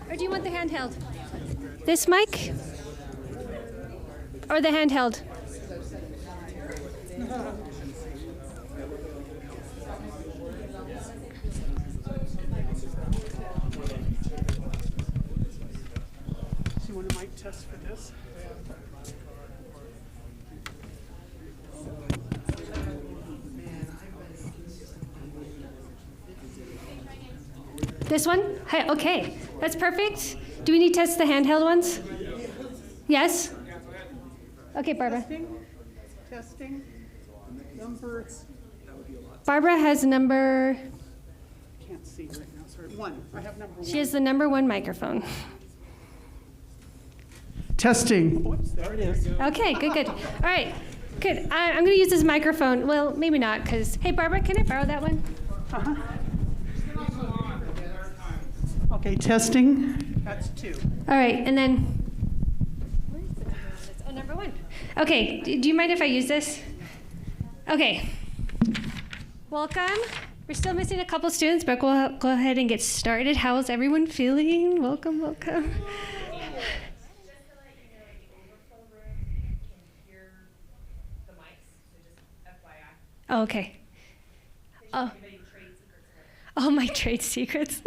Or do you want the handheld? This mic? Or the handheld? So you want a mic test for this? This one? Hi, okay, that's perfect. Do we need to test the handheld ones? Yes? Okay, Barbara. Testing. Number. Barbara has number, Can't see right now. Sorry. One. I have number one. she has the number 1 microphone. Testing. Whoops, there it is. Okay, good. All right, good. I'm going to use this microphone. Well, maybe not, because, hey, Barbara, can I borrow that one? Uh-huh. Okay, testing. That's 2. All right, and then, where is the number one? It's number 1. Okay, do you mind if I use this? Okay. Welcome. We're still missing a couple students, but we'll go ahead and get started. How's everyone feeling? Welcome. Just to let you know, the overflow room can hear the mics, so just FYI. Oh, okay. Oh. Oh, my trade secrets.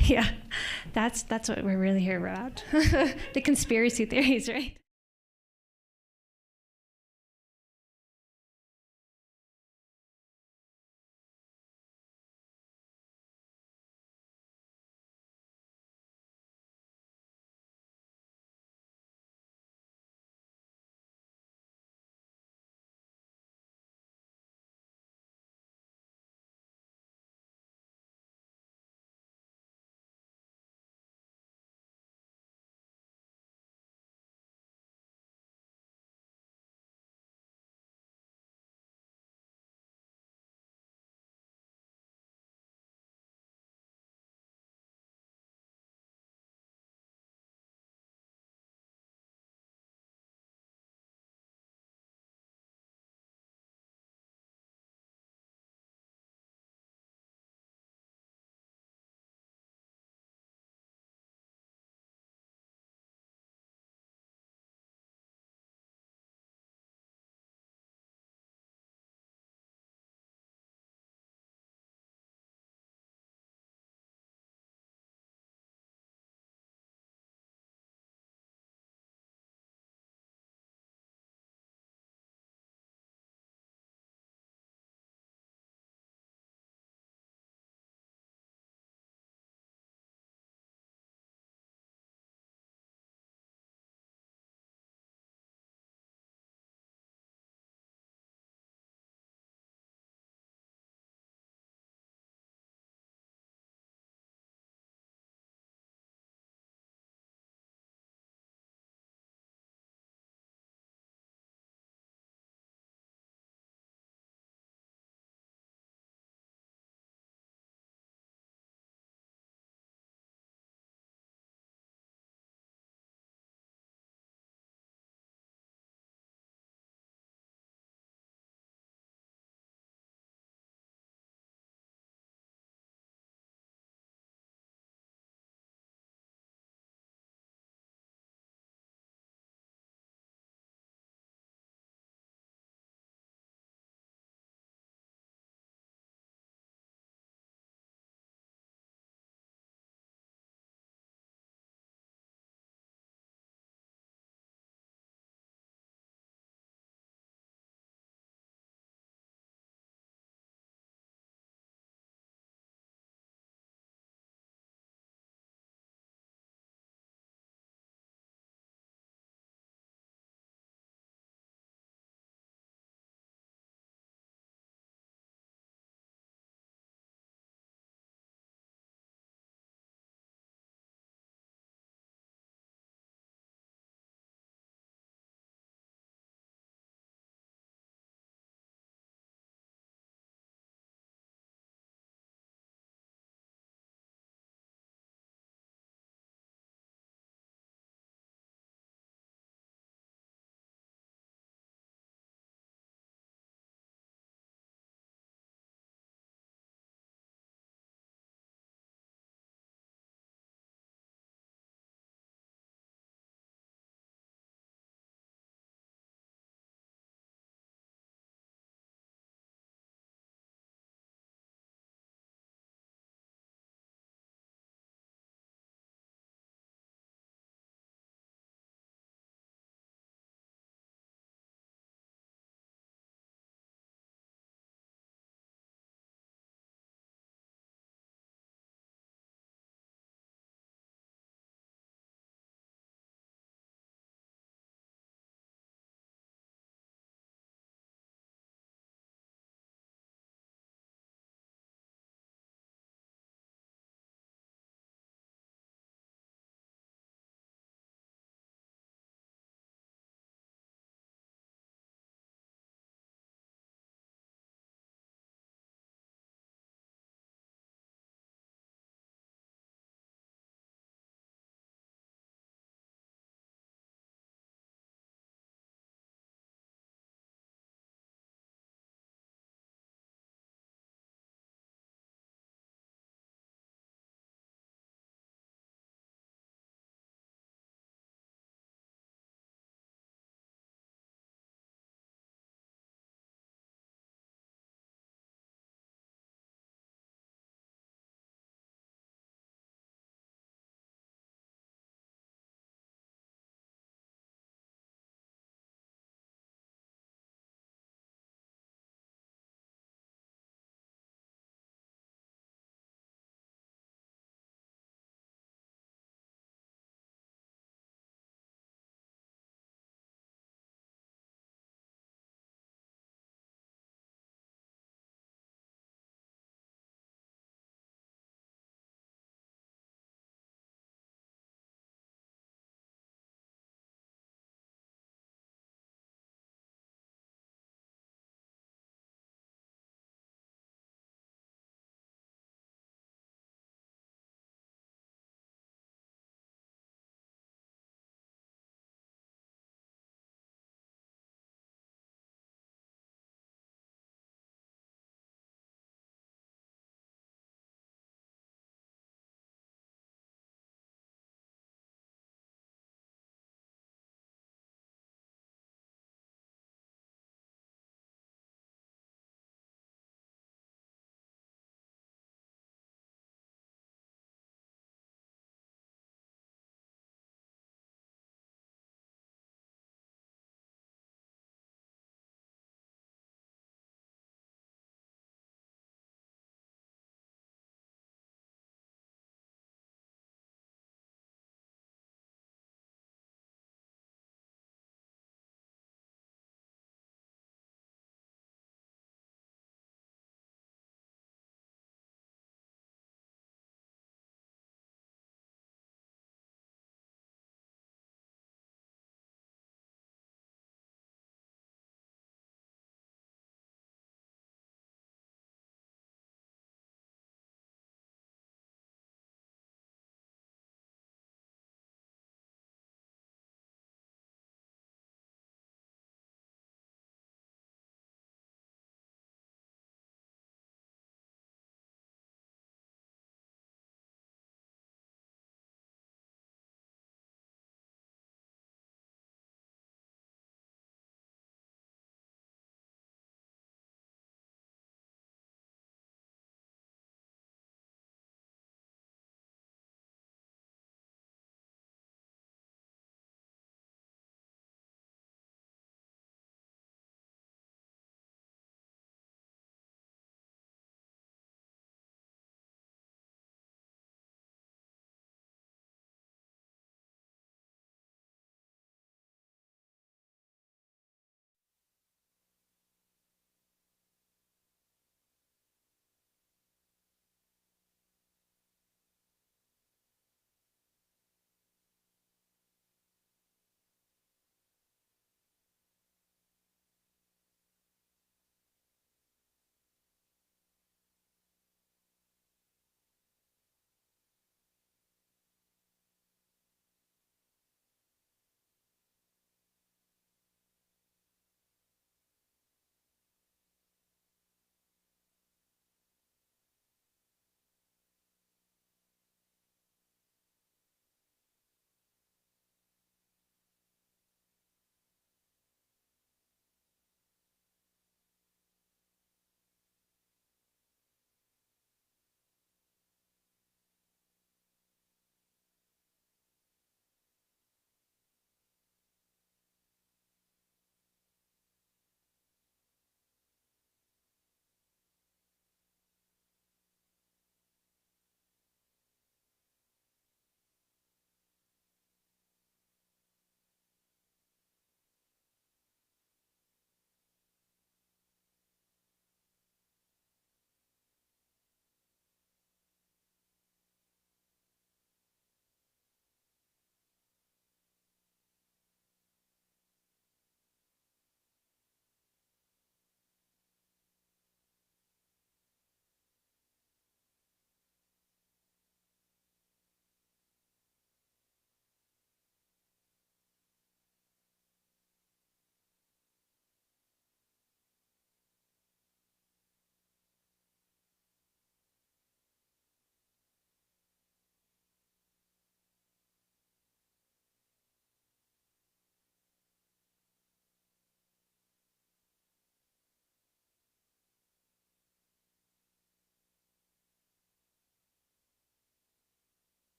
Yeah, that's what we're really here about. The conspiracy theories, right?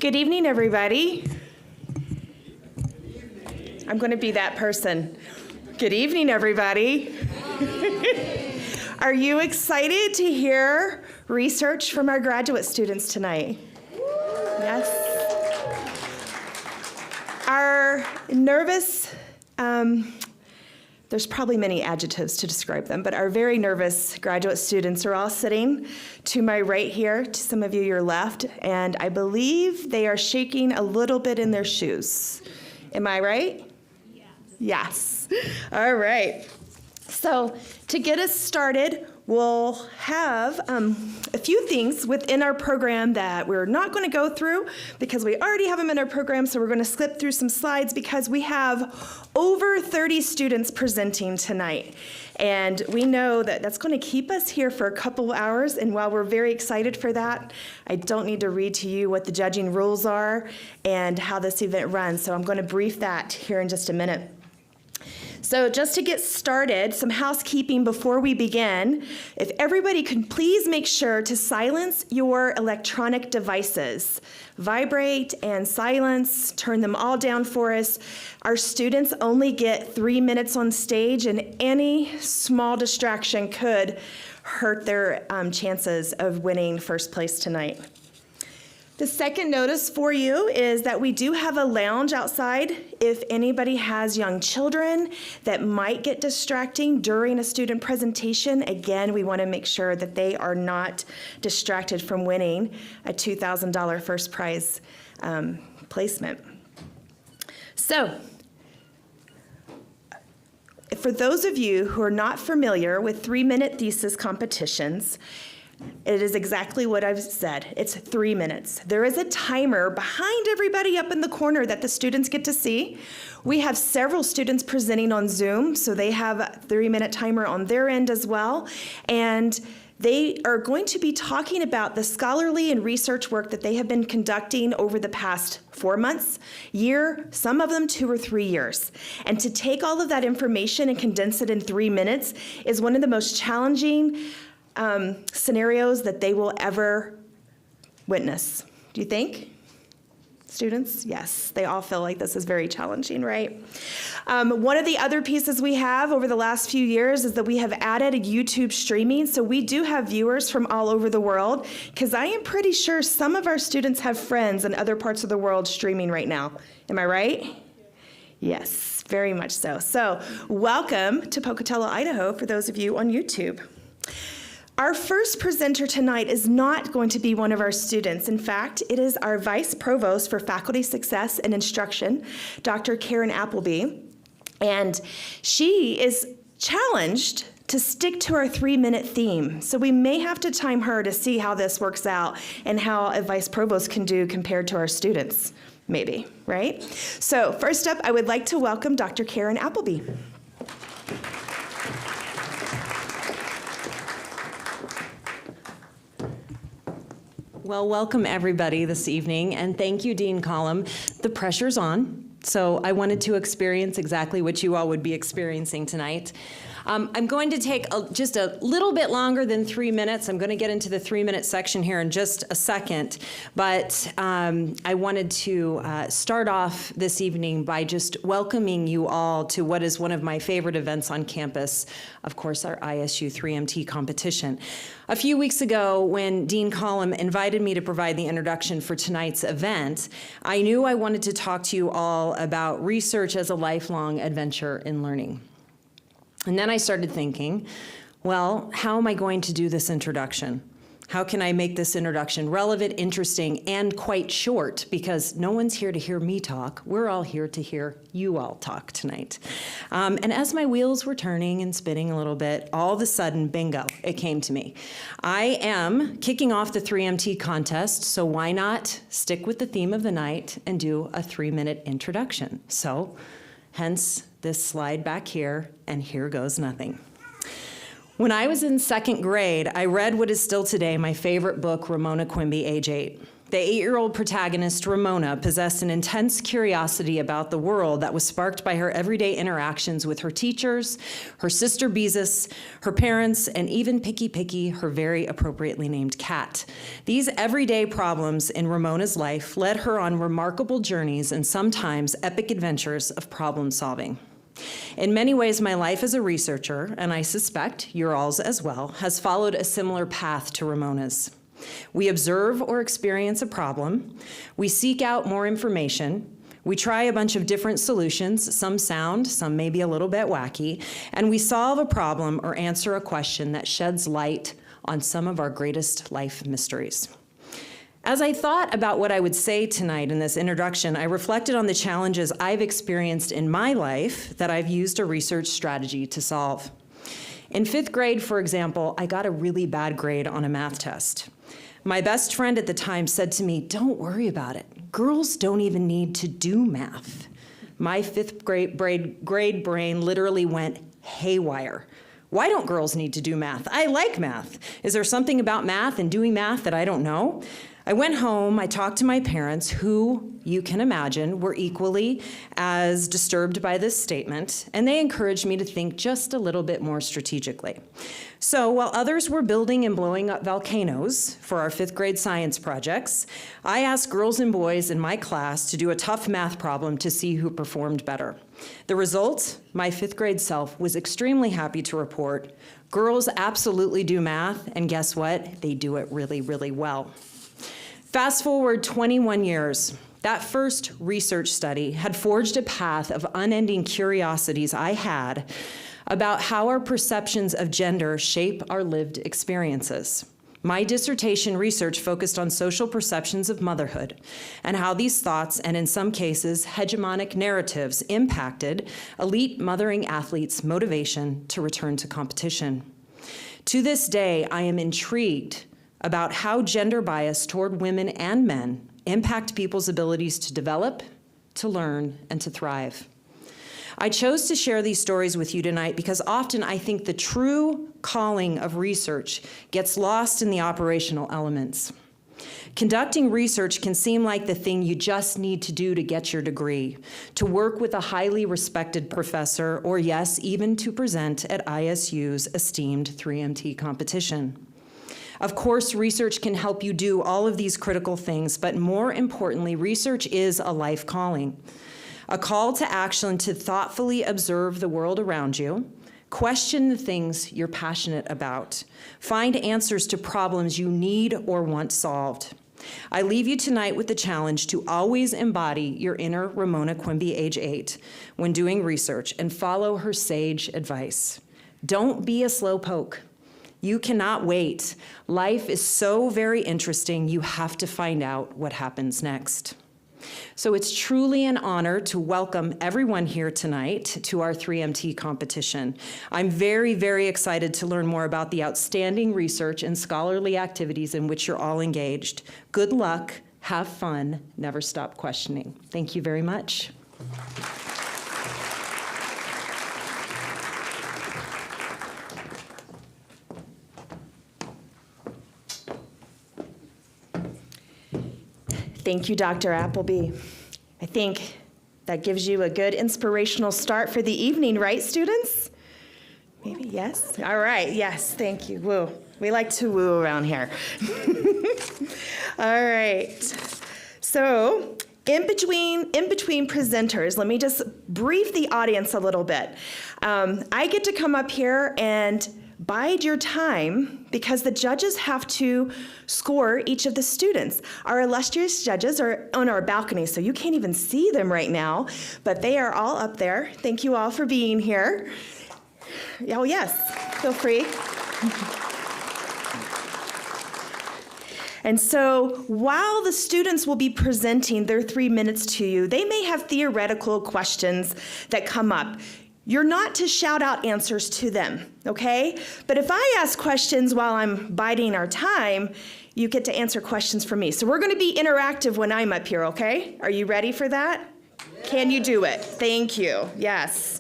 Good evening, everybody. I'm going to be that person. Good evening, everybody. Are you excited to hear research from our graduate students tonight? Yes. Our nervous, there's probably many adjectives to describe them, but our very nervous graduate students are all sitting to my right here, to some of you your left, and I believe they are shaking a little bit in their shoes. Am I right? Yes. All right. So to get us started, we'll have a few things within our program that we're not going to go through because we already have them in our program, so we're going to skip through some slides because we have over 30 students presenting tonight. And we know that that's going to keep us here for a couple hours, and while we're very excited for that, I don't need to read to you what the judging rules are and how this event runs, so I'm going to brief that here in just a minute. So just to get started, some housekeeping before we begin. If everybody could please make sure to silence your electronic devices. Vibrate and silence, turn them all down for us. Our students only get 3 minutes on stage, and any small distraction could hurt their chances of winning first place tonight. The second notice for you is that we do have a lounge outside. If anybody has young children that might get distracting during a student presentation, again, we want to make sure that they are not distracted from winning a $2,000 first prize placement. So, for those of you who are not familiar with 3-minute thesis competitions, it is exactly what I've said. It's 3 minutes. There is a timer behind everybody up in the corner that the students get to see. We have several students presenting on Zoom, so they have a 3-minute timer on their end as well. And they are going to be talking about the scholarly and research work that they have been conducting over the past 4 months, year, some of them 2 or 3 years. And to take all of that information and condense it in 3 minutes is one of the most challenging scenarios that they will ever witness. Do you think? Students? Yes, they all feel like this is very challenging, right? One of the other pieces we have over the last few years is that we have added a YouTube streaming, so we do have viewers from all over the world, because I am pretty sure some of our students have friends in other parts of the world streaming right now. Am I right? Yes, very much so. So, welcome to Pocatello, Idaho, for those of you on YouTube. Our first presenter tonight is not going to be one of our students. In fact, it is our Vice Provost for Faculty Success and Instruction, Dr. Karen Appleby. And she is challenged to stick to our 3-minute theme. So we may have to time her to see how this works out and how a Vice Provost can do compared to our students, maybe, right? So first up, I would like to welcome Dr. Karen Appleby. Well, welcome everybody this evening, and thank you, Dean Collum. The pressure's on, so I wanted to experience exactly what you all would be experiencing tonight. I'm going to take just a little bit longer than 3 minutes. I'm going to get into the 3-minute section here in just a second, but I wanted to start off this evening by just welcoming you all to what is one of my favorite events on campus, of course, our ISU 3MT competition. A few weeks ago, when Dean Collum invited me to provide the introduction for tonight's event, I knew I wanted to talk to you all about research as a lifelong adventure in learning. And then I started thinking, well, how am I going to do this introduction? How can I make this introduction relevant, interesting, and quite short? Because no one's here to hear me talk. We're all here to hear you all talk tonight. And as my wheels were turning and spinning a little bit, all of a sudden, bingo, it came to me. I am kicking off the 3MT contest, so why not stick with the theme of the night and do a 3-minute introduction? So, hence this slide back here, and here goes nothing. When I was in 2nd grade, I read what is still today my favorite book, Ramona Quimby, age 8. The 8-year-old protagonist, Ramona, possessed an intense curiosity about the world that was sparked by her everyday interactions with her teachers, her sister Beezus, her parents, and even Picky, her very appropriately named cat. These everyday problems in Ramona's life led her on remarkable journeys and sometimes epic adventures of problem solving. In many ways, my life as a researcher, and I suspect your all's as well, has followed a similar path to Ramona's. We observe or experience a problem, we seek out more information, we try a bunch of different solutions, some sound, some maybe a little bit wacky, and we solve a problem or answer a question that sheds light on some of our greatest life mysteries. As I thought about what I would say tonight in this introduction, I reflected on the challenges I've experienced in my life that I've used a research strategy to solve. In 5th grade, for example, I got a really bad grade on a math test. My best friend at the time said to me, "Don't worry about it. Girls don't even need to do math." My 5th grade brain literally went haywire. Why don't girls need to do math? I like math. Is there something about math and doing math that I don't know? I went home, I talked to my parents, who, you can imagine, were equally as disturbed by this statement, and they encouraged me to think just a little bit more strategically. So while others were building and blowing up volcanoes for our 5th grade science projects, I asked girls and boys in my class to do a tough math problem to see who performed better. The result, my 5th grade self was extremely happy to report, girls absolutely do math, and guess what? They do it really, really well. Fast forward 21 years, that first research study had forged a path of unending curiosities I had about how our perceptions of gender shape our lived experiences. My dissertation research focused on social perceptions of motherhood and how these thoughts, and in some cases, hegemonic narratives, impacted elite mothering athletes' motivation to return to competition. To this day, I am intrigued about how gender bias toward women and men impact people's abilities to develop, to learn, and to thrive. I chose to share these stories with you tonight because often I think the true calling of research gets lost in the operational elements. Conducting research can seem like the thing you just need to do to get your degree, to work with a highly respected professor, or yes, even to present at ISU's esteemed 3MT competition. Of course, research can help you do all of these critical things, but more importantly, research is a life calling. A call to action to thoughtfully observe the world around you, question the things you're passionate about, find answers to problems you need or want solved. I leave you tonight with the challenge to always embody your inner Ramona Quimby, age 8, when doing research, and follow her sage advice. Don't be a slowpoke. You cannot wait. Life is so very interesting, you have to find out what happens next. So it's truly an honor to welcome everyone here tonight to our 3MT competition. I'm very, very excited to learn more about the outstanding research and scholarly activities in which you're all engaged. Good luck, have fun, never stop questioning. Thank you very much. Thank you, Dr. Appleby. I think that gives you a good inspirational start for the evening, right, students? Maybe, yes? All right, yes, thank you, woo. We like to woo around here. All right, so in between presenters, let me just brief the audience a little bit. I get to come up here and bide your time because the judges have to score each of the students. Our illustrious judges are on our balcony, so you can't even see them right now, but they are all up there. Thank you all for being here. Oh yes, feel free. And so while the students will be presenting their 3 minutes to you, they may have theoretical questions that come up. You're not to shout out answers to them, okay? But if I ask questions while I'm biding our time, you get to answer questions for me. So we're going to be interactive when I'm up here, okay? Are you ready for that? Yeah. Can you do it? Thank you. Yes.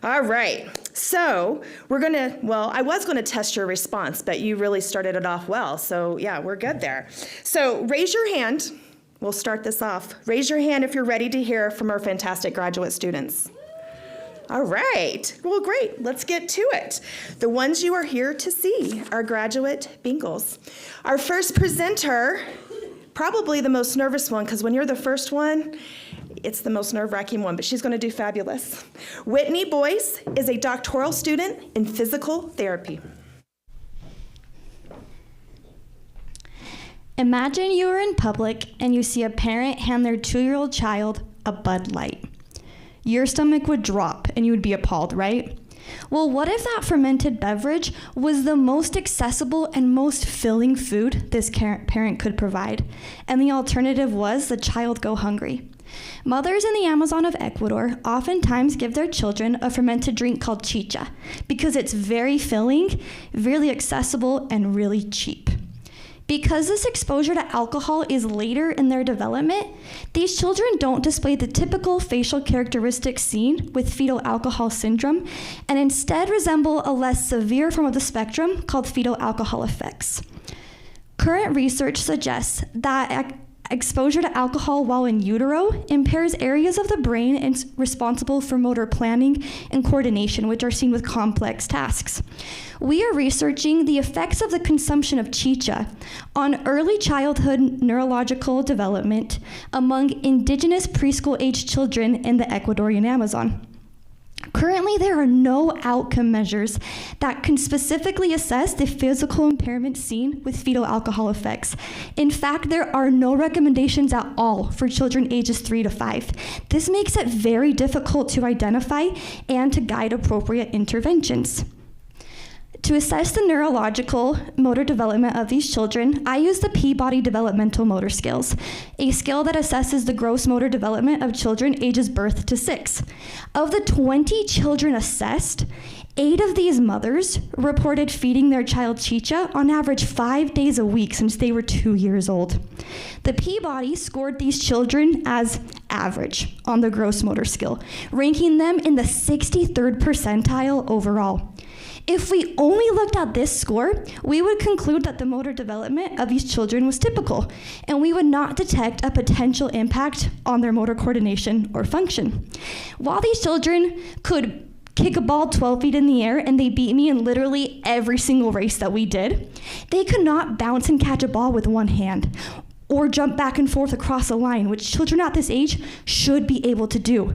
All right. So I was going to test your response, but you really started it off well. So yeah, we're good there. So raise your hand. We'll start this off. Raise your hand if you're ready to hear from our fantastic graduate students. All right. Well, great. Let's get to it. The ones you are here to see are graduate Bengals. Our first presenter, probably the most nervous one, because when you're the first one, it's the most nerve-wracking one, but she's going to do fabulous. Whitney Boyce is a doctoral student in physical therapy. Imagine you are in public and you see a parent hand their 2-year-old child a Bud Light. Your stomach would drop and you would be appalled, right? Well, what if that fermented beverage was the most accessible and most filling food this parent could provide, and the alternative was the child go hungry? Mothers in the Amazon of Ecuador oftentimes give their children a fermented drink called chicha because it's very filling, really accessible, and really cheap. Because this exposure to alcohol is later in their development, these children don't display the typical facial characteristics seen with fetal alcohol syndrome, and instead resemble a less severe form of the spectrum called fetal alcohol effects. Current research suggests that exposure to alcohol while in utero impairs areas of the brain responsible for motor planning and coordination, which are seen with complex tasks. We are researching the effects of the consumption of chicha on early childhood neurological development among indigenous preschool-aged children in the Ecuadorian Amazon. Currently, there are no outcome measures that can specifically assess the physical impairment seen with fetal alcohol effects. In fact, there are no recommendations at all for children ages 3 to 5. This makes it very difficult to identify and to guide appropriate interventions. To assess the neurological motor development of these children, I use the Peabody Developmental Motor Scales, a scale that assesses the gross motor development of children ages birth to 6. Of the 20 children assessed, 8 of these mothers reported feeding their child chicha on average 5 days a week since they were 2 years old. The Peabody scored these children as average on the gross motor scale, ranking them in the 63rd percentile overall. If we only looked at this score, we would conclude that the motor development of these children was typical, and we would not detect a potential impact on their motor coordination or function. While these children could kick a ball 12 feet in the air and they beat me in literally every single race that we did, they could not bounce and catch a ball with one hand or jump back and forth across a line, which children at this age should be able to do.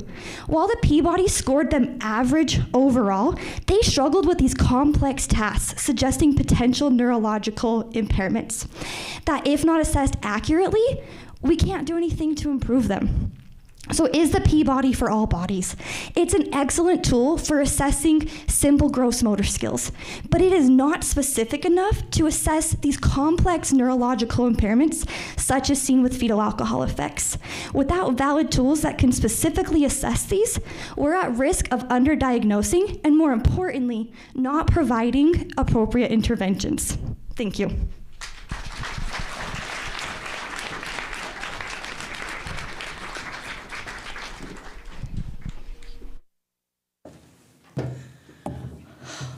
While the Peabody scored them average overall, they struggled with these complex tasks, suggesting potential neurological impairments that, if not assessed accurately, we can't do anything to improve them. So is the Peabody for all bodies? It's an excellent tool for assessing simple gross motor skills, but it is not specific enough to assess these complex neurological impairments, such as seen with fetal alcohol effects. Without valid tools that can specifically assess these, we're at risk of underdiagnosing and, more importantly, not providing appropriate interventions. Thank you.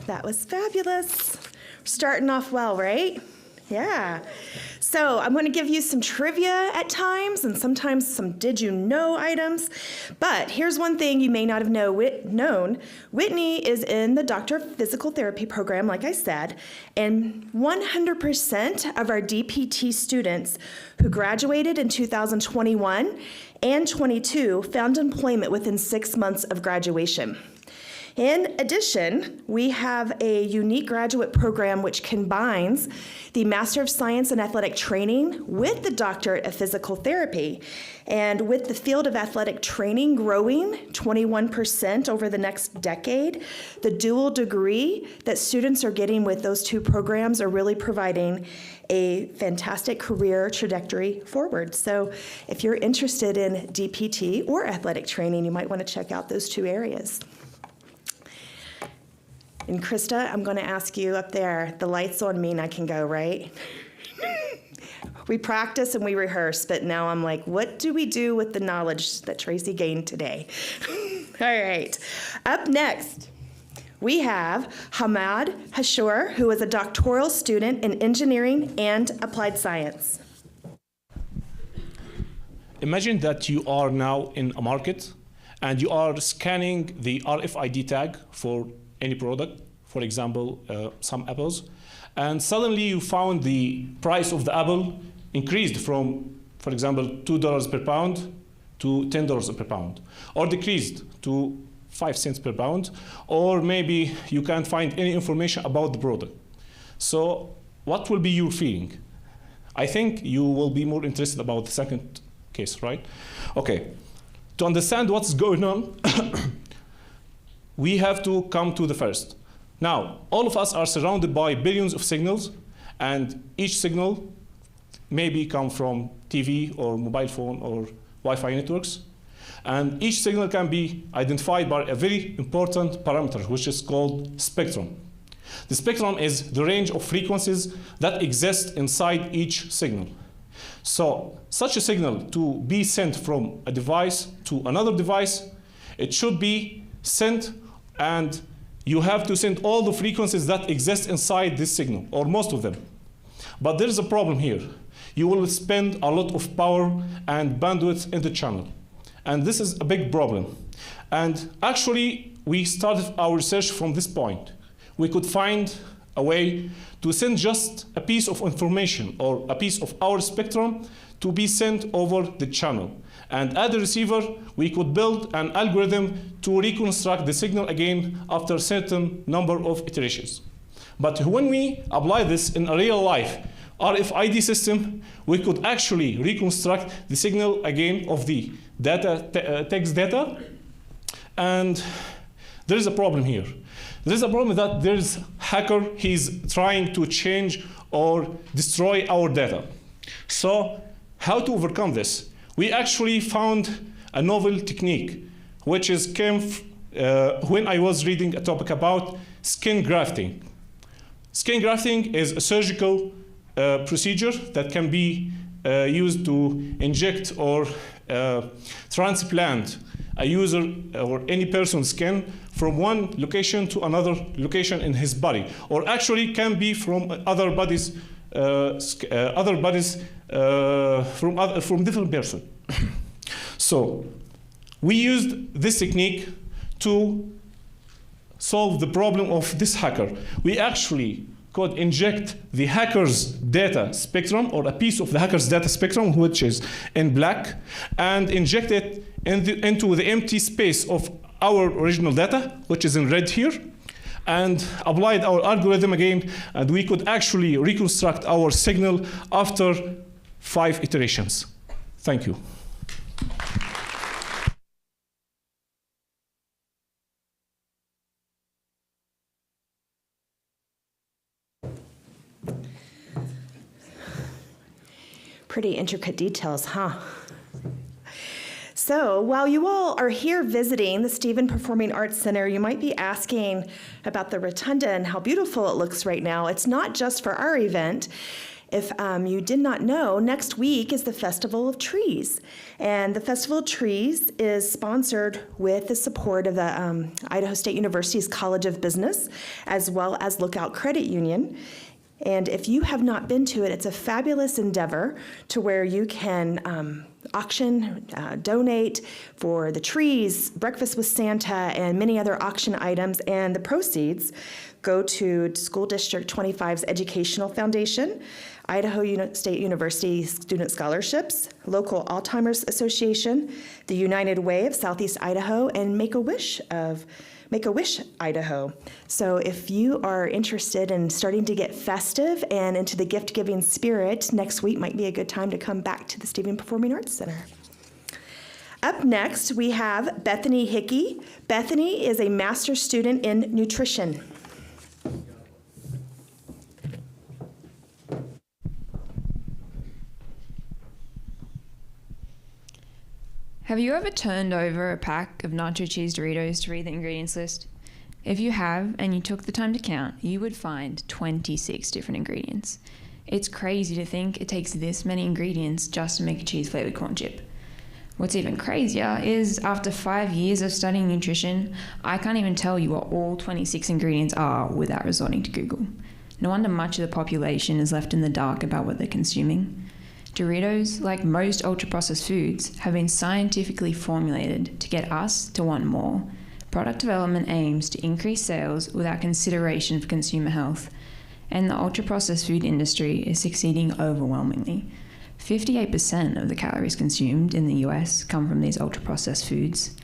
That was fabulous. Starting off well, right? Yeah. So I'm going to give you some trivia at times and sometimes some did you know items. But here's one thing you may not have known. Whitney is in the Doctor of Physical Therapy program, like I said, and 100% of our DPT students who graduated in 2021 and 22 found employment within 6 months of graduation. In addition, we have a unique graduate program which combines the Master of Science in Athletic Training with the Doctorate of Physical Therapy. And with the field of athletic training growing 21% over the next decade, the dual degree that students are getting with those two programs are really providing a fantastic career trajectory forward. So if you're interested in DPT or athletic training, you might want to check out those two areas. And Krista, I'm going to ask you up there, the light's on me and I can go, right? We practice and we rehearse, but now I'm like, what do we do with the knowledge that Tracy gained today? All right. Up next, we have Hamad Hashur, who is a doctoral student in engineering and applied science. Imagine that you are now in a market and you are scanning the RFID tag for any product, for example, some apples, and suddenly you found the price of the apple increased from, for example, $2 per pound to $10 per pound, or decreased to 5 cents per pound, or maybe you can't find any information about the product. So what will be your feeling? I think you will be more interested about the second case, right? Okay, to understand what's going on, we have to come to the first. Now, all of us are surrounded by billions of signals, and each signal maybe come from TV or mobile phone or Wi-Fi networks. And each signal can be identified by a very important parameter, which is called spectrum. The spectrum is the range of frequencies that exist inside each signal. So such a signal to be sent from a device to another device, it should be sent, and you have to send all the frequencies that exist inside this signal, or most of them. But there is a problem here. You will spend a lot of power and bandwidth in the channel. And this is a big problem. And actually, we started our research from this point. We could find a way to send just a piece of information or a piece of our spectrum to be sent over the channel. And at the receiver, we could build an algorithm to reconstruct the signal again after a certain number of iterations. But when we apply this in a real life RFID system, we could actually reconstruct the signal again of the data, text data. And there is a problem here. There is a problem that there's a hacker, he's trying to change or destroy our data. So how to overcome this? We actually found a novel technique, which came when I was reading a topic about skin grafting. Skin grafting is a surgical procedure that can be used to inject or transplant a user or any person's skin from one location to another location in his body, or actually can be from other bodies, from different person. So we used this technique to solve the problem of this hacker. We actually could inject the hacker's data spectrum, or a piece of the hacker's data spectrum, which is in black, and inject it into the empty space of our original data, which is in red here, and applied our algorithm again, and we could actually reconstruct our signal after 5 iterations. Thank you. Pretty intricate details, huh? So while you all are here visiting the Stephen Performing Arts Center, you might be asking about the rotunda and how beautiful it looks right now. It's not just for our event. If you did not know, next week is the Festival of Trees. And the Festival of Trees is sponsored with the support of the Idaho State University's College of Business, as well as Lookout Credit Union. And if you have not been to it, it's a fabulous endeavor to where you can auction, donate for the trees, Breakfast with Santa, and many other auction items. And the proceeds go to School District 25's Educational Foundation, Idaho State University Student Scholarships, local Alzheimer's Association, the United Way of Southeast Idaho, and Make-A-Wish Idaho. So if you are interested in starting to get festive and into the gift-giving spirit, next week might be a good time to come back to the Stephen Performing Arts Center. Up next, we have Bethany Hickey. Bethany is a master's student in nutrition. Have you ever turned over a pack of nacho cheese Doritos to read the ingredients list? If you have, and you took the time to count, you would find 26 different ingredients. It's crazy to think it takes this many ingredients just to make a cheese-flavored corn chip. What's even crazier is after 5 years of studying nutrition, I can't even tell you what all 26 ingredients are without resorting to Google. No wonder much of the population is left in the dark about what they're consuming. Doritos, like most ultra-processed foods, have been scientifically formulated to get us to want more. Product development aims to increase sales without consideration for consumer health, and the ultra-processed food industry is succeeding overwhelmingly. 58% of the calories consumed in the US come from these ultra-processed foods.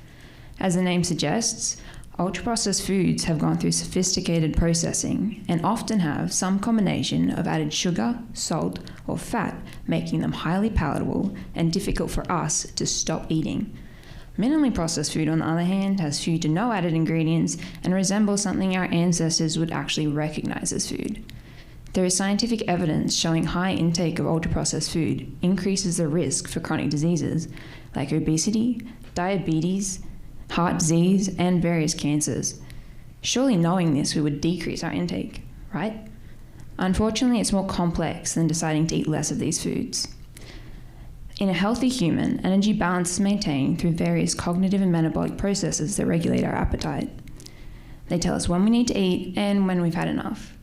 As the name suggests, ultra-processed foods have gone through sophisticated processing and often have some combination of added sugar, salt, or fat, making them highly palatable and difficult for us to stop eating. Minimally processed food, on the other hand, has few to no added ingredients and resembles something our ancestors would actually recognize as food. There is scientific evidence showing high intake of ultra-processed food increases the risk for chronic diseases like obesity, diabetes, heart disease, and various cancers. Surely knowing this, we would decrease our intake, right? Unfortunately, it's more complex than deciding to eat less of these foods. In a healthy human, energy balance is maintained through various cognitive and metabolic processes that regulate our appetite. They tell us when we need to eat and when we've had enough.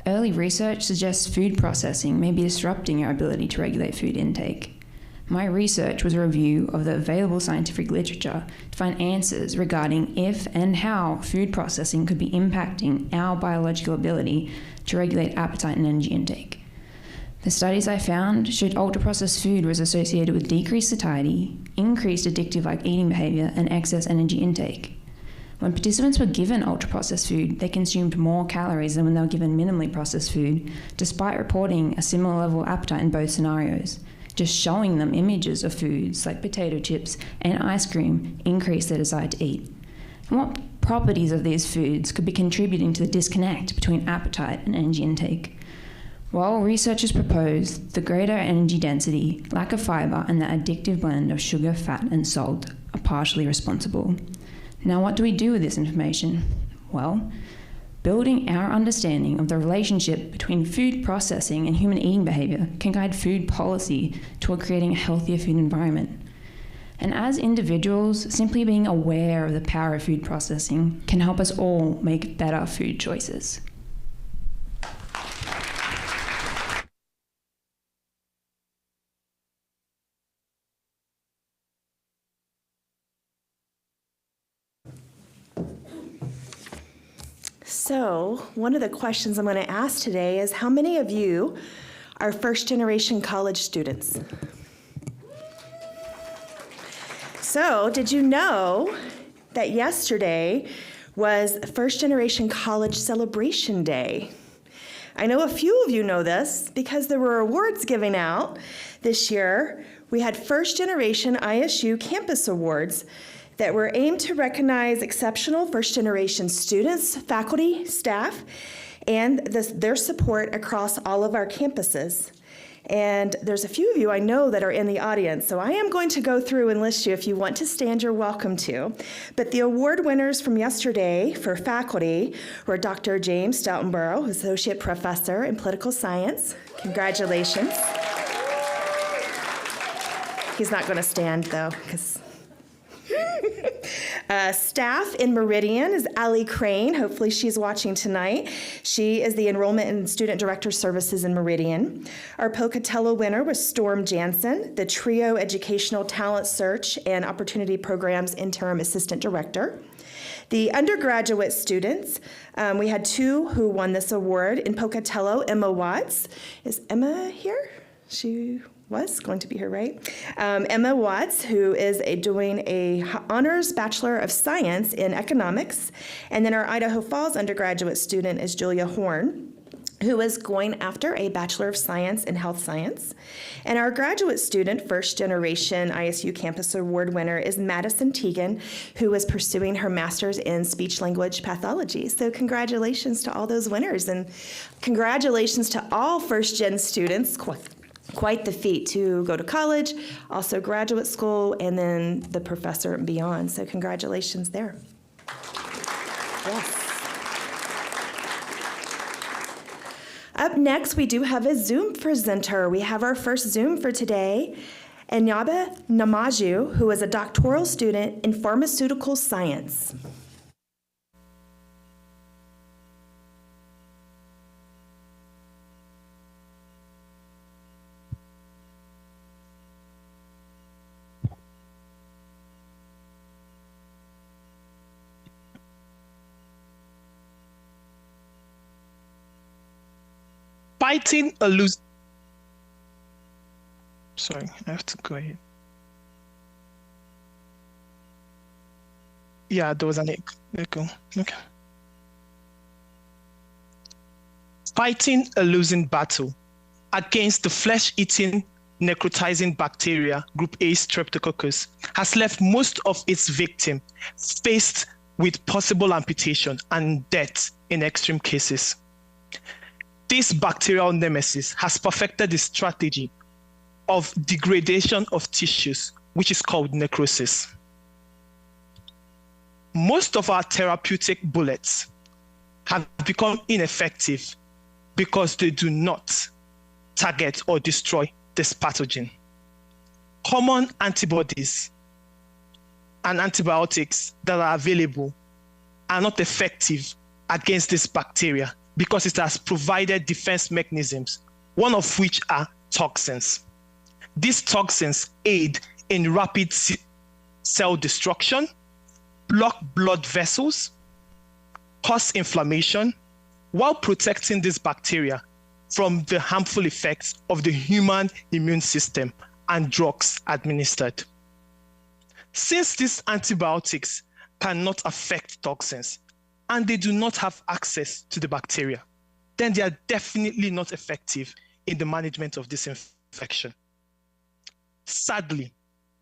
Early research suggests food processing may be disrupting our ability to regulate food intake. My research was a review of the available scientific literature to find answers regarding if and how food processing could be impacting our biological ability to regulate appetite and energy intake. The studies I found showed ultra-processed food was associated with decreased satiety, increased addictive-like eating behavior, and excess energy intake. When participants were given ultra-processed food, they consumed more calories than when they were given minimally processed food, despite reporting a similar level of appetite in both scenarios. Just showing them images of foods like potato chips and ice cream increased their desire to eat. And what properties of these foods could be contributing to the disconnect between appetite and energy intake? Well, researchers proposed the greater energy density, lack of fiber, and the addictive blend of sugar, fat, and salt are partially responsible. Now, what do we do with this information? Well, building our understanding of the relationship between food processing and human eating behavior can guide food policy toward creating a healthier food environment. And as individuals, simply being aware of the power of food processing can help us all make better food choices. So, one of the questions I'm going to ask today is how many of you are first-generation college students? So, did you know that yesterday was First-Generation College Celebration Day? I know a few of you know this because there were awards given out this year. We had First-Generation ISU Campus Awards that were aimed to recognize exceptional first-generation students, faculty, staff, and their support across all of our campuses. And there's a few of you I know that are in the audience, so I am going to go through and list you. If you want to stand, you're welcome to. But the award winners from yesterday for faculty were Dr. James Stoutenborough, Associate Professor in Political Science. Congratulations. He's not going to stand, though, because... Staff in Meridian is Allie Crane. Hopefully she's watching tonight. She is the Enrollment and Student Director Services in Meridian. Our Pocatello winner was Storm Jansen, the TRIO Educational Talent Search and Opportunity Programs Interim Assistant Director. The undergraduate students, we had two who won this award. In Pocatello, Emma Watts. Is Emma here? She was going to be here, right? Emma Watts, who is doing a honors Bachelor of Science in Economics. And then our Idaho Falls undergraduate student is Julia Horn, who is going after a Bachelor of Science in Health Science. And our graduate student, first generation ISU Campus Award winner, is Madison Teagan, who is pursuing her master's in speech language pathology. So congratulations to all those winners, and congratulations to all first gen students. Quite the feat to go to college, also graduate school, and then the professor and beyond. So congratulations there. Yes. Up next, we do have a Zoom presenter. We have our first Zoom for today, Enyabe Namaju, who is a doctoral student in pharmaceutical science. Fighting a lose. Sorry, I have to go ahead. Yeah, there was an echo. Okay. Fighting a losing battle against the flesh-eating necrotizing bacteria, group A Streptococcus, has left most of its victims faced with possible amputation and death in extreme cases. This bacterial nemesis has perfected the strategy of degradation of tissues, which is called necrosis. Most of our therapeutic bullets have become ineffective because they do not target or destroy this pathogen. Common antibodies and antibiotics that are available are not effective against this bacteria because it has provided defense mechanisms, one of which are toxins. These toxins aid in rapid cell destruction, block blood vessels, cause inflammation, while protecting this bacteria from the harmful effects of the human immune system and drugs administered. Since these antibiotics cannot affect toxins and they do not have access to the bacteria, then they are definitely not effective in the management of this infection. Sadly,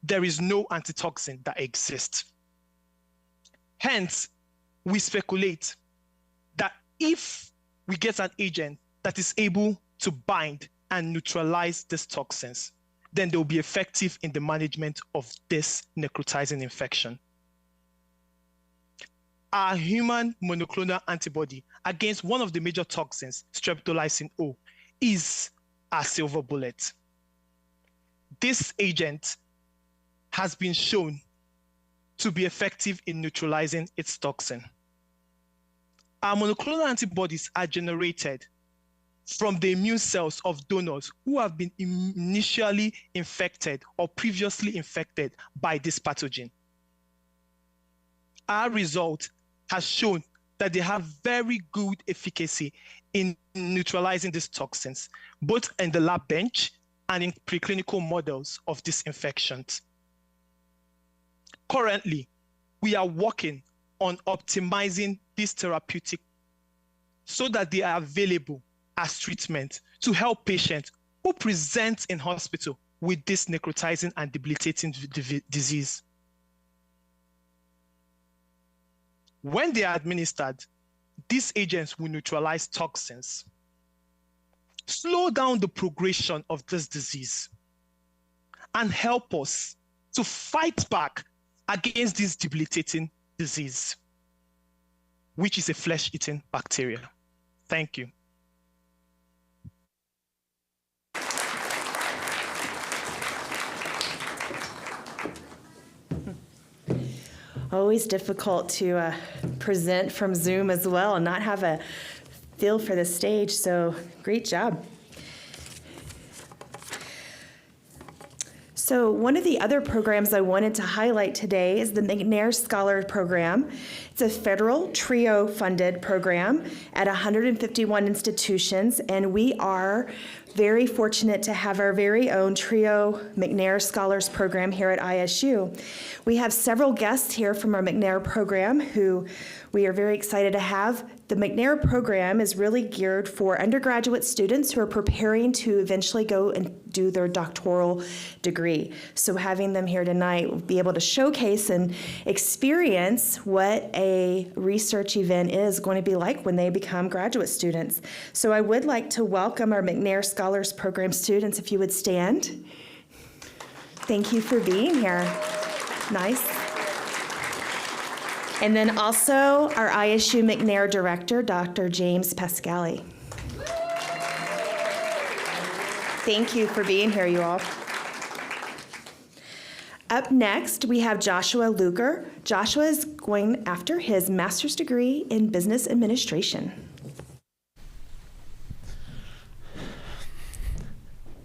there is no antitoxin that exists. Hence, we speculate that if we get an agent that is able to bind and neutralize these toxins, then they will be effective in the management of this necrotizing infection. Our human monoclonal antibody against one of the major toxins, streptolysin O, is a silver bullet. This agent has been shown to be effective in neutralizing its toxin. Our monoclonal antibodies are generated from the immune cells of donors who have been initially infected or previously infected by this pathogen. Our result has shown that they have very good efficacy in neutralizing these toxins, both in the lab bench and in preclinical models of these infections. Currently, we are working on optimizing these therapeutic so that they are available as treatment to help patients who present in hospital with this necrotizing and debilitating disease. When they are administered, these agents will neutralize toxins, slow down the progression of this disease, and help us to fight back against this debilitating disease, which is a flesh-eating bacteria. Thank you. Always difficult to present from Zoom as well and not have a feel for the stage, so great job. So one of the other programs I wanted to highlight today is the McNair Scholar Program. It's a federal TRIO-funded program at 151 institutions, and we are very fortunate to have our very own TRIO McNair Scholars Program here at ISU. We have several guests here from our McNair program who we are very excited to have. The McNair program is really geared for undergraduate students who are preparing to eventually go and do their doctoral degree. So having them here tonight will be able to showcase and experience what a research event is going to be like when they become graduate students. So I would like to welcome our McNair Scholars Program students, if you would stand. Thank you for being here. Nice. And then also our ISU McNair Director, Dr. James Pascali. Thank you for being here, you all. Up next, we have Joshua Luker. Joshua is going after his master's degree in business administration.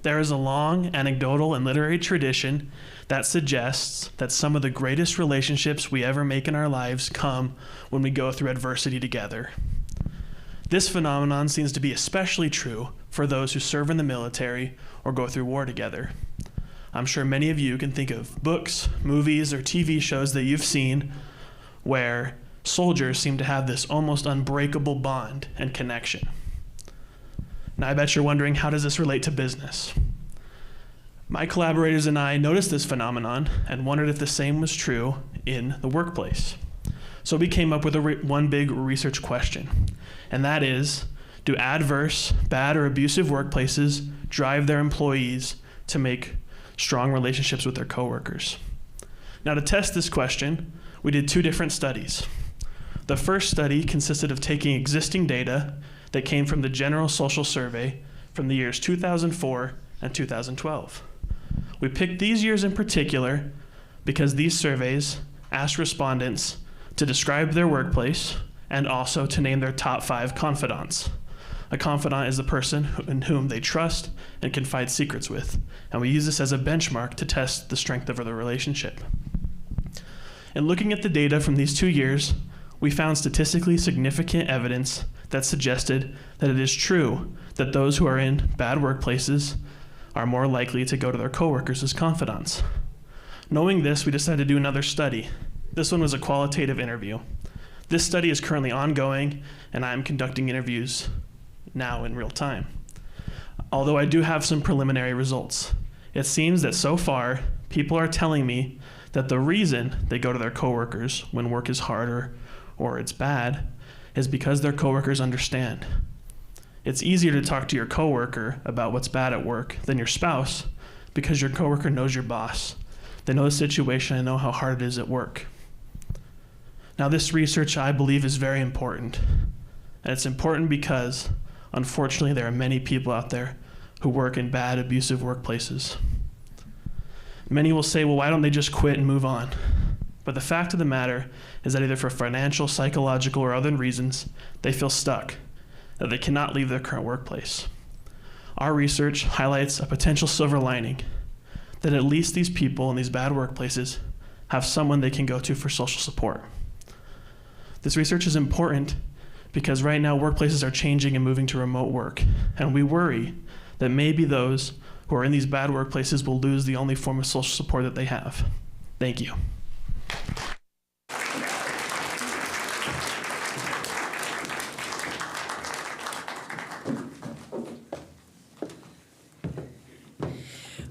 There is a long anecdotal and literary tradition that suggests that some of the greatest relationships we ever make in our lives come when we go through adversity together. This phenomenon seems to be especially true for those who serve in the military or go through war together. I'm sure many of you can think of books, movies, or TV shows that you've seen where soldiers seem to have this almost unbreakable bond and connection. Now, I bet you're wondering, how does this relate to business? My collaborators and I noticed this phenomenon and wondered if the same was true in the workplace. So we came up with one big research question, and that is, do adverse, bad, or abusive workplaces drive their employees to make strong relationships with their coworkers? Now, to test this question, we did 2 different studies. The first study consisted of taking existing data that came from the General Social Survey from the years 2004 and 2012. We picked these years in particular because these surveys asked respondents to describe their workplace and also to name their top 5 confidants. A confidant is the person in whom they trust and confide secrets with, and we use this as a benchmark to test the strength of the relationship. In looking at the data from these 2 years, we found statistically significant evidence that suggested that it is true that those who are in bad workplaces are more likely to go to their coworkers as confidants. Knowing this, we decided to do another study. This one was a qualitative interview. This study is currently ongoing, and I'm conducting interviews now in real time. Although I do have some preliminary results. It seems that so far, people are telling me that the reason they go to their coworkers when work is hard or it's bad is because their coworkers understand. It's easier to talk to your coworker about what's bad at work than your spouse because your coworker knows your boss. They know the situation and know how hard it is at work. Now, this research, I believe, is very important. And it's important because, unfortunately, there are many people out there who work in bad, abusive workplaces. Many will say, well, why don't they just quit and move on? But the fact of the matter is that either for financial, psychological, or other reasons, they feel stuck, that they cannot leave their current workplace. Our research highlights a potential silver lining, that at least these people in these bad workplaces have someone they can go to for social support. This research is important because right now workplaces are changing and moving to remote work, and we worry that maybe those who are in these bad workplaces will lose the only form of social support that they have. Thank you.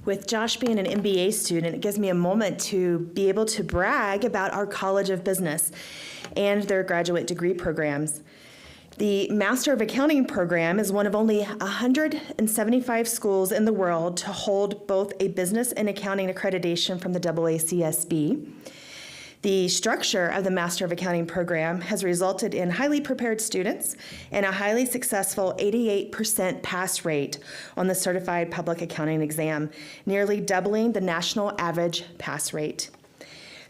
With Josh being an MBA student, it gives me a moment to be able to brag about our College of Business and their graduate degree programs. The Master of Accounting program is one of only 175 schools in the world to hold both a business and accounting accreditation from the AACSB. The structure of the Master of Accounting program has resulted in highly prepared students and a highly successful 88% pass rate on the Certified Public Accounting exam, nearly doubling the national average pass rate.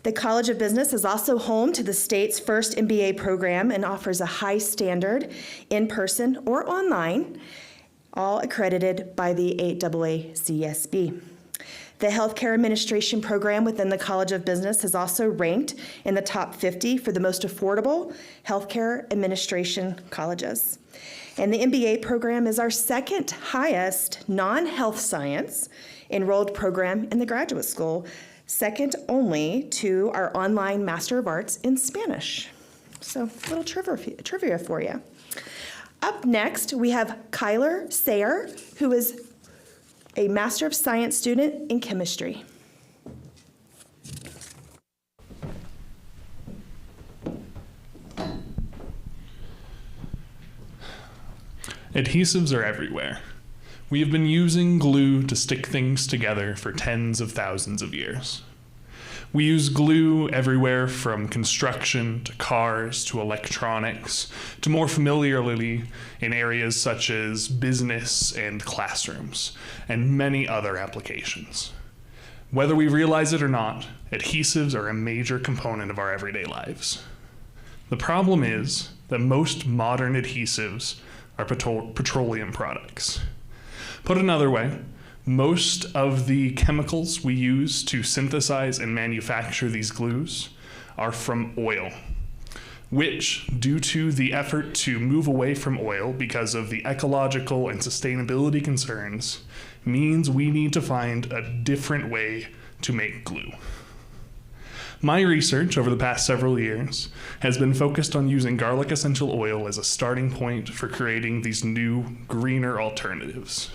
The College of Business is also home to the state's first MBA program and offers a high standard in-person or online, all accredited by the AACSB. The Healthcare Administration program within the College of Business is also ranked in the top 50 for the most affordable healthcare administration colleges. And the MBA program is our second highest non-health science enrolled program in the graduate school, second only to our online Master of Arts in Spanish. So a little trivia for you. Up next, we have Kyler Sayer, who is a Master of Science student in chemistry. Adhesives are everywhere. We have been using glue to stick things together for tens of thousands of years. We use glue everywhere from construction to cars to electronics to more familiarly in areas such as business and classrooms and many other applications. Whether we realize it or not, adhesives are a major component of our everyday lives. The problem is that most modern adhesives are petroleum products. Put another way, most of the chemicals we use to synthesize and manufacture these glues are from oil, which, due to the effort to move away from oil because of the ecological and sustainability concerns, means we need to find a different way to make glue. My research over the past several years has been focused on using garlic essential oil as a starting point for creating these new, greener alternatives.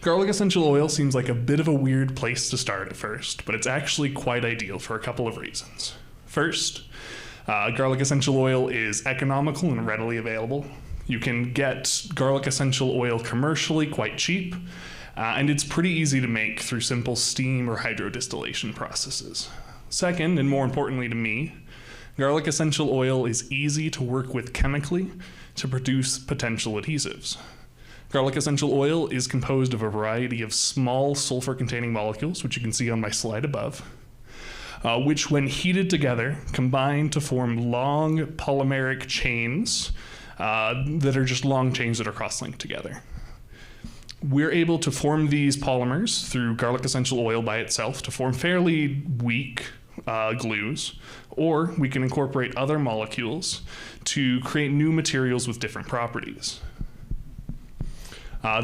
Garlic essential oil seems like a bit of a weird place to start at first, but it's actually quite ideal for a couple of reasons. First, garlic essential oil is economical and readily available. You can get garlic essential oil commercially quite cheap, and it's pretty easy to make through simple steam or hydrodistillation processes. Second, and more importantly to me, garlic essential oil is easy to work with chemically to produce potential adhesives. Garlic essential oil is composed of a variety of small sulfur-containing molecules, which you can see on my slide above, which when heated together combine to form long polymeric chains that are just long chains that are cross-linked together. We're able to form these polymers through garlic essential oil by itself to form fairly weak glues, or we can incorporate other molecules to create new materials with different properties.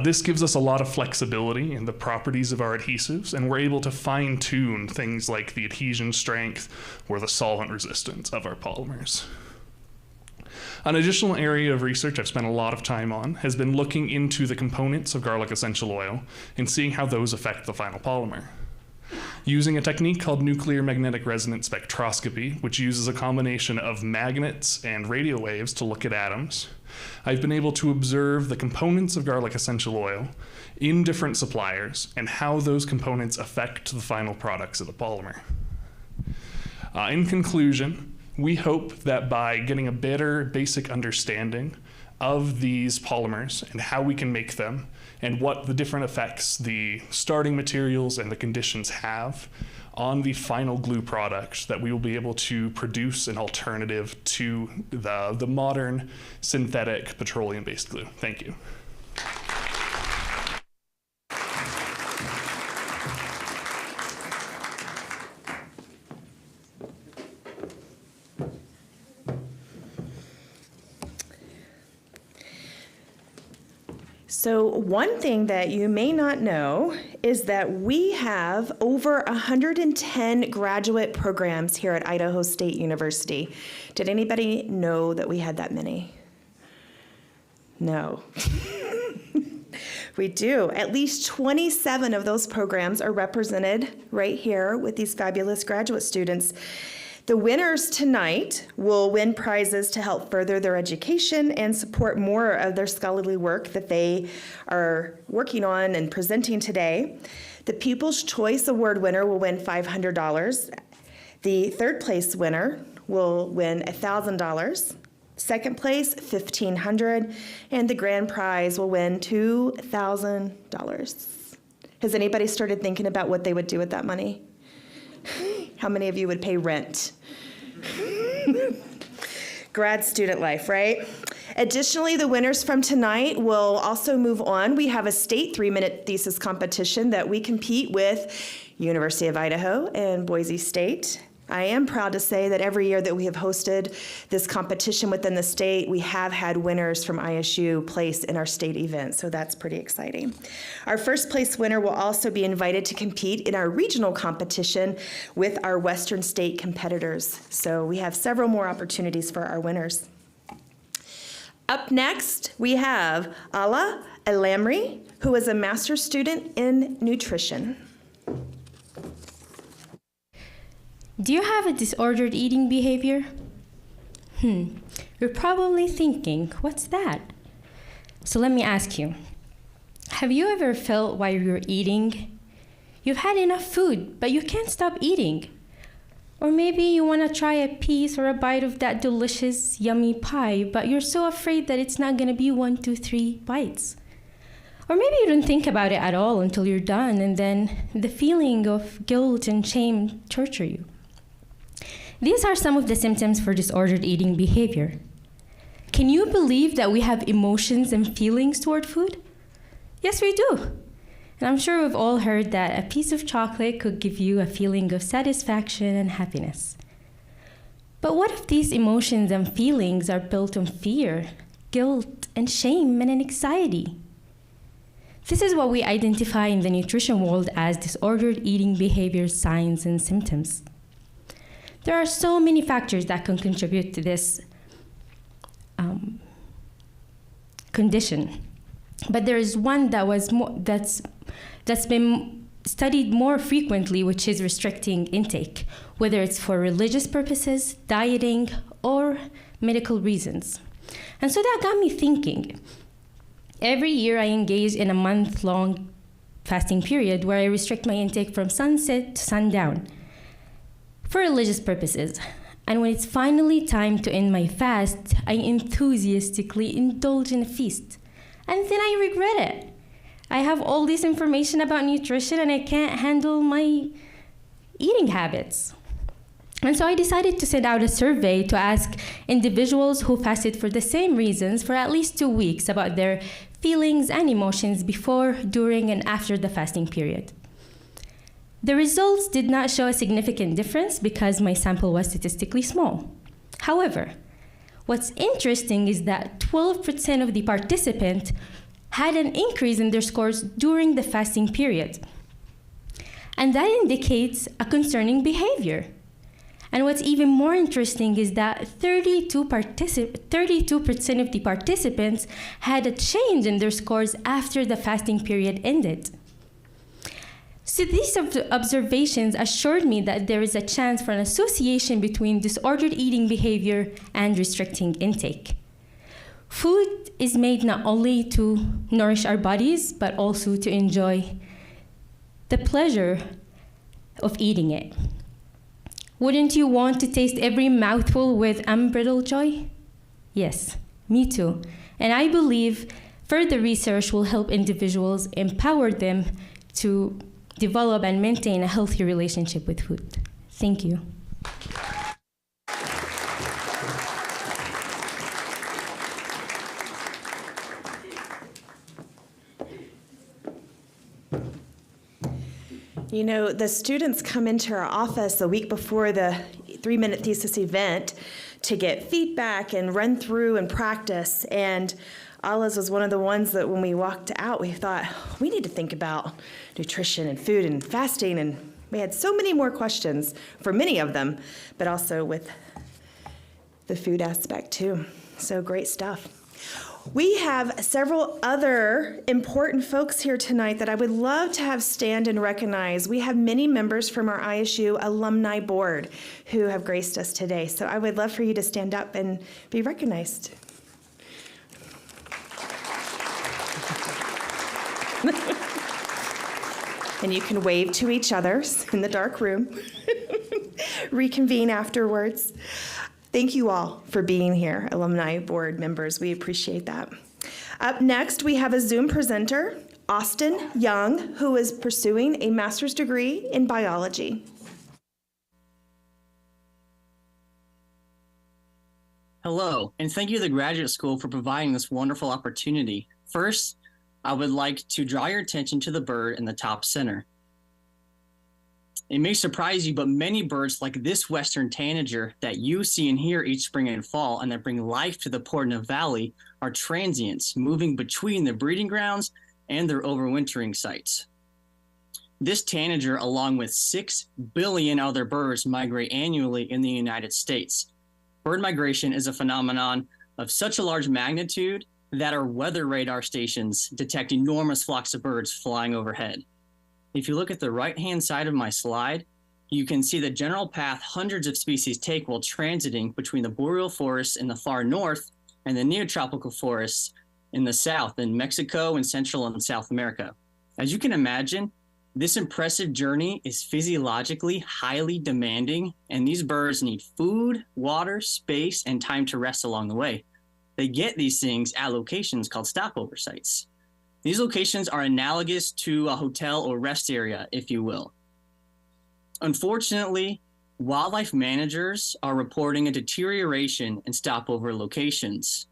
This gives us a lot of flexibility in the properties of our adhesives, and we're able to fine-tune things like the adhesion strength or the solvent resistance of our polymers. An additional area of research I've spent a lot of time on has been looking into the components of garlic essential oil and seeing how those affect the final polymer. Using a technique called nuclear magnetic resonance spectroscopy, which uses a combination of magnets and radio waves to look at atoms, I've been able to observe the components of garlic essential oil in different suppliers and how those components affect the final products of the polymer. In conclusion, we hope that by getting a better basic understanding of these polymers and how we can make them and what the different effects the starting materials and the conditions have on the final glue product, that we will be able to produce an alternative to the modern synthetic petroleum-based glue. Thank you. So one thing that you may not know is that we have over 110 graduate programs here at Idaho State University. Did anybody know that we had that many? No. We do. At least 27 of those programs are represented right here with these fabulous graduate students. The winners tonight will win prizes to help further their education and support more of their scholarly work that they are working on and presenting today. The Pupils' Choice Award winner will win $500. The third place winner will win $1,000. Second place, $1,500. And the grand prize will win $2,000. Has anybody started thinking about what they would do with that money? How many of you would pay rent? Grad student life, right? Additionally, the winners from tonight will also move on. We have a state 3-minute thesis competition that we compete with University of Idaho and Boise State. I am proud to say that every year that we have hosted this competition within the state, we have had winners from ISU place in our state event, so that's pretty exciting. Our first place winner will also be invited to compete in our regional competition with our Western state competitors. So we have several more opportunities for our winners. Up next, we have Ala Elamri, who is a master's student in nutrition. Do you have a disordered eating behavior? You're probably thinking, what's that? So let me ask you, have you ever felt while you're eating, you've had enough food, but you can't stop eating? Or maybe you want to try a piece or a bite of that delicious, yummy pie, but you're so afraid that it's not going to be 1, 2, 3 bites. Or maybe you don't think about it at all until you're done, and then the feeling of guilt and shame torture you. These are some of the symptoms for disordered eating behavior. Can you believe that we have emotions and feelings toward food? Yes, we do. And I'm sure we've all heard that a piece of chocolate could give you a feeling of satisfaction and happiness. But what if these emotions and feelings are built on fear, guilt, and shame and anxiety? This is what we identify in the nutrition world as disordered eating behavior signs and symptoms. There are so many factors that can contribute to this condition, but there is one that's been studied more frequently, which is restricting intake, whether it's for religious purposes, dieting, or medical reasons. And so that got me thinking. Every year I engage in a month-long fasting period where I restrict my intake from sunset to sundown for religious purposes. And when it's finally time to end my fast, I enthusiastically indulge in a feast. And then I regret it. I have all this information about nutrition and I can't handle my eating habits. And so I decided to send out a survey to ask individuals who fasted for the same reasons for at least 2 weeks about their feelings and emotions before, during, and after the fasting period. The results did not show a significant difference because my sample was statistically small. However, what's interesting is that 12% of the participants had an increase in their scores during the fasting period. And that indicates a concerning behavior. And what's even more interesting is that 32% of the participants had a change in their scores after the fasting period ended. So these observations assured me that there is a chance for an association between disordered eating behavior and restricting intake. Food is made not only to nourish our bodies, but also to enjoy the pleasure of eating it. Wouldn't you want to taste every mouthful with unbridled joy? Yes, me too. And I believe further research will help individuals, empower them to develop and maintain a healthy relationship with food. Thank you. You know, the students come into our office a week before the 3-minute thesis event to get feedback and run through and practice. And Allah's was one of the ones that when we walked out, we thought, we need to think about nutrition and food and fasting. And we had so many more questions for many of them, but also with the food aspect too. So great stuff. We have several other important folks here tonight that I would love to have stand and recognize. We have many members from our ISU Alumni Board who have graced us today. So I would love for you to stand up and be recognized. And you can wave to each other in the dark room. Reconvene afterwards. Thank you all for being here, Alumni Board members. We appreciate that. Up next, we have a Zoom presenter, Austin Young, who is pursuing a master's degree in biology. Hello, and thank you to the Graduate School for providing this wonderful opportunity. First, I would like to draw your attention to the bird in the top center. It may surprise you, but many birds like this western tanager that you see and hear each spring and fall and that bring life to the Portneuf Valley are transients moving between the breeding grounds and their overwintering sites. This tanager, along with 6 billion other birds, migrate annually in the United States. Bird migration is a phenomenon of such a large magnitude that our weather radar stations detect enormous flocks of birds flying overhead. If you look at the right-hand side of my slide, you can see the general path hundreds of species take while transiting between the boreal forests in the far north and the neotropical forests in the south in Mexico and Central and South America. As you can imagine, this impressive journey is physiologically highly demanding, and these birds need food, water, space, and time to rest along the way. They get these things at locations called stopover sites. These locations are analogous to a hotel or rest area, if you will. Unfortunately, wildlife managers are reporting a deterioration in stopover locations.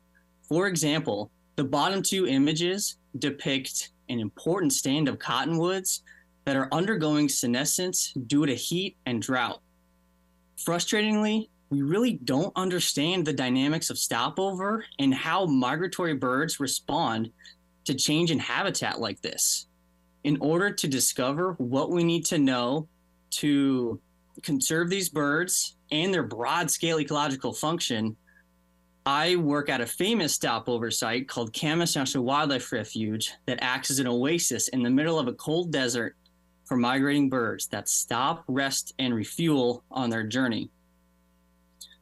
For example, the bottom two images depict an important stand of cottonwoods that are undergoing senescence due to heat and drought. Frustratingly, we really don't understand the dynamics of stopover and how migratory birds respond to change in habitat like this. In order to discover what we need to know to conserve these birds and their broad-scale ecological function, I work at a famous stopover site called Camas National Wildlife Refuge that acts as an oasis in the middle of a cold desert for migrating birds that stop, rest, and refuel on their journey.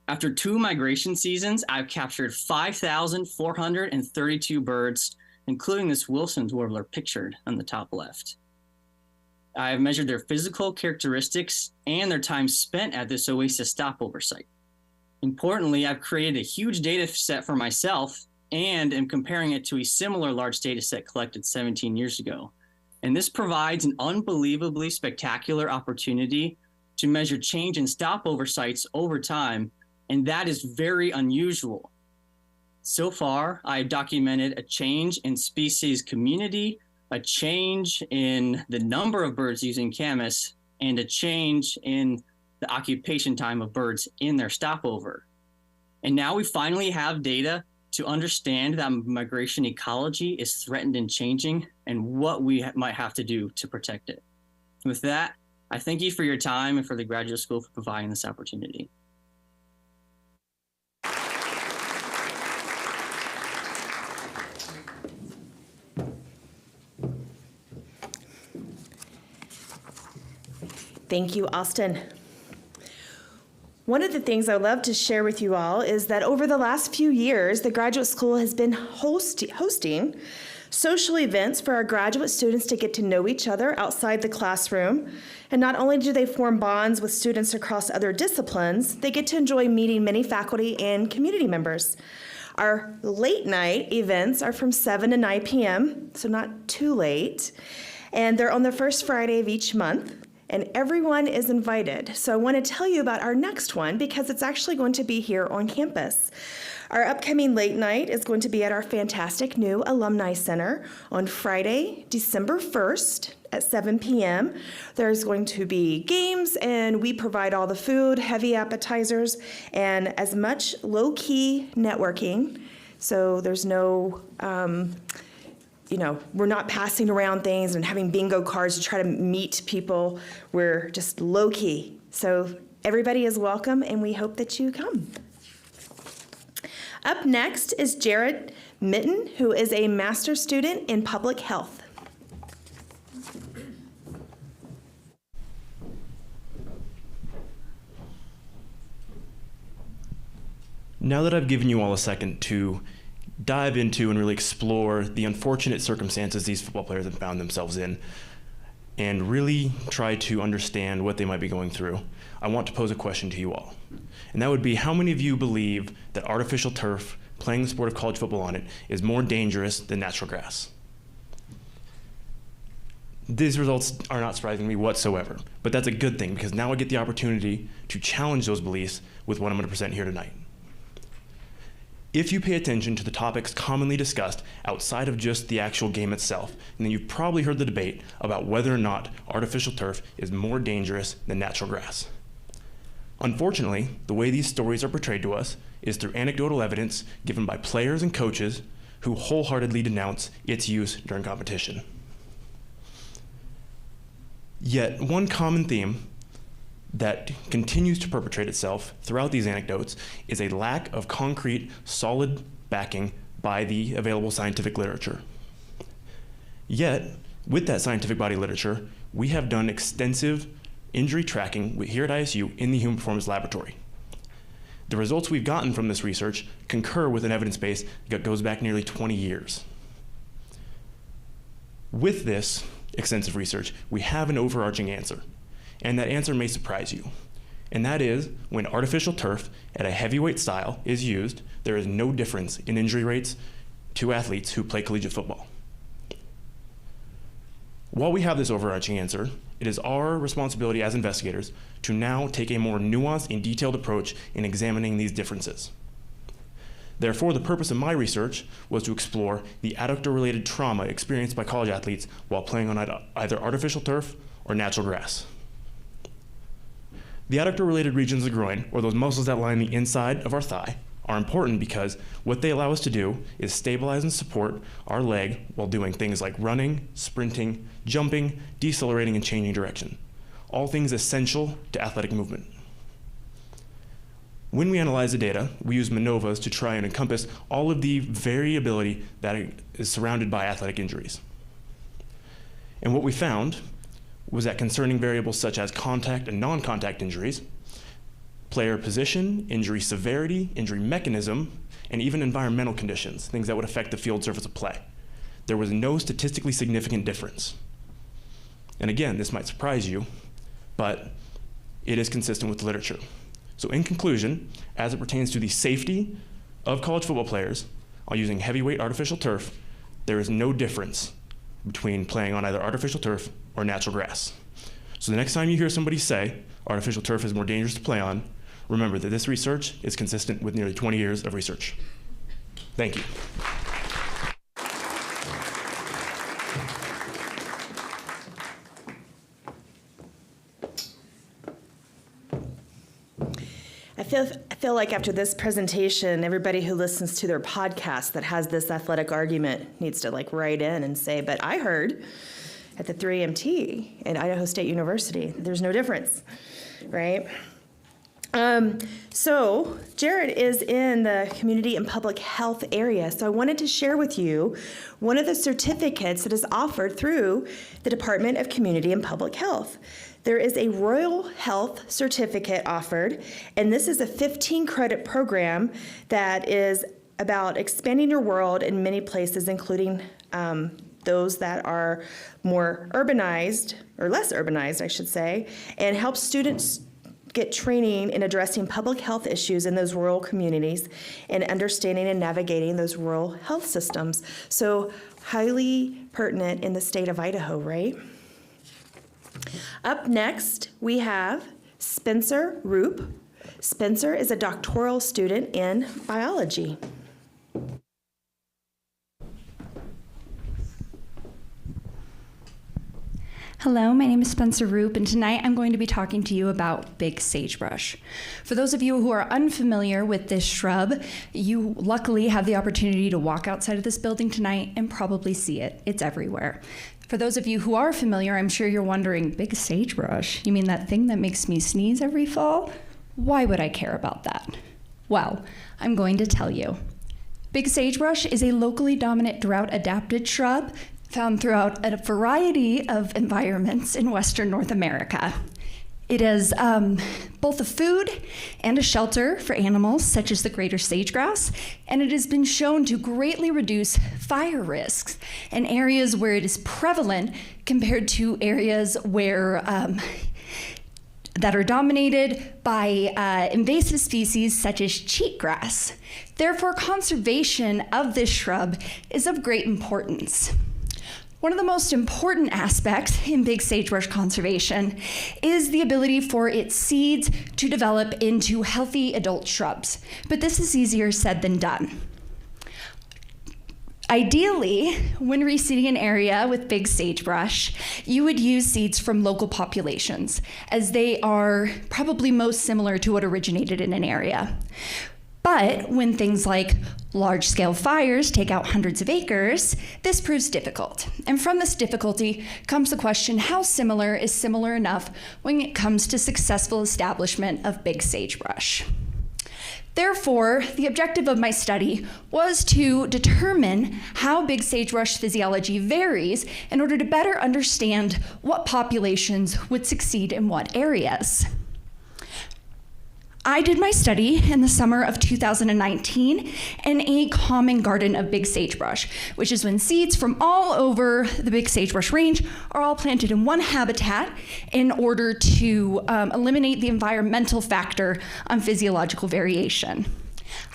After 2 migration seasons, I've captured 5,432 birds, including this Wilson's warbler pictured on the top left. I've measured their physical characteristics and their time spent at this oasis stopover site. Importantly, I've created a huge data set for myself and am comparing it to a similar large data set collected 17 years ago. And this provides an unbelievably spectacular opportunity to measure change in stopover sites over time, and that is very unusual. So far, I've documented a change in species community, a change in the number of birds using Camas, and a change in the occupation time of birds in their stopover. And now we finally have data to understand that migration ecology is threatened and changing and what we might have to do to protect it. With that, I thank you for your time and for the Graduate School for providing this opportunity. Thank you, Austin. One of the things I love to share with you all is that over the last few years, the Graduate School has been hosting social events for our graduate students to get to know each other outside the classroom. And not only do they form bonds with students across other disciplines, they get to enjoy meeting many faculty and community members. Our late night events are from 7 to 9 p.m., so not too late. And they're on the first Friday of each month. And everyone is invited. So I want to tell you about our next one because it's actually going to be here on campus. Our upcoming late night is going to be at our fantastic new Alumni Center on Friday, December 1st at 7 p.m. There's going to be games, and we provide all the food, heavy appetizers, and as much low-key networking. So there's no we're not passing around things and having bingo cards to try to meet people. We're just low-key. So everybody is welcome, and we hope that you come. Up next is Jared Mitten, who is a master's student in public health. Now that I've given you all a second to dive into and really explore the unfortunate circumstances these football players have found themselves in and really try to understand what they might be going through, I want to pose a question to you all. And that would be, how many of you believe that artificial turf, playing the sport of college football on it, is more dangerous than natural grass? These results are not surprising me whatsoever, but that's a good thing because now I get the opportunity to challenge those beliefs with what I'm going to present here tonight. If you pay attention to the topics commonly discussed outside of just the actual game itself, then you've probably heard the debate about whether or not artificial turf is more dangerous than natural grass. Unfortunately, the way these stories are portrayed to us is through anecdotal evidence given by players and coaches who wholeheartedly denounce its use during competition. Yet, one common theme that continues to perpetrate itself throughout these anecdotes is a lack of concrete, solid backing by the available scientific literature. Yet, with that scientific body literature, we have done extensive injury tracking here at ISU in the Human Performance Laboratory. The results we've gotten from this research concur with an evidence base that goes back nearly 20 years. With this extensive research, we have an overarching answer. And that answer may surprise you. And that is, when artificial turf at a heavyweight style is used, there is no difference in injury rates to athletes who play collegiate football. While we have this overarching answer, it is our responsibility as investigators to now take a more nuanced and detailed approach in examining these differences. Therefore, the purpose of my research was to explore the adductor-related trauma experienced by college athletes while playing on either artificial turf or natural grass. The adductor-related regions of the groin, or those muscles that line the inside of our thigh, are important because what they allow us to do is stabilize and support our leg while doing things like running, sprinting, jumping, decelerating, and changing direction. All things essential to athletic movement. When we analyze the data, we use MANOVAs to try and encompass all of the variability that is surrounded by athletic injuries. And what we found was that concerning variables such as contact and non-contact injuries, player position, injury severity, injury mechanism, and even environmental conditions, things that would affect the field surface of play, there was no statistically significant difference. And again, this might surprise you, but it is consistent with the literature. So in conclusion, as it pertains to the safety of college football players on using heavyweight artificial turf, there is no difference between playing on either artificial turf or natural grass. So the next time you hear somebody say artificial turf is more dangerous to play on, remember that this research is consistent with nearly 20 years of research. Thank you. I feel like after this presentation, everybody who listens to their podcast that has this athletic argument needs to write in and say, but I heard at the 3MT at Idaho State University, there's no difference, right? So Jared is in the community and public health area, so I wanted to share with you one of the certificates that is offered through the Department of Community and Public Health. There is a Rural Health Certificate offered, and this is a 15-credit program that is about expanding your world in many places, including those that are more urbanized, or less urbanized, I should say, and helps students get training in addressing public health issues in those rural communities and understanding and navigating those rural health systems. So highly pertinent in the state of Idaho, right? Up next, we have Spencer Roop. Spencer is a doctoral student in biology. Hello, my name is Spencer Roop, and tonight I'm going to be talking to you about big sagebrush. For those of you who are unfamiliar with this shrub, you luckily have the opportunity to walk outside of this building tonight and probably see it. It's everywhere. For those of you who are familiar, I'm sure you're wondering, big sagebrush? You mean that thing that makes me sneeze every fall? Why would I care about that? Well, I'm going to tell you. Big sagebrush is a locally dominant drought-adapted shrub found throughout a variety of environments in Western North America. It is both a food and a shelter for animals such as the greater sagegrass, and it has been shown to greatly reduce fire risks in areas where it is prevalent compared to areas where that are dominated by invasive species such as cheatgrass. Therefore, conservation of this shrub is of great importance. One of the most important aspects in big sagebrush conservation is the ability for its seeds to develop into healthy adult shrubs, but this is easier said than done. Ideally, when reseeding an area with big sagebrush, you would use seeds from local populations, as they are probably most similar to what originated in an area. But when things like large-scale fires take out hundreds of acres, this proves difficult. And from this difficulty comes the question, how similar is similar enough when it comes to successful establishment of big sagebrush? Therefore, the objective of my study was to determine how big sagebrush physiology varies in order to better understand what populations would succeed in what areas. I did my study in the summer of 2019 in a common garden of big sagebrush, which is when seeds from all over the big sagebrush range are all planted in one habitat in order to eliminate the environmental factor on physiological variation.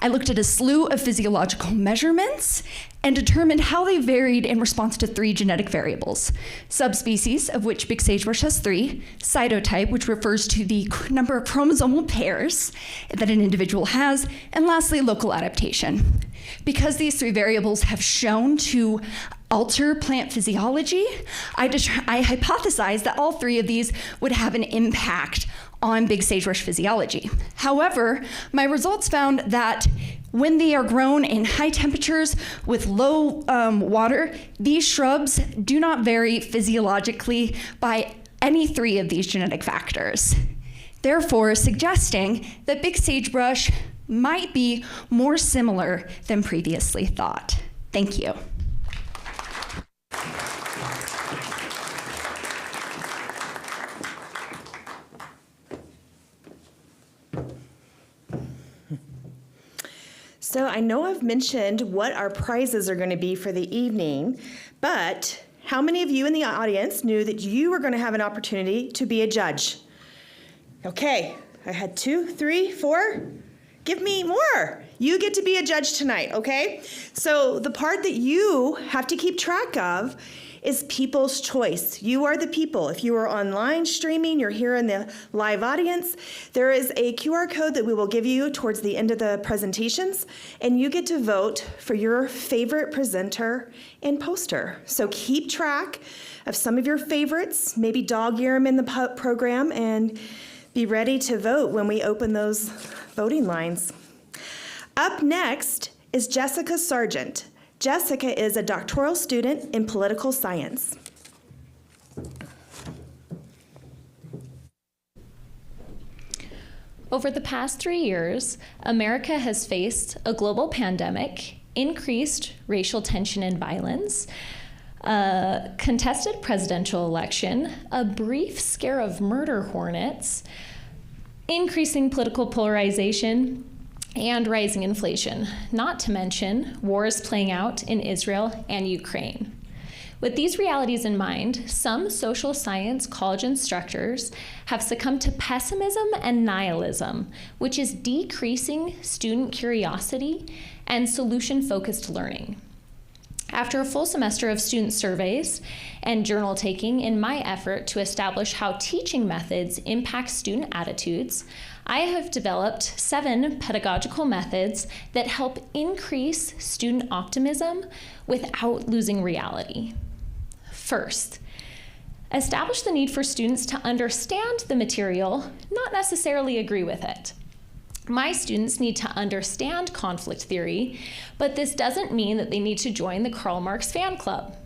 I looked at a slew of physiological measurements and determined how they varied in response to 3 genetic variables: subspecies, of which big sagebrush has 3, cytotype, which refers to the number of chromosomal pairs that an individual has, and lastly, local adaptation. Because these 3 variables have shown to alter plant physiology, I hypothesized that all 3 of these would have an impact on big sagebrush physiology. However, my results found that when they are grown in high temperatures with low water, these shrubs do not vary physiologically by any 3 of these genetic factors, therefore suggesting that big sagebrush might be more similar than previously thought. Thank you. So I know I've mentioned what our prizes are going to be for the evening, but how many of you in the audience knew that you were going to have an opportunity to be a judge? Okay, I had 2, 3, 4. Give me more. You get to be a judge tonight, okay? So the part that you have to keep track of is people's choice. You are the people. If you are online streaming, you're here in the live audience, there is a QR code that we will give you towards the end of the presentations, and you get to vote for your favorite presenter and poster. So keep track of some of your favorites, maybe dog-ear them in the program, and be ready to vote when we open those voting lines. Up next is Jessica Sargent. Jessica is a doctoral student in political science. Over the past 3 years, America has faced a global pandemic, increased racial tension and violence, a contested presidential election, a brief scare of murder hornets, increasing political polarization, and rising inflation, not to mention wars playing out in Israel and Ukraine. With these realities in mind, some social science college instructors have succumbed to pessimism and nihilism, which is decreasing student curiosity and solution-focused learning. After a full semester of student surveys and journal taking in my effort to establish how teaching methods impact student attitudes, I have developed 7 pedagogical methods that help increase student optimism without losing reality. First, establish the need for students to understand the material, not necessarily agree with it. My students need to understand conflict theory, but this doesn't mean that they need to join the Karl Marx fan club.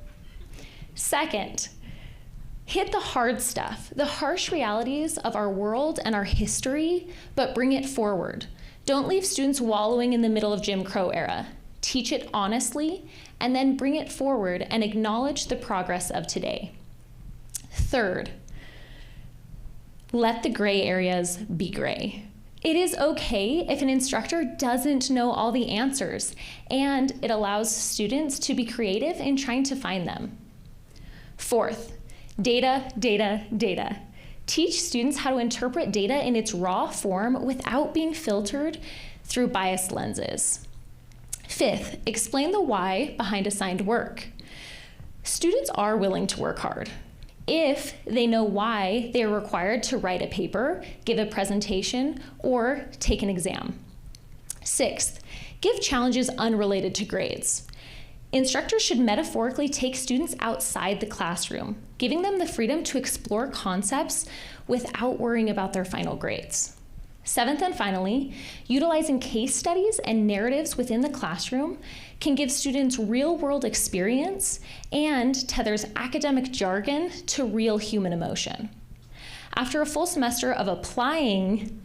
Second, hit the hard stuff, the harsh realities of our world and our history, but bring it forward. Don't leave students wallowing in the middle of Jim Crow era. Teach it honestly, and then bring it forward and acknowledge the progress of today. Third, let the gray areas be gray. It is okay if an instructor doesn't know all the answers, and it allows students to be creative in trying to find them. Fourth, data, data, data. Teach students how to interpret data in its raw form without being filtered through biased lenses. Fifth, explain the why behind assigned work. Students are willing to work hard if they know why they are required to write a paper, give a presentation, or take an exam. Sixth, give challenges unrelated to grades. Instructors should metaphorically take students outside the classroom, giving them the freedom to explore concepts without worrying about their final grades. Seventh and finally, utilizing case studies and narratives within the classroom can give students real-world experience and tethers academic jargon to real human emotion. After a full semester of applying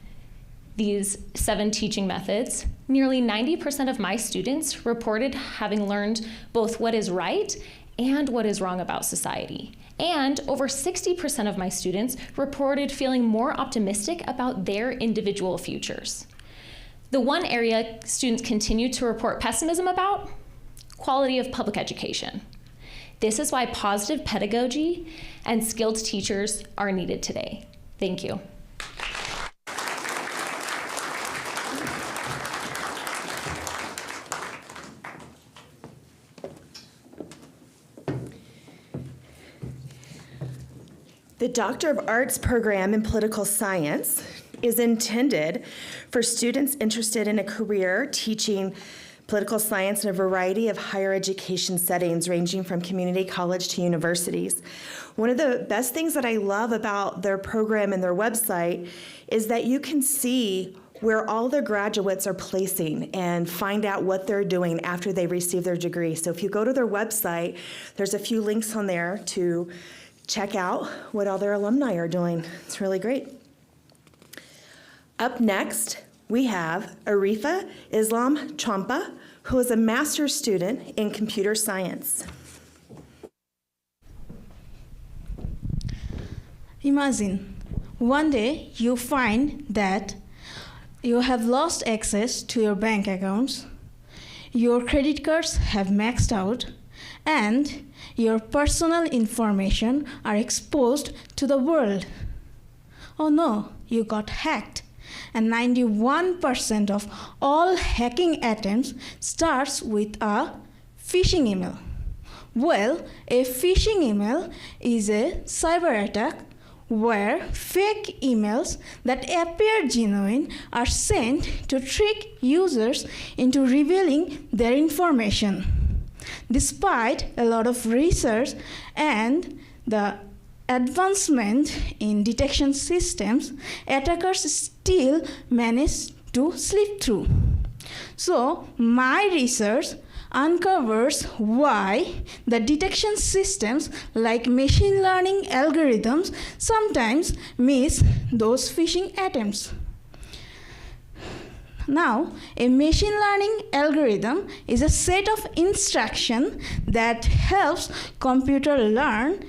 these 7 teaching methods, nearly 90% of my students reported having learned both what is right and what is wrong about society. And over 60% of my students reported feeling more optimistic about their individual futures. The one area students continue to report pessimism about: quality of public education. This is why positive pedagogy and skilled teachers are needed today. Thank you. The Doctor of Arts program in political science is intended for students interested in a career teaching political science in a variety of higher education settings, ranging from community college to universities. One of the best things that I love about their program and their website is that you can see where all their graduates are placing and find out what they're doing after they receive their degree. So if you go to their website, there's a few links on there to check out what all their alumni are doing. It's really great. Up next, we have Arifa Islam Champa, who is a master's student in computer science. Imagine, one day you find that you have lost access to your bank accounts, your credit cards have maxed out, and your personal information are exposed to the world. Oh no, you got hacked. And 91% of all hacking attempts starts with a phishing email. Well, a phishing email is a cyber attack where fake emails that appear genuine are sent to trick users into revealing their information. Despite a lot of research and the advancement in detection systems, attackers still manage to slip through. So, my research uncovers why the detection systems like machine learning algorithms sometimes miss those phishing attempts. Now, a machine learning algorithm is a set of instructions that helps computer learn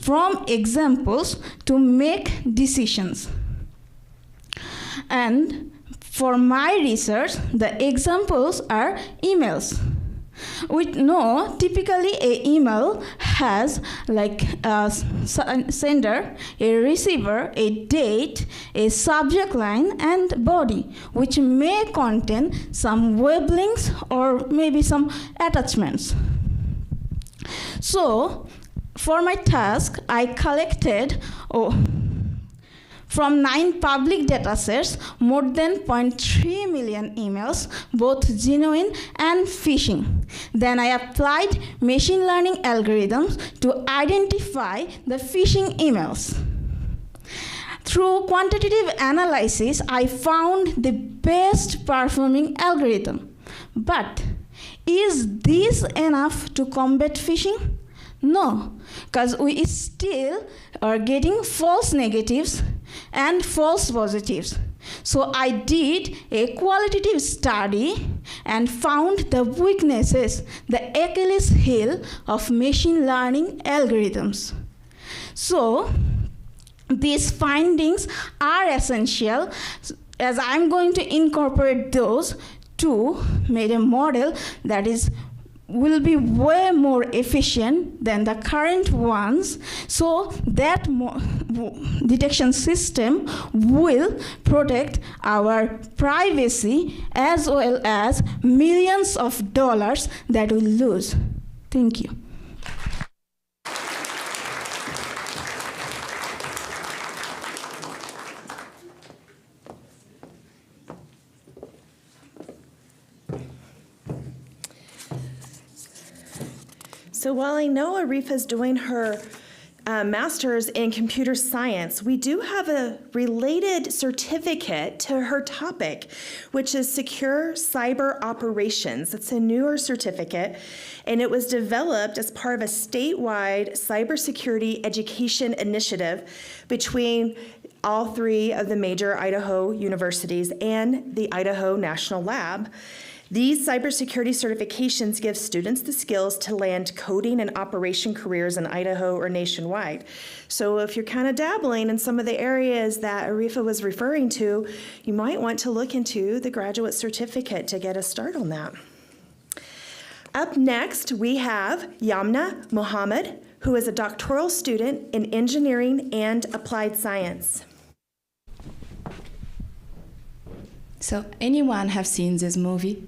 from examples to make decisions. And for my research, the examples are emails. We know typically an email has like a sender, a receiver, a date, a subject line, and body, which may contain some web links or maybe some attachments. So, for my task, I collected from 9 public datasets more than 0.3 million emails, both genuine and phishing. Then I applied machine learning algorithms to identify the phishing emails. Through quantitative analysis, I found the best performing algorithm. But is this enough to combat phishing? No, because we still are getting false negatives and false positives. So I did a qualitative study and found the weaknesses, the Achilles heel of machine learning algorithms. So these findings are essential, as I'm going to incorporate those to make a model that will be way more efficient than the current ones, so that detection system will protect our privacy as well as millions of dollars that we'll lose. Thank you. So while I know Arifa's doing her master's in computer science, we do have a related certificate to her topic, which is Secure Cyber Operations. It's a newer certificate, and it was developed as part of a statewide cybersecurity education initiative between all 3 of the major Idaho universities and the Idaho National Lab. These cybersecurity certifications give students the skills to land coding and operation careers in Idaho or nationwide. So if you're kind of dabbling in some of the areas that Arifa was referring to, you might want to look into the graduate certificate to get a start on that. Up next, we have Yamna Mohammed, who is a doctoral student in engineering and applied science. So anyone have seen this movie?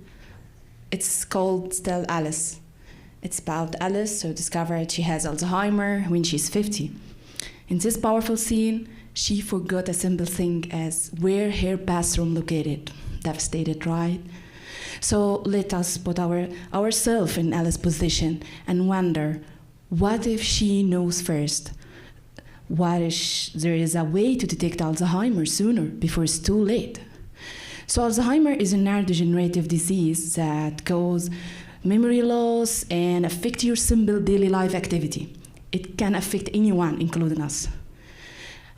It's called Still Alice. It's about Alice who discovered she has Alzheimer's when she's 50. In this powerful scene, she forgot a simple thing as where her bathroom located. Devastated, right? So let us put ourselves in Alice's position and wonder, what if she knows first? What if there is a way to detect Alzheimer's sooner before it's too late? So Alzheimer is a neurodegenerative disease that causes memory loss and affect your simple daily life activity. It can affect anyone, including us.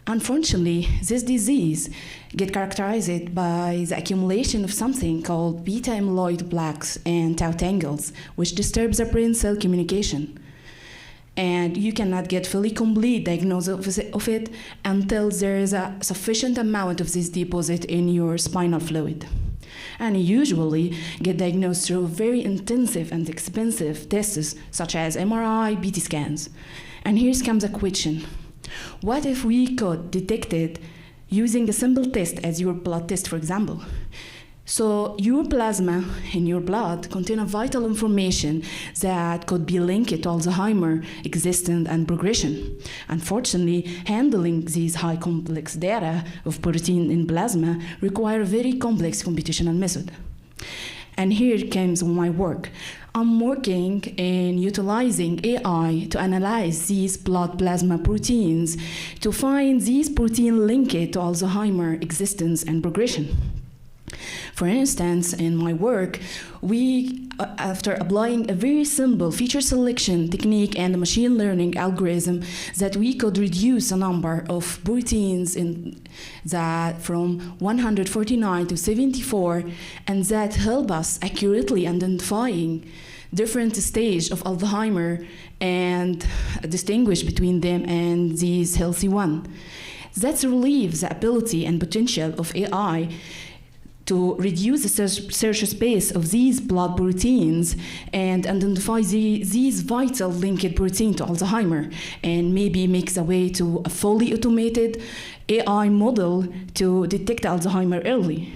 Unfortunately, this disease gets characterized by the accumulation of something called beta-amyloid plaques and tau tangles, which disturbs the brain cell communication. And you cannot get fully complete diagnosis of it until there is a sufficient amount of this deposit in your spinal fluid. And you usually get diagnosed through very intensive and expensive tests such as MRI, BT scans. And here comes a question. What if we could detect it using a simple test as your blood test, for example? So your plasma in your blood contain a vital information that could be linked to Alzheimer's existence and progression. Unfortunately, handling these high complex data of protein in plasma require a very complex computational method. And here comes my work. I'm working in utilizing AI to analyze these blood plasma proteins to find these proteins linked to Alzheimer's existence and progression. For instance, in my work, we, after applying a very simple feature selection technique and a machine learning algorithm, that we could reduce the number of proteins in that from 149 to 74, and that help us accurately identifying different stage of Alzheimer and distinguish between them and these healthy one. That relieves the ability and potential of AI to reduce the search space of these blood proteins and identify these vital linked protein to Alzheimer, and maybe makes a way to a fully automated AI model to detect Alzheimer early,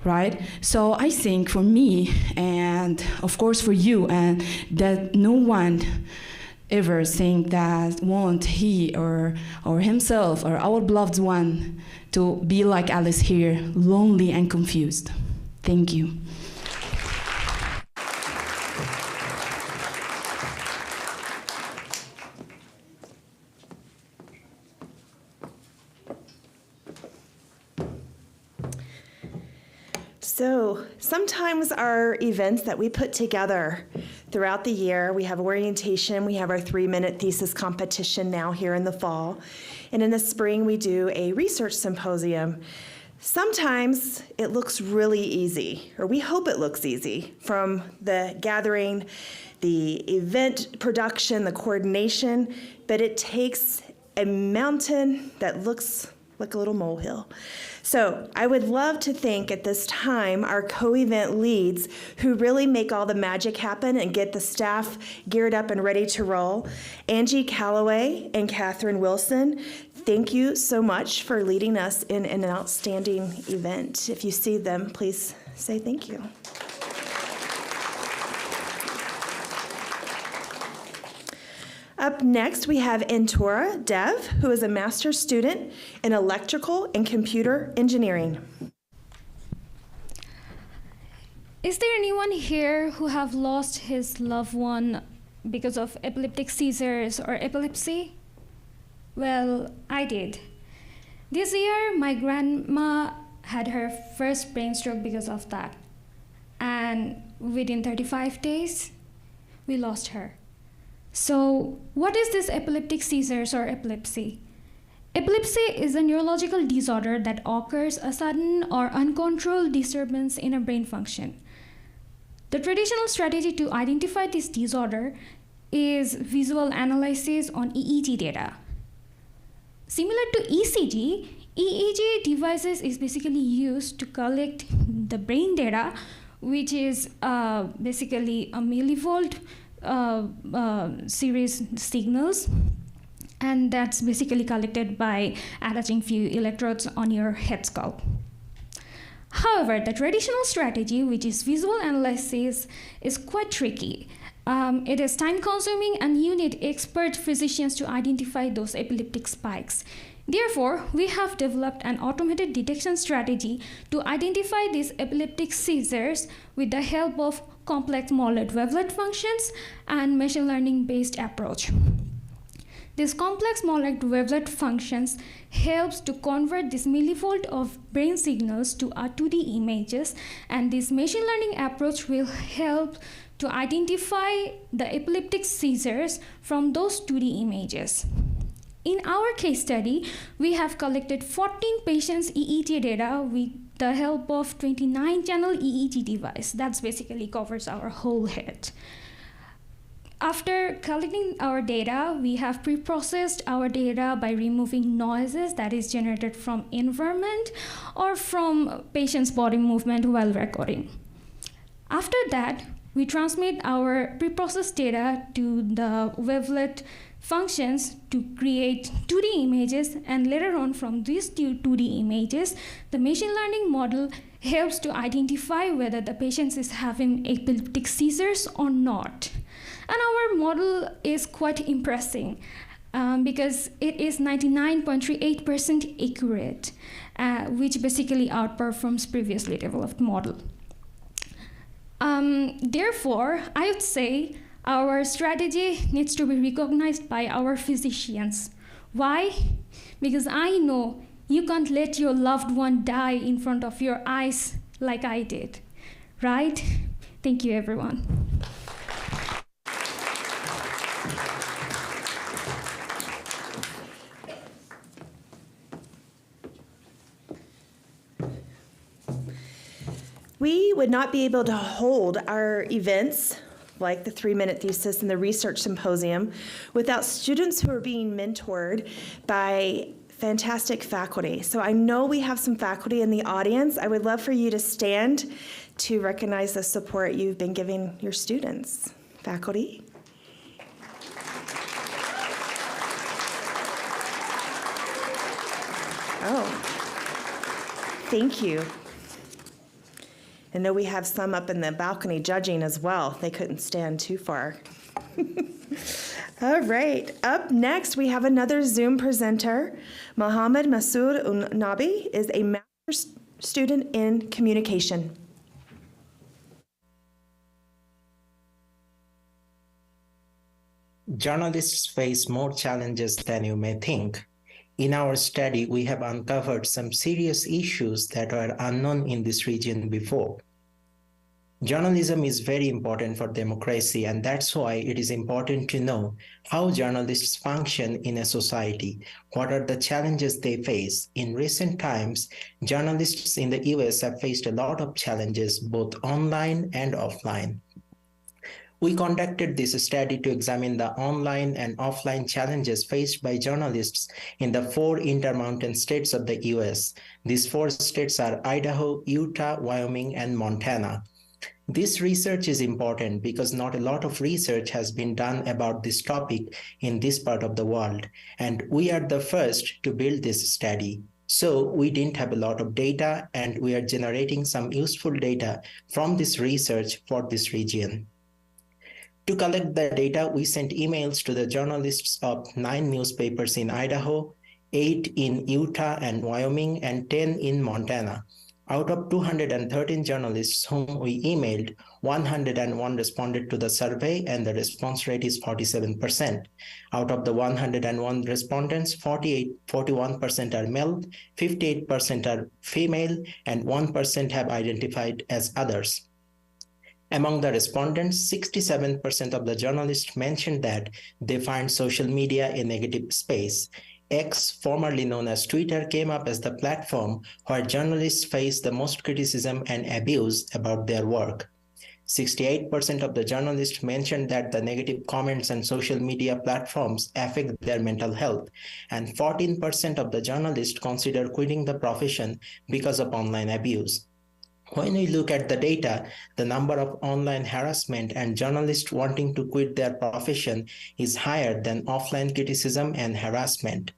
right? So I think for me, and of course for you, and that no one ever think that want he or himself or our beloved one to be like Alice here, lonely and confused. Thank you. So sometimes our events that we put together throughout the year, we have orientation, we have our 3-minute thesis competition now here in the fall, and in the spring we do a research symposium. Sometimes it looks really easy, or we hope it looks easy, from the gathering, the event production, the coordination, but it takes a mountain that looks like a little molehill. So I would love to thank at this time our co-event leads who really make all the magic happen and get the staff geared up and ready to roll. Angie Calloway and Catherine Wilson, thank you so much for leading us in an outstanding event. If you see them, please say thank you. Up next, we have Antora Dev, who is a master's student in electrical and computer engineering. Is there anyone here who have lost his loved one because of epileptic seizures or epilepsy? Well, I did. This year, my grandma had her first brain stroke because of that. And within 35 days, we lost her. So, what is this epileptic seizures or epilepsy? Epilepsy is a neurological disorder that occurs a sudden or uncontrolled disturbance in a brain function. The traditional strategy to identify this disorder is visual analysis on EEG data. Similar to ECG, EEG devices is basically used to collect the brain data, which is basically a millivolt series signals, and that's basically collected by attaching few electrodes on your head skull. However, the traditional strategy, which is visual analysis, is quite tricky. It is time consuming and you need expert physicians to identify those epileptic spikes. Therefore, we have developed an automated detection strategy to identify these epileptic seizures with the help of complex modeled wavelet functions and machine learning based approach. This complex molecular wavelet functions helps to convert this millivolt of brain signals to 2D images, and this machine learning approach will help to identify the epileptic seizures from those 2D images. In our case study, we have collected 14 patients' EEG data with the help of 29-channel EEG device. That basically covers our whole head. After collecting our data, we have pre-processed our data by removing noises that is generated from environment or from patient's body movement while recording. After that, we transmit our pre-processed data to the wavelet functions to create 2D images, and later on from these 2D images, the machine learning model helps to identify whether the patient is having epileptic seizures or not. And our model is quite impressive because it is 99.38% accurate, which basically outperforms previously developed model. Therefore, I would say our strategy needs to be recognized by our physicians. Why? Because I know you can't let your loved one die in front of your eyes like I did, right? Thank you, everyone. We would not be able to hold our events like the 3-minute thesis and the research symposium without students who are being mentored by fantastic faculty. So I know we have some faculty in the audience. I would love for you to stand to recognize the support you've been giving your students. Faculty. Oh, thank you. I know we have some up in the balcony judging as well. They couldn't stand too far. All right, up next we have another Zoom presenter. Mohammed Masood Nabi is a master's student in communication. Journalists face more challenges than you may think. In our study, we have uncovered some serious issues that were unknown in this region before. Journalism is very important for democracy, and that's why it is important to know how journalists function in a society. What are the challenges they face? In recent times, journalists in the US have faced a lot of challenges, both online and offline. We conducted this study to examine the online and offline challenges faced by journalists in the 4 intermountain states of the US. These 4 states are Idaho, Utah, Wyoming, and Montana. This research is important because not a lot of research has been done about this topic in this part of the world, and we are the first to build this study. So we didn't have a lot of data, and we are generating some useful data from this research for this region. To collect the data, we sent emails to the journalists of 9 newspapers in Idaho, 8 in Utah and Wyoming, and 10 in Montana. Out of 213 journalists whom we emailed, 101 responded to the survey, and the response rate is 47%. Out of the 101 respondents, 41% are male, 58% are female, and 1% have identified as others. Among the respondents, 67% of the journalists mentioned that they find social media a negative space. X, formerly known as Twitter, came up as the platform where journalists face the most criticism and abuse about their work. 68% of the journalists mentioned that the negative comments on social media platforms affect their mental health, and 14% of the journalists consider quitting the profession because of online abuse. When we look at the data, the number of online harassment and journalists wanting to quit their profession is higher than offline criticism and harassment.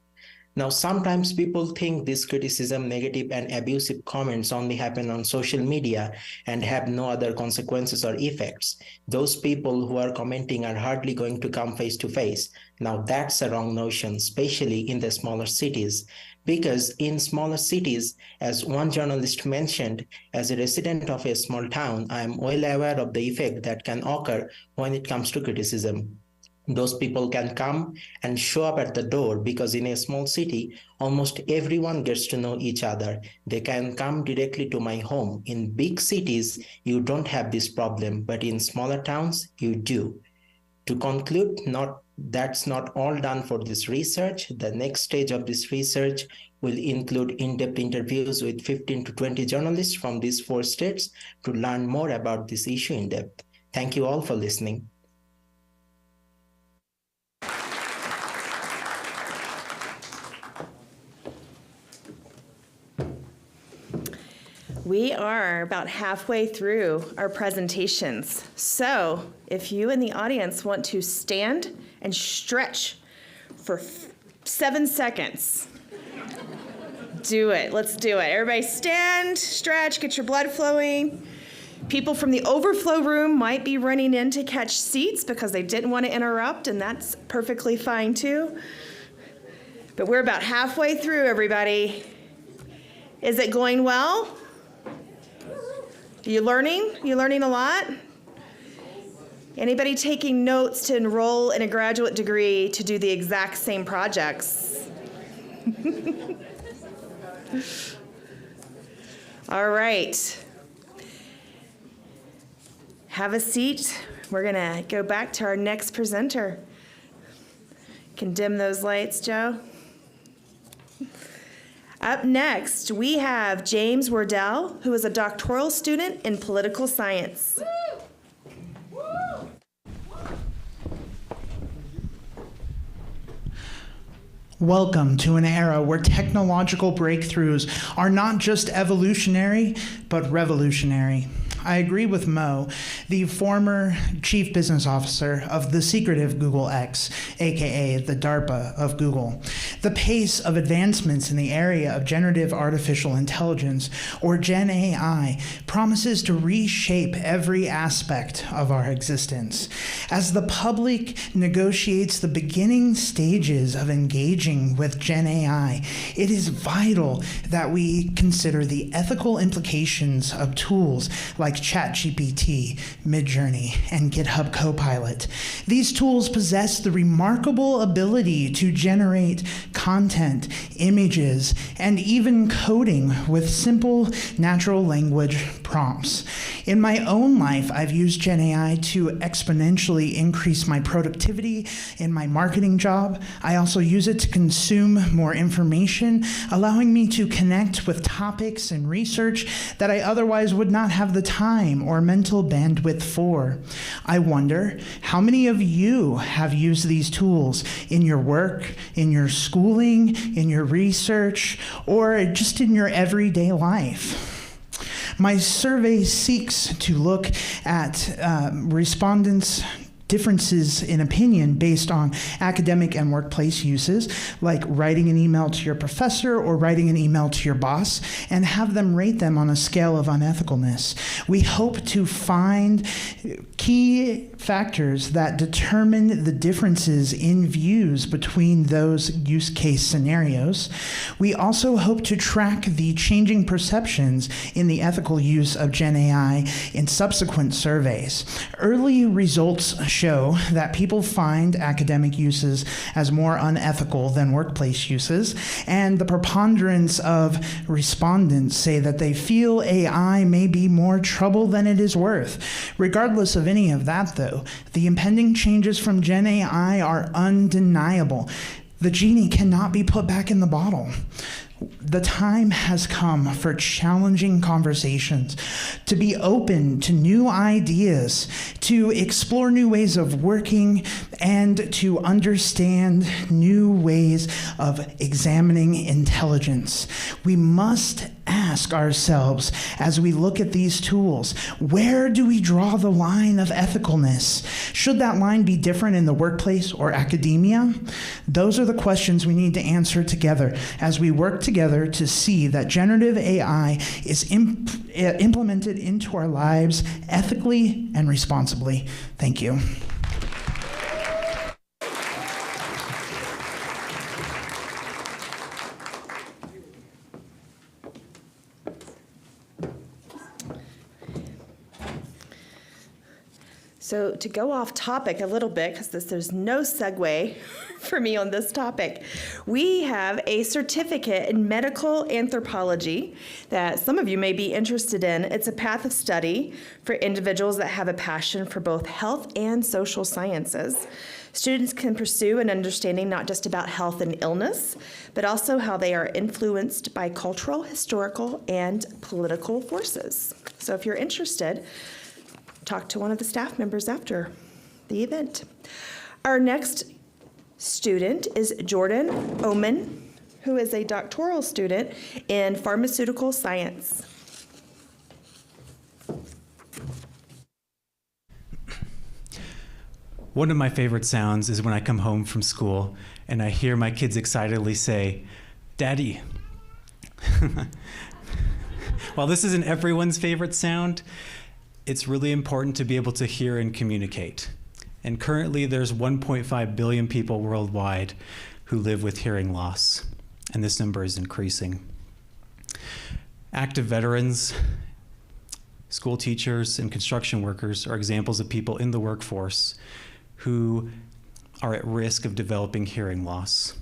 Now, sometimes people think this criticism, negative and abusive comments only happen on social media and have no other consequences or effects. Those people who are commenting are hardly going to come face to face. Now, that's a wrong notion, especially in the smaller cities. Because in smaller cities, as one journalist mentioned, as a resident of a small town, I am well aware of the effect that can occur when it comes to criticism. Those people can come and show up at the door because in a small city, almost everyone gets to know each other. They can come directly to my home. In big cities, you don't have this problem, but in smaller towns, you do. To conclude, that's not all done for this research. The next stage of this research will include in-depth interviews with 15 to 20 journalists from these 4 states to learn more about this issue in depth. Thank you all for listening. We are about halfway through our presentations. So if you in the audience want to stand and stretch for 7 seconds, do it. Let's do it. Everybody stand, stretch, get your blood flowing. People from the overflow room might be running in to catch seats because they didn't want to interrupt, and that's perfectly fine too. But we're about halfway through, everybody. Is it going well? You learning? You learning a lot? Anybody taking notes to enroll in a graduate degree to do the exact same projects? All right. Have a seat. We're gonna go back to our next presenter. Can dim those lights, Joe? Up next, we have James Wardell, who is a doctoral student in political science. Welcome to an era where technological breakthroughs are not just evolutionary, but revolutionary. I agree with Mo, the former chief business officer of the secretive Google X, aka the DARPA of Google. The pace of advancements in the area of generative artificial intelligence, or Gen AI, promises to reshape every aspect of our existence. As the public negotiates the beginning stages of engaging with Gen AI, it is vital that we consider the ethical implications of tools like ChatGPT, Midjourney, and GitHub Copilot. These tools possess the remarkable ability to generate content, images, and even coding with simple natural language prompts. In my own life, I've used Gen AI to exponentially increase my productivity in my marketing job. I also use it to consume more information, allowing me to connect with topics and research that I otherwise would not have the time or mental bandwidth for. I wonder how many of you have used these tools in your work, in your schooling, in your research, or just in your everyday life. My survey seeks to look at respondents' differences in opinion based on academic and workplace uses, like writing an email to your professor or writing an email to your boss, and have them rate them on a scale of unethicalness. We hope to find key factors that determine the differences in views between those use case scenarios. We also hope to track the changing perceptions in the ethical use of Gen AI in subsequent surveys. Early results show that people find academic uses as more unethical than workplace uses, and the preponderance of respondents say that they feel AI may be more trouble than it is worth. Regardless of any of that, though, the impending changes from Gen AI are undeniable. The genie cannot be put back in the bottle. The time has come for challenging conversations, to be open to new ideas, to explore new ways of working, and to understand new ways of examining intelligence. We must ask ourselves as we look at these tools, where do we draw the line of ethicalness? Should that line be different in the workplace or academia? Those are the questions we need to answer together as we work together to see that generative AI is implemented into our lives ethically and responsibly. Thank you. So to go off topic a little bit, because there's no segue for me on this topic, we have a certificate in medical anthropology that some of you may be interested in. It's a path of study for individuals that have a passion for both health and social sciences. Students can pursue an understanding not just about health and illness, but also how they are influenced by cultural, historical, and political forces. So if you're interested, talk to one of the staff members after the event. Our next student is Jordan Oman, who is a doctoral student in pharmaceutical science. One of my favorite sounds is when I come home from school and I hear my kids excitedly say, "Daddy." While this isn't everyone's favorite sound, it's really important to be able to hear and communicate. And currently there's 1.5 billion people worldwide who live with hearing loss, and this number is increasing. Active veterans, school teachers, and construction workers are examples of people in the workforce who are at risk of developing hearing loss.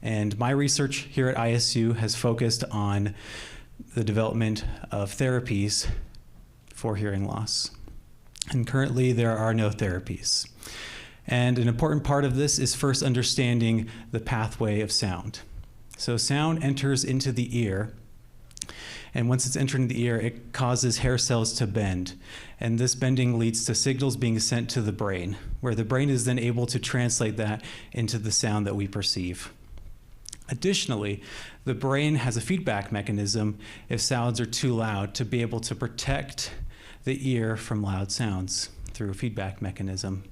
And my research here at ISU has focused on the development of therapies for hearing loss. And currently there are no therapies. And an important part of this is first understanding the pathway of sound. So sound enters into the ear, and once it's entering the ear, it causes hair cells to bend. And this bending leads to signals being sent to the brain, where the brain is then able to translate that into the sound that we perceive. Additionally, the brain has a feedback mechanism if sounds are too loud to be able to protect the ear from loud sounds through a feedback mechanism.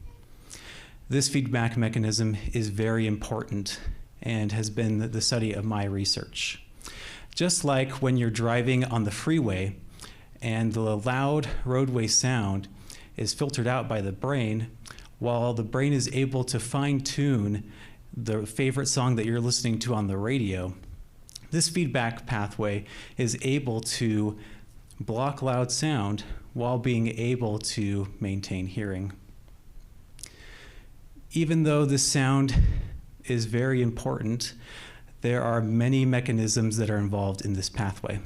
This feedback mechanism is very important and has been the study of my research. Just like when you're driving on the freeway and the loud roadway sound is filtered out by the brain, while the brain is able to fine-tune the favorite song that you're listening to on the radio, this feedback pathway is able to block loud sound while being able to maintain hearing. Even though this sound is very important, there are many mechanisms that are involved in this pathway.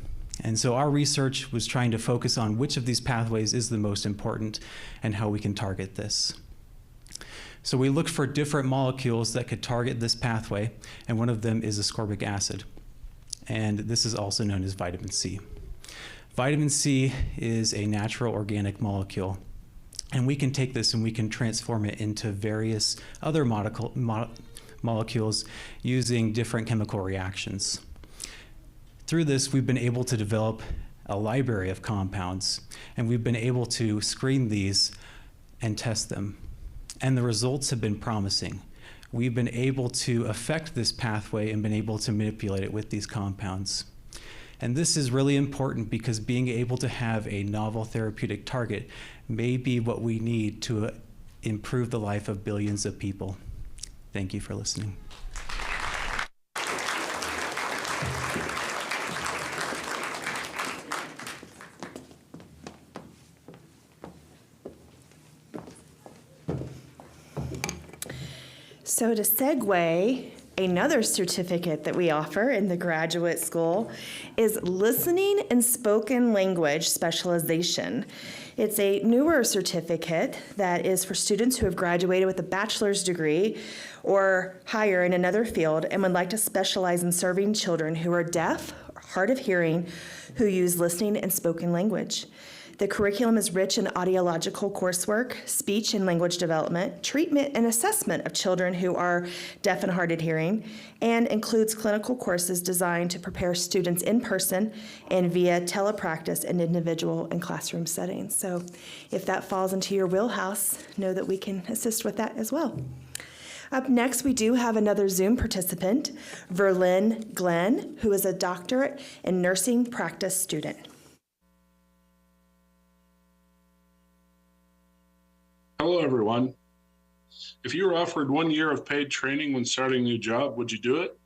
And so our research was trying to focus on which of these pathways is the most important and how we can target this. So we looked for different molecules that could target this pathway, and one of them is ascorbic acid. And this is also known as vitamin C. Vitamin C is a natural organic molecule, and we can take this and we can transform it into various other molecules using different chemical reactions. Through this, we've been able to develop a library of compounds, and we've been able to screen these and test them. And the results have been promising. We've been able to affect this pathway and been able to manipulate it with these compounds. And this is really important because being able to have a novel therapeutic target may be what we need to improve the life of billions of people. Thank you for listening. So to segue, another certificate that we offer in the graduate school is Listening and Spoken Language Specialization. It's a newer certificate that is for students who have graduated with a bachelor's degree or higher in another field and would like to specialize in serving children who are deaf, hard of hearing, who use listening and spoken language. The curriculum is rich in audiological coursework, speech and language development, treatment and assessment of children who are deaf and hard of hearing, and includes clinical courses designed to prepare students in person and via telepractice in individual and classroom settings. So if that falls into your wheelhouse, know that we can assist with that as well. Up next, we do have another Zoom participant, Verlyn Glenn, who is a doctorate in nursing practice student. Hello, everyone. If you were offered 1 year of paid training when starting a new job, would you do it?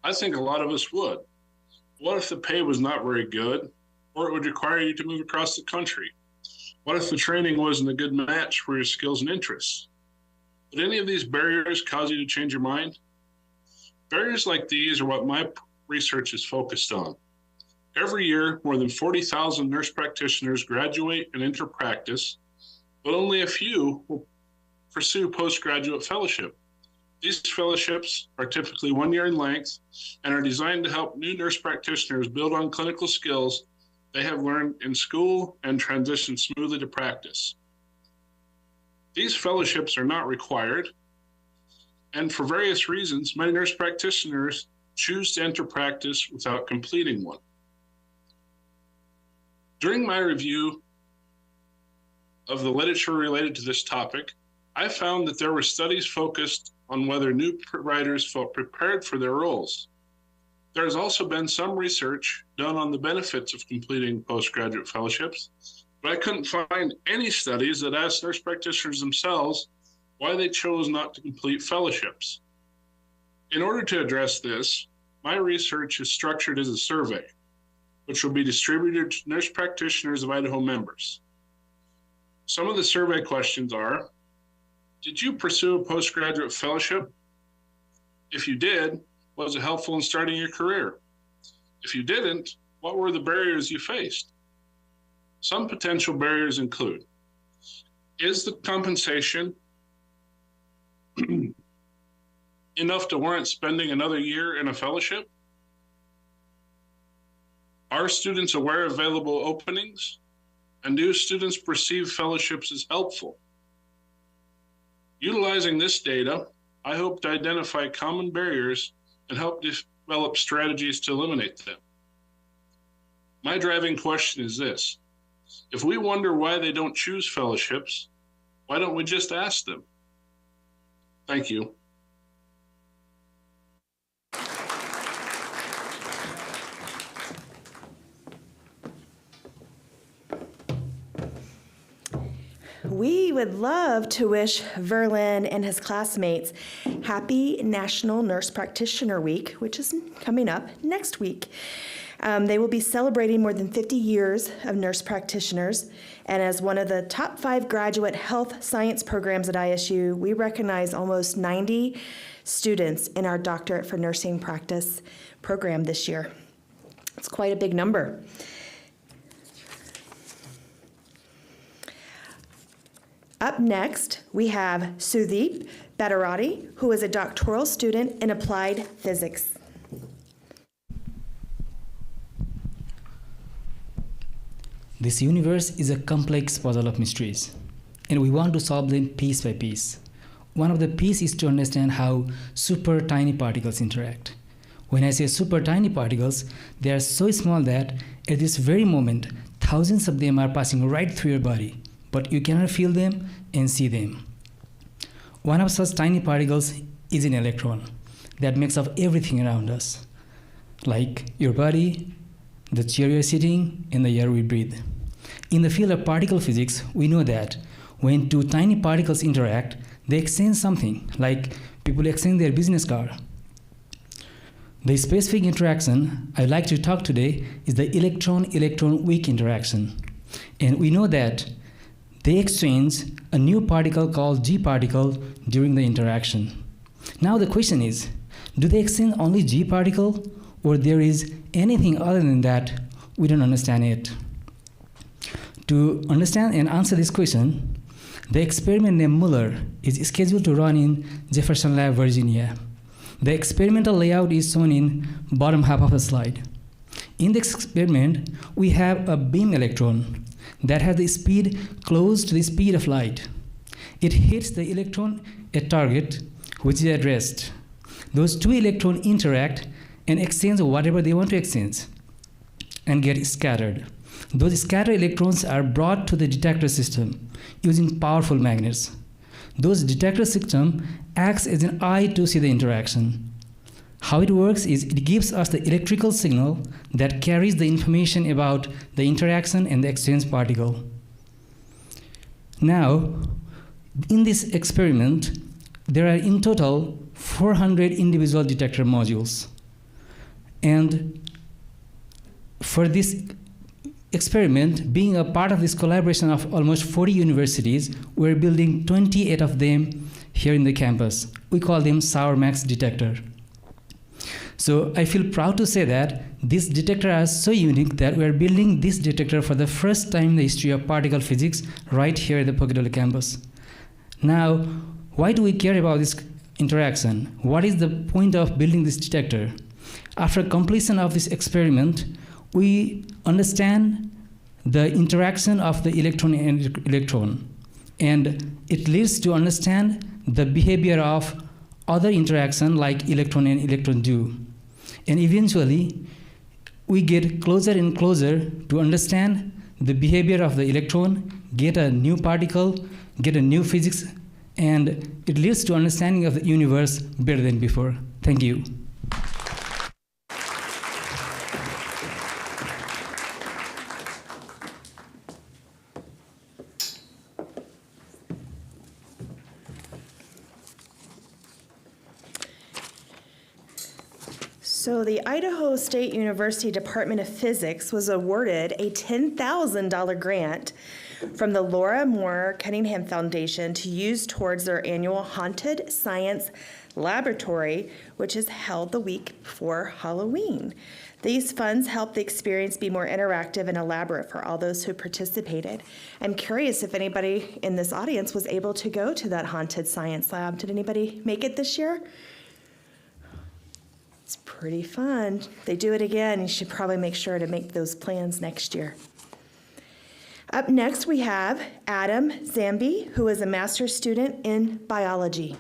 I think a lot of us would. What if the pay was not very good, or it would require you to move across the country? What if the training wasn't a good match for your skills and interests? Would any of these barriers cause you to change your mind? Barriers like these are what my research is focused on. Every year, more than 40,000 nurse practitioners graduate and enter practice, but only a few will pursue postgraduate fellowship. These fellowships are typically 1 year in length and are designed to help new nurse practitioners build on clinical skills they have learned in school and transition smoothly to practice. These fellowships are not required, and for various reasons, many nurse practitioners choose to enter practice without completing one. During my review of the literature related to this topic, I found that there were studies focused on whether new providers felt prepared for their roles. There has also been some research done on the benefits of completing postgraduate fellowships, but I couldn't find any studies that asked nurse practitioners themselves why they chose not to complete fellowships. In order to address this, my research is structured as a survey, which will be distributed to nurse practitioners of Idaho members. Some of the survey questions are, did you pursue a postgraduate fellowship? If you did, was it helpful in starting your career? If you didn't, what were the barriers you faced? Some potential barriers include, is the compensation enough to warrant spending another year in a fellowship? Are students aware of available openings? And do students perceive fellowships as helpful? Utilizing this data, I hope to identify common barriers and help develop strategies to eliminate them. My driving question is this: if we wonder why they don't choose fellowships, why don't we just ask them? Thank you. We would love to wish Verlyn and his classmates happy National Nurse Practitioner Week, which is coming up next week. They will be celebrating more than 50 years of nurse practitioners, and as one of the top 5 graduate health science programs at ISU, we recognize almost 90 students in our Doctorate for Nursing Practice program this year. It's quite a big number. Up next, we have Sudeep Bhattarati, who is a doctoral student in applied physics. This universe is a complex puzzle of mysteries, and we want to solve them piece by piece. One of the pieces is to understand how super tiny particles interact. When I say super tiny particles, they are so small that at this very moment, thousands of them are passing right through your body, but you cannot feel them and see them. One of such tiny particles is an electron that makes up everything around us, like your body, the chair you're sitting, and the air we breathe. In the field of particle physics, we know that when two tiny particles interact, they exchange something, like people exchange their business card. The specific interaction I'd like to talk today is the electron-electron weak interaction. And we know that they exchange a new particle called G particle during the interaction. Now the question is, do they exchange only G particle, or there is anything other than that? We don't understand it. To understand and answer this question, the experiment named Muller is scheduled to run in Jefferson Lab, Virginia. The experimental layout is shown in bottom half of the slide. In the experiment, we have a beam electron that has the speed close to the speed of light. It hits the electron at target, which is at rest. Those two electrons interact and exchange whatever they want to exchange and get scattered. Those scattered electrons are brought to the detector system using powerful magnets. Those detector system acts as an eye to see the interaction. How it works is it gives us the electrical signal that carries the information about the interaction and the exchange particle. Now, in this experiment, there are in total 400 individual detector modules. And for this experiment, being a part of this collaboration of almost 40 universities, we're building 28 of them here in the campus. We call them SourMax detector. So I feel proud to say that this detector is so unique that we're building this detector for the first time in the history of particle physics right here at the Pocatello campus. Now, why do we care about this interaction? What is the point of building this detector? After completion of this experiment, we understand the interaction of the electron and electron, and it leads to understand the behavior of other interaction like electron and electron do. And eventually, we get closer and closer to understand the behavior of the electron, get a new particle, get a new physics, and it leads to understanding of the universe better than before. Thank you. So the Idaho State University Department of Physics was awarded a $10,000 grant from the Laura Moore Cunningham Foundation to use towards their annual Haunted Science Laboratory, which is held the week before Halloween. These funds help the experience be more interactive and elaborate for all those who participated. I'm curious if anybody in this audience was able to go to that Haunted Science Lab. Did anybody make it this year? It's pretty fun. They do it again. You should probably make sure to make those plans next year. Up next, we have Adam Zambi, who is a master's student in biology.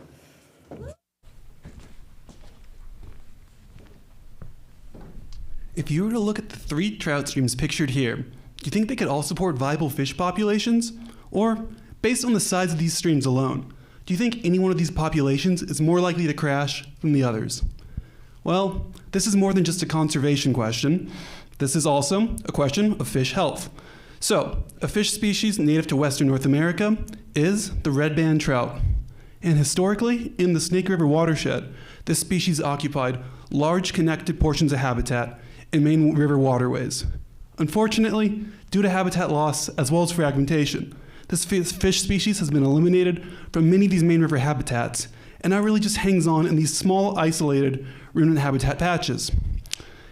If you were to look at the 3 trout streams pictured here, do you think they could all support viable fish populations? Or, based on the size of these streams alone, do you think any one of these populations is more likely to crash than the others? Well, this is more than just a conservation question. This is also a question of fish health. So, a fish species native to Western North America is the red band trout. And historically, in the Snake River watershed, this species occupied large connected portions of habitat in main river waterways. Unfortunately, due to habitat loss as well as fragmentation, this fish species has been eliminated from many of these main river habitats and now really just hangs on in these small, isolated ruminant habitat patches.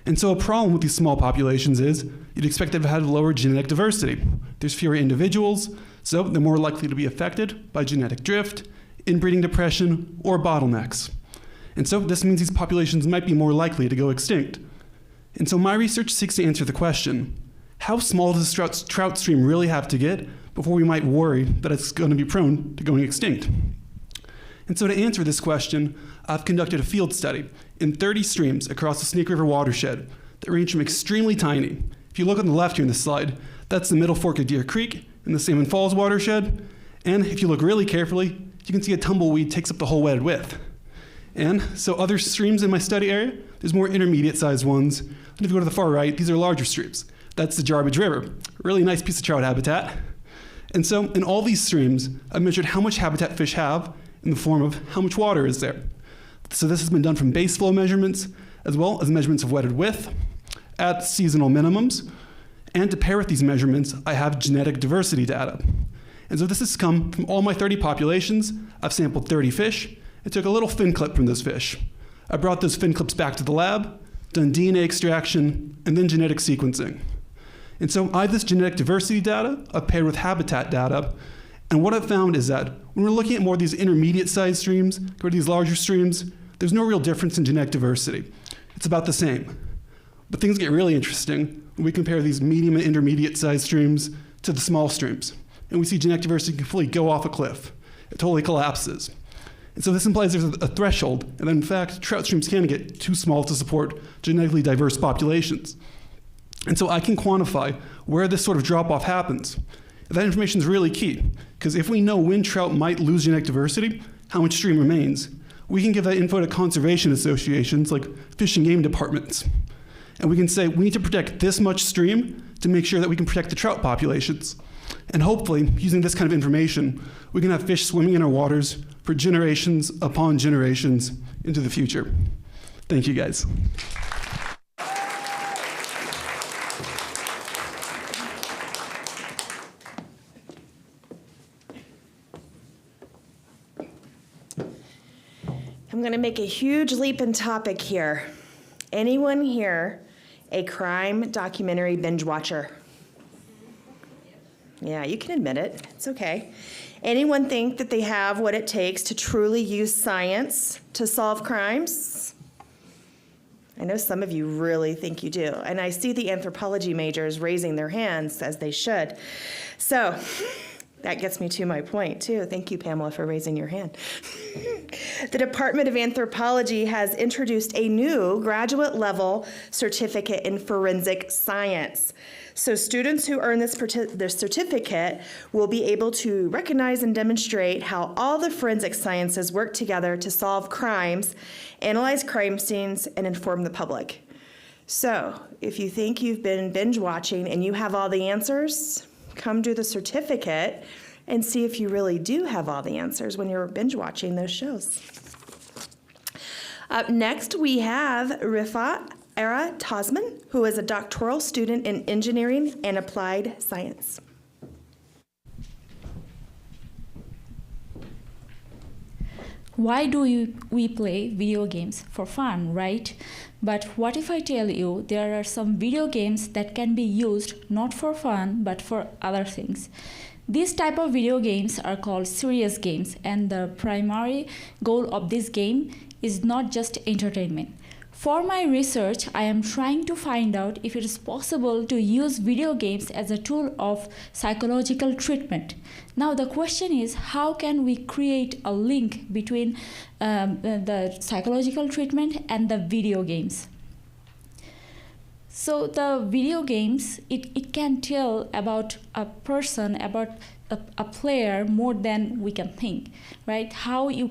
And so a problem with these small populations is you'd expect they've had lower genetic diversity. There's fewer individuals, so they're more likely to be affected by genetic drift, inbreeding depression, or bottlenecks. And so this means these populations might be more likely to go extinct. And so my research seeks to answer the question, how small does this trout stream really have to get before we might worry that it's going to be prone to going extinct? And so to answer this question, I've conducted a field study in 30 streams across the Snake River watershed that range from extremely tiny. If you look on the left here in the slide, that's the middle fork of Deer Creek in the Salmon Falls watershed. And if you look really carefully, you can see a tumbleweed takes up the whole wetted width. And so other streams in my study area, there's more intermediate sized ones. And if you go to the far right, these are larger streams. That's the Jarbidge River, a really nice piece of trout habitat. And so in all these streams, I've measured how much habitat fish have in the form of how much water is there. So this has been done from base flow measurements, as well as measurements of wetted width at seasonal minimums. And to pair with these measurements, I have genetic diversity data. And so this has come from all my 30 populations. I've sampled 30 fish and took a little fin clip from those fish. I brought those fin clips back to the lab, done DNA extraction, and then genetic sequencing. And so I have this genetic diversity data, I've paired with habitat data, and what I've found is that when we're looking at more of these intermediate sized streams compared to these larger streams, there's no real difference in genetic diversity. It's about the same. But things get really interesting when we compare these medium and intermediate sized streams to the small streams. And we see genetic diversity completely go off a cliff. It totally collapses. And so this implies there's a threshold, and in fact, trout streams can get too small to support genetically diverse populations. And so I can quantify where this sort of drop-off happens. That information is really key, because if we know when trout might lose genetic diversity, how much stream remains, we can give that info to conservation associations like fish and game departments. And we can say, we need to protect this much stream to make sure that we can protect the trout populations. And hopefully, using this kind of information, we can have fish swimming in our waters for generations upon generations into the future. Thank you, guys. I'm going to make a huge leap in topic here. Anyone here a crime documentary binge watcher? Yeah, you can admit it. It's okay. Anyone think that they have what it takes to truly use science to solve crimes? I know some of you really think you do. And I see the anthropology majors raising their hands, as they should. So that gets me to my point, too. Thank you, Pamela, for raising your hand. The Department of Anthropology has introduced a new graduate-level certificate in forensic science. So students who earn this certificate will be able to recognize and demonstrate how all the forensic sciences work together to solve crimes, analyze crime scenes, and inform the public. So if you think you've been binge watching and you have all the answers, come do the certificate and see if you really do have all the answers when you're binge watching those shows. Up next, we have Rifat Ara Tasman, who is a doctoral student in engineering and applied science. Why do we play video games? For fun, right? But what if I tell you there are some video games that can be used not for fun, but for other things? These type of video games are called serious games, and the primary goal of this game is not just entertainment. For my research, I am trying to find out if it is possible to use video games as a tool of psychological treatment. Now the question is, how can we create a link between the psychological treatment and the video games? So the video games, it can tell about a person, about a player more than we can think, right? How you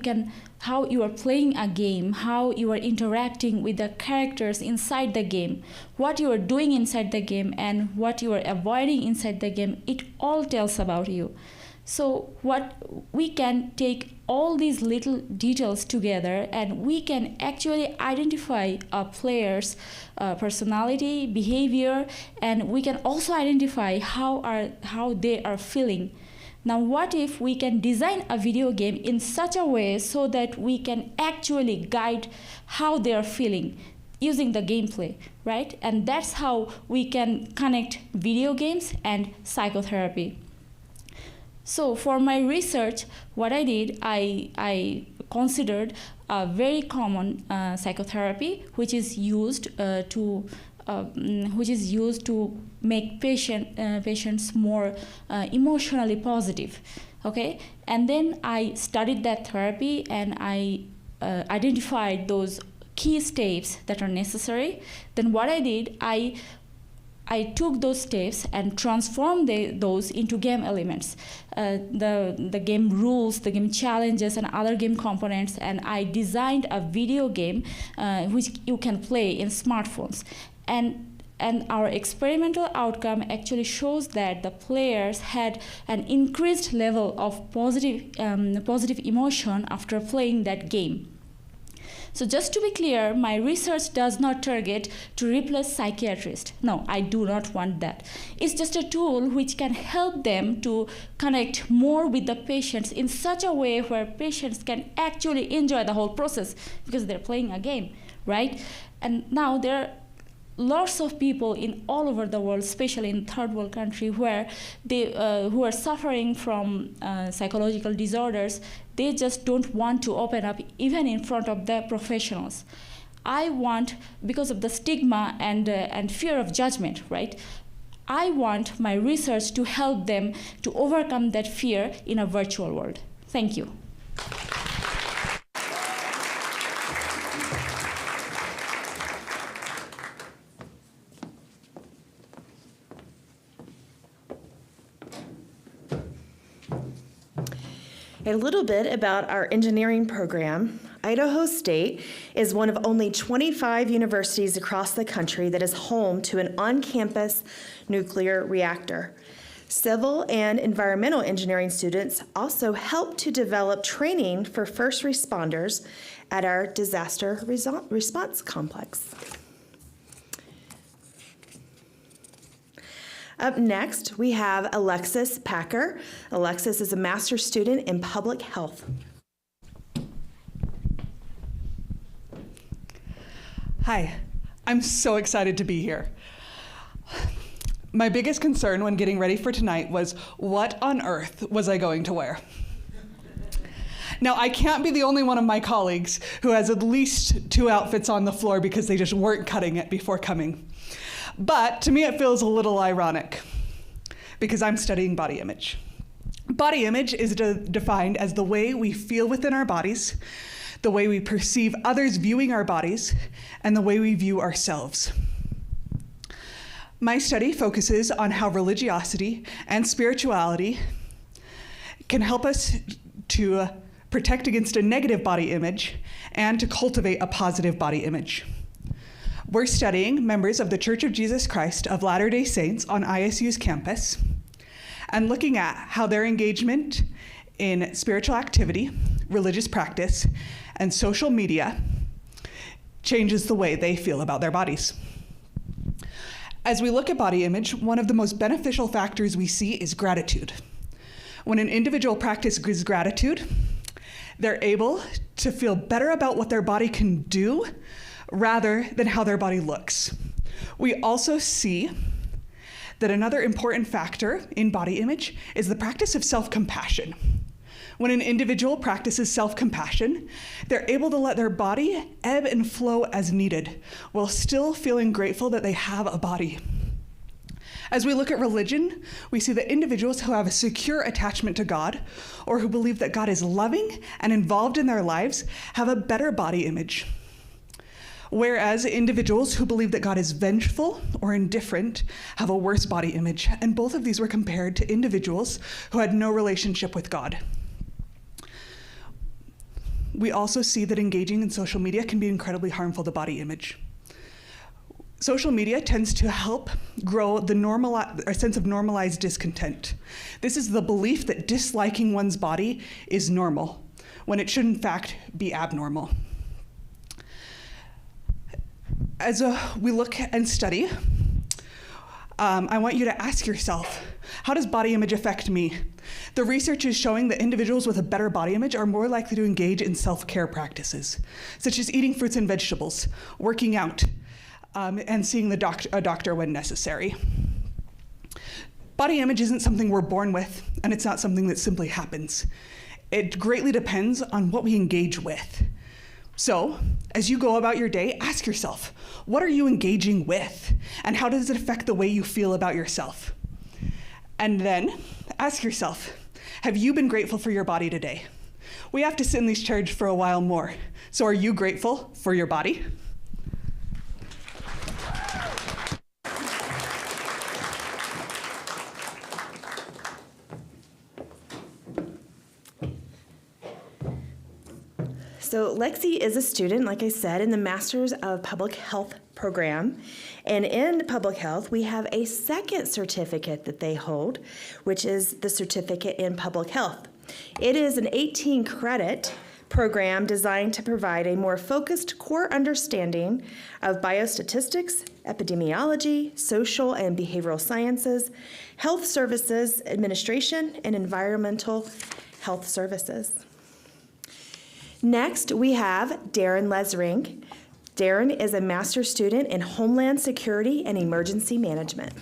are playing a game, how you are interacting with the characters inside the game, what you are doing inside the game, and what you are avoiding inside the game, it all tells about you. So what we can take all these little details together, and we can actually identify a player's personality, behavior, and we can also identify how they are feeling. Now, what if we can design a video game in such a way so that we can actually guide how they are feeling using the gameplay, right? And that's how we can connect video games and psychotherapy. So for my research, what I did, I considered a very common psychotherapy, which is used to make patients more emotionally positive. Okay, and then I studied that therapy, and I identified those key steps that are necessary. Then what I did, I took those steps and transformed those into game elements, the game rules, the game challenges, and other game components, and I designed a video game which you can play in smartphones. And our experimental outcome actually shows that the players had an increased level of positive emotion after playing that game. So just to be clear, my research does not target to replace psychiatrists. No, I do not want that. It's just a tool which can help them to connect more with the patients in such a way where patients can actually enjoy the whole process because they're playing a game, right? And now there are lots of people in all over the world, especially in third world country, where who are suffering from psychological disorders. They just don't want to open up even in front of the professionals. I want, because of the stigma and fear of judgment, right? I want my research to help them to overcome that fear in a virtual world. Thank you. A little bit about our engineering program. Idaho State is one of only 25 universities across the country that is home to an on-campus nuclear reactor. Civil and environmental engineering students also help to develop training for first responders at our disaster response complex. Up next, we have Alexis Packer. Alexis is a master's student in public health. Hi, I'm so excited to be here. My biggest concern when getting ready for tonight was what on earth was I going to wear? Now, I can't be the only one of my colleagues who has at least 2 outfits on the floor because they just weren't cutting it before coming. But to me, it feels a little ironic because I'm studying body image. Body image is defined as the way we feel within our bodies, the way we perceive others viewing our bodies, and the way we view ourselves. My study focuses on how religiosity and spirituality can help us to protect against a negative body image and to cultivate a positive body image. We're studying members of the Church of Jesus Christ of Latter-day Saints on ISU's campus and looking at how their engagement in spiritual activity, religious practice, and social media changes the way they feel about their bodies. As we look at body image, one of the most beneficial factors we see is gratitude. When an individual practices gratitude, they're able to feel better about what their body can do rather than how their body looks. We also see that another important factor in body image is the practice of self-compassion. When an individual practices self-compassion, they're able to let their body ebb and flow as needed while still feeling grateful that they have a body. As we look at religion, we see that individuals who have a secure attachment to God or who believe that God is loving and involved in their lives have a better body image. Whereas individuals who believe that God is vengeful or indifferent have a worse body image, and both of these were compared to individuals who had no relationship with God. We also see that engaging in social media can be incredibly harmful to body image. Social media tends to help grow a sense of normalized discontent. This is the belief that disliking one's body is normal, when it should in fact be abnormal. As we look and study, I want you to ask yourself, how does body image affect me? The research is showing that individuals with a better body image are more likely to engage in self-care practices, such as eating fruits and vegetables, working out, and seeing a doctor when necessary. Body image isn't something we're born with, and it's not something that simply happens. It greatly depends on what we engage with. So, as you go about your day, ask yourself, what are you engaging with? And how does it affect the way you feel about yourself? And then, ask yourself, have you been grateful for your body today? We have to sit in these chairs for a while more. So are you grateful for your body? So Lexi is a student, like I said, in the Masters of Public Health program. And in public health, we have a second certificate that they hold, which is the Certificate in Public Health. It is an 18-credit program designed to provide a more focused core understanding of biostatistics, epidemiology, social and behavioral sciences, health services administration, and environmental health services. Next, we have Darren Lesring. Darren is a master's student in Homeland Security and Emergency Management.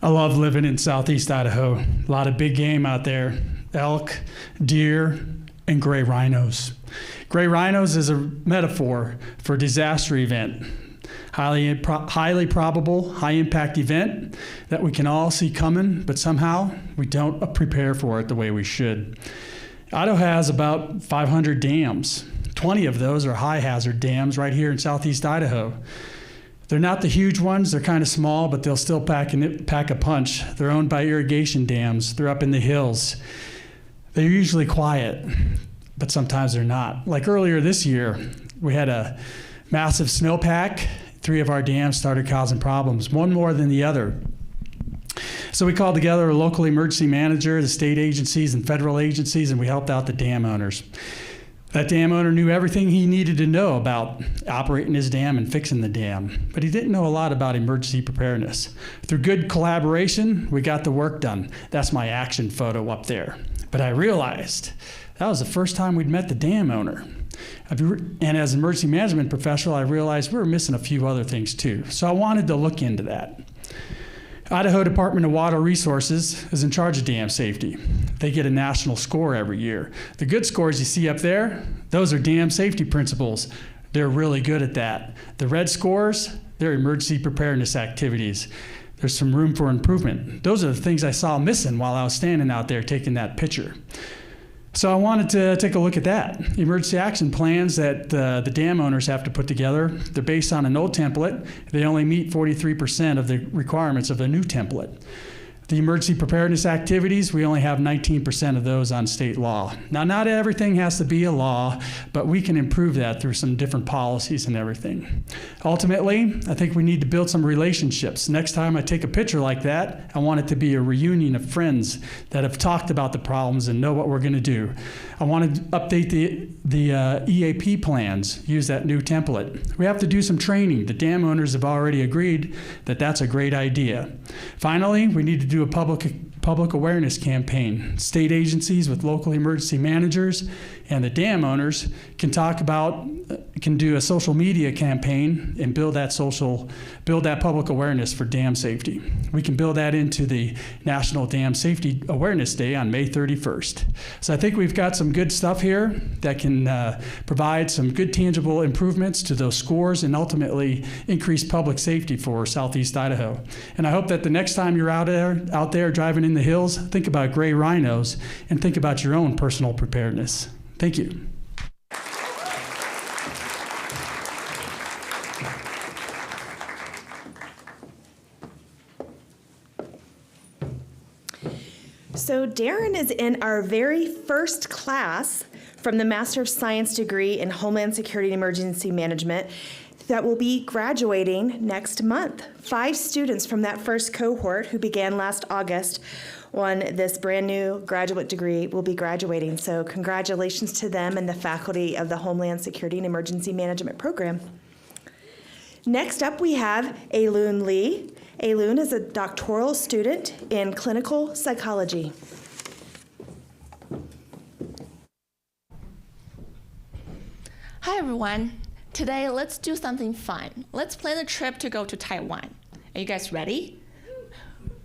I love living in southeast Idaho. A lot of big game out there. Elk, deer, and gray rhinos. Gray rhinos is a metaphor for a disaster event. Highly probable, high-impact event that we can all see coming, but somehow we don't prepare for it the way we should. Idaho has about 500 dams. 20 of those are high-hazard dams right here in southeast Idaho. They're not the huge ones. They're kind of small, but they'll still pack a punch. They're owned by irrigation dams. They're up in the hills. They're usually quiet, but sometimes they're not. Like earlier this year, we had a massive snowpack. 3 of our dams started causing problems, one more than the other. So we called together a local emergency manager, the state agencies and federal agencies, and we helped out the dam owners. That dam owner knew everything he needed to know about operating his dam and fixing the dam, but he didn't know a lot about emergency preparedness. Through good collaboration, we got the work done. That's my action photo up there. But I realized that was the first time we'd met the dam owner. And as an emergency management professional, I realized we were missing a few other things too. So I wanted to look into that. Idaho Department of Water Resources is in charge of dam safety. They get a national score every year. The good scores you see up there, those are dam safety principles. They're really good at that. The red scores, they're emergency preparedness activities. There's some room for improvement. Those are the things I saw missing while I was standing out there taking that picture. So I wanted to take a look at that. Emergency action plans that the dam owners have to put together, they're based on an old template. They only meet 43% of the requirements of the new template. The emergency preparedness activities, we only have 19% of those on state law. Now, not everything has to be a law, but we can improve that through some different policies and everything. Ultimately, I think we need to build some relationships. Next time I take a picture like that, I want it to be a reunion of friends that have talked about the problems and know what we're going to do. I want to update the EAP plans, use that new template. We have to do some training. The dam owners have already agreed that that's a great idea. Finally, we need to do a public awareness campaign. State agencies with local emergency managers and the dam owners can do a social media campaign and build that public awareness for dam safety. We can build that into the National Dam Safety Awareness Day on May 31st. So I think we've got some good stuff here that can provide some good tangible improvements to those scores and ultimately increase public safety for Southeast Idaho. And I hope that the next time you're out there driving in the hills, think about gray rhinos and think about your own personal preparedness. Thank you. So Darren is in our very first class from the Master of Science degree in Homeland Security and Emergency Management that will be graduating next month. 5 students from that first cohort who began last August on this brand new graduate degree will be graduating. So congratulations to them and the faculty of the Homeland Security and Emergency Management program. Next up, we have Ailun Lee. Ailun is a doctoral student in clinical psychology. Hi, everyone. Today, let's do something fun. Let's plan a trip to go to Taiwan. Are you guys ready?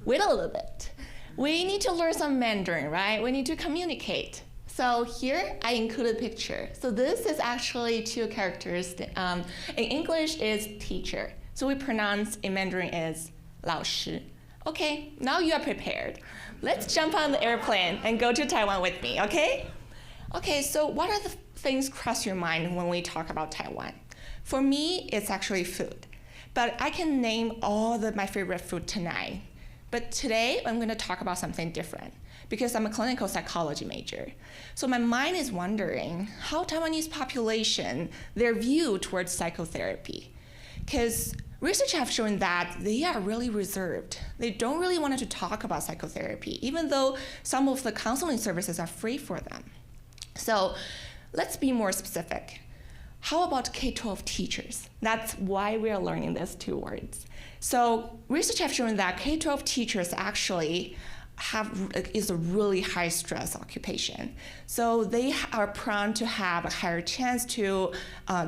Wait a little bit. We need to learn some Mandarin, right? We need to communicate. So here, I included a picture. So this is actually 2 characters. In English is teacher. So we pronounce in Mandarin as 老师. Okay, now you are prepared. Let's jump on the airplane and go to Taiwan with me, okay? Okay, so what are the things cross your mind when we talk about Taiwan? For me, it's actually food. But I can name all my favorite food tonight. But today, I'm going to talk about something different because I'm a clinical psychology major. So my mind is wondering how Taiwanese population, their view towards psychotherapy. Because research have shown that they are really reserved. They don't really want to talk about psychotherapy, even though some of the counseling services are free for them. So let's be more specific. How about K-12 teachers? That's why we are learning these 2 words. So research have shown that K-12 teachers actually is a really high stress occupation. So they are prone to have a higher chance to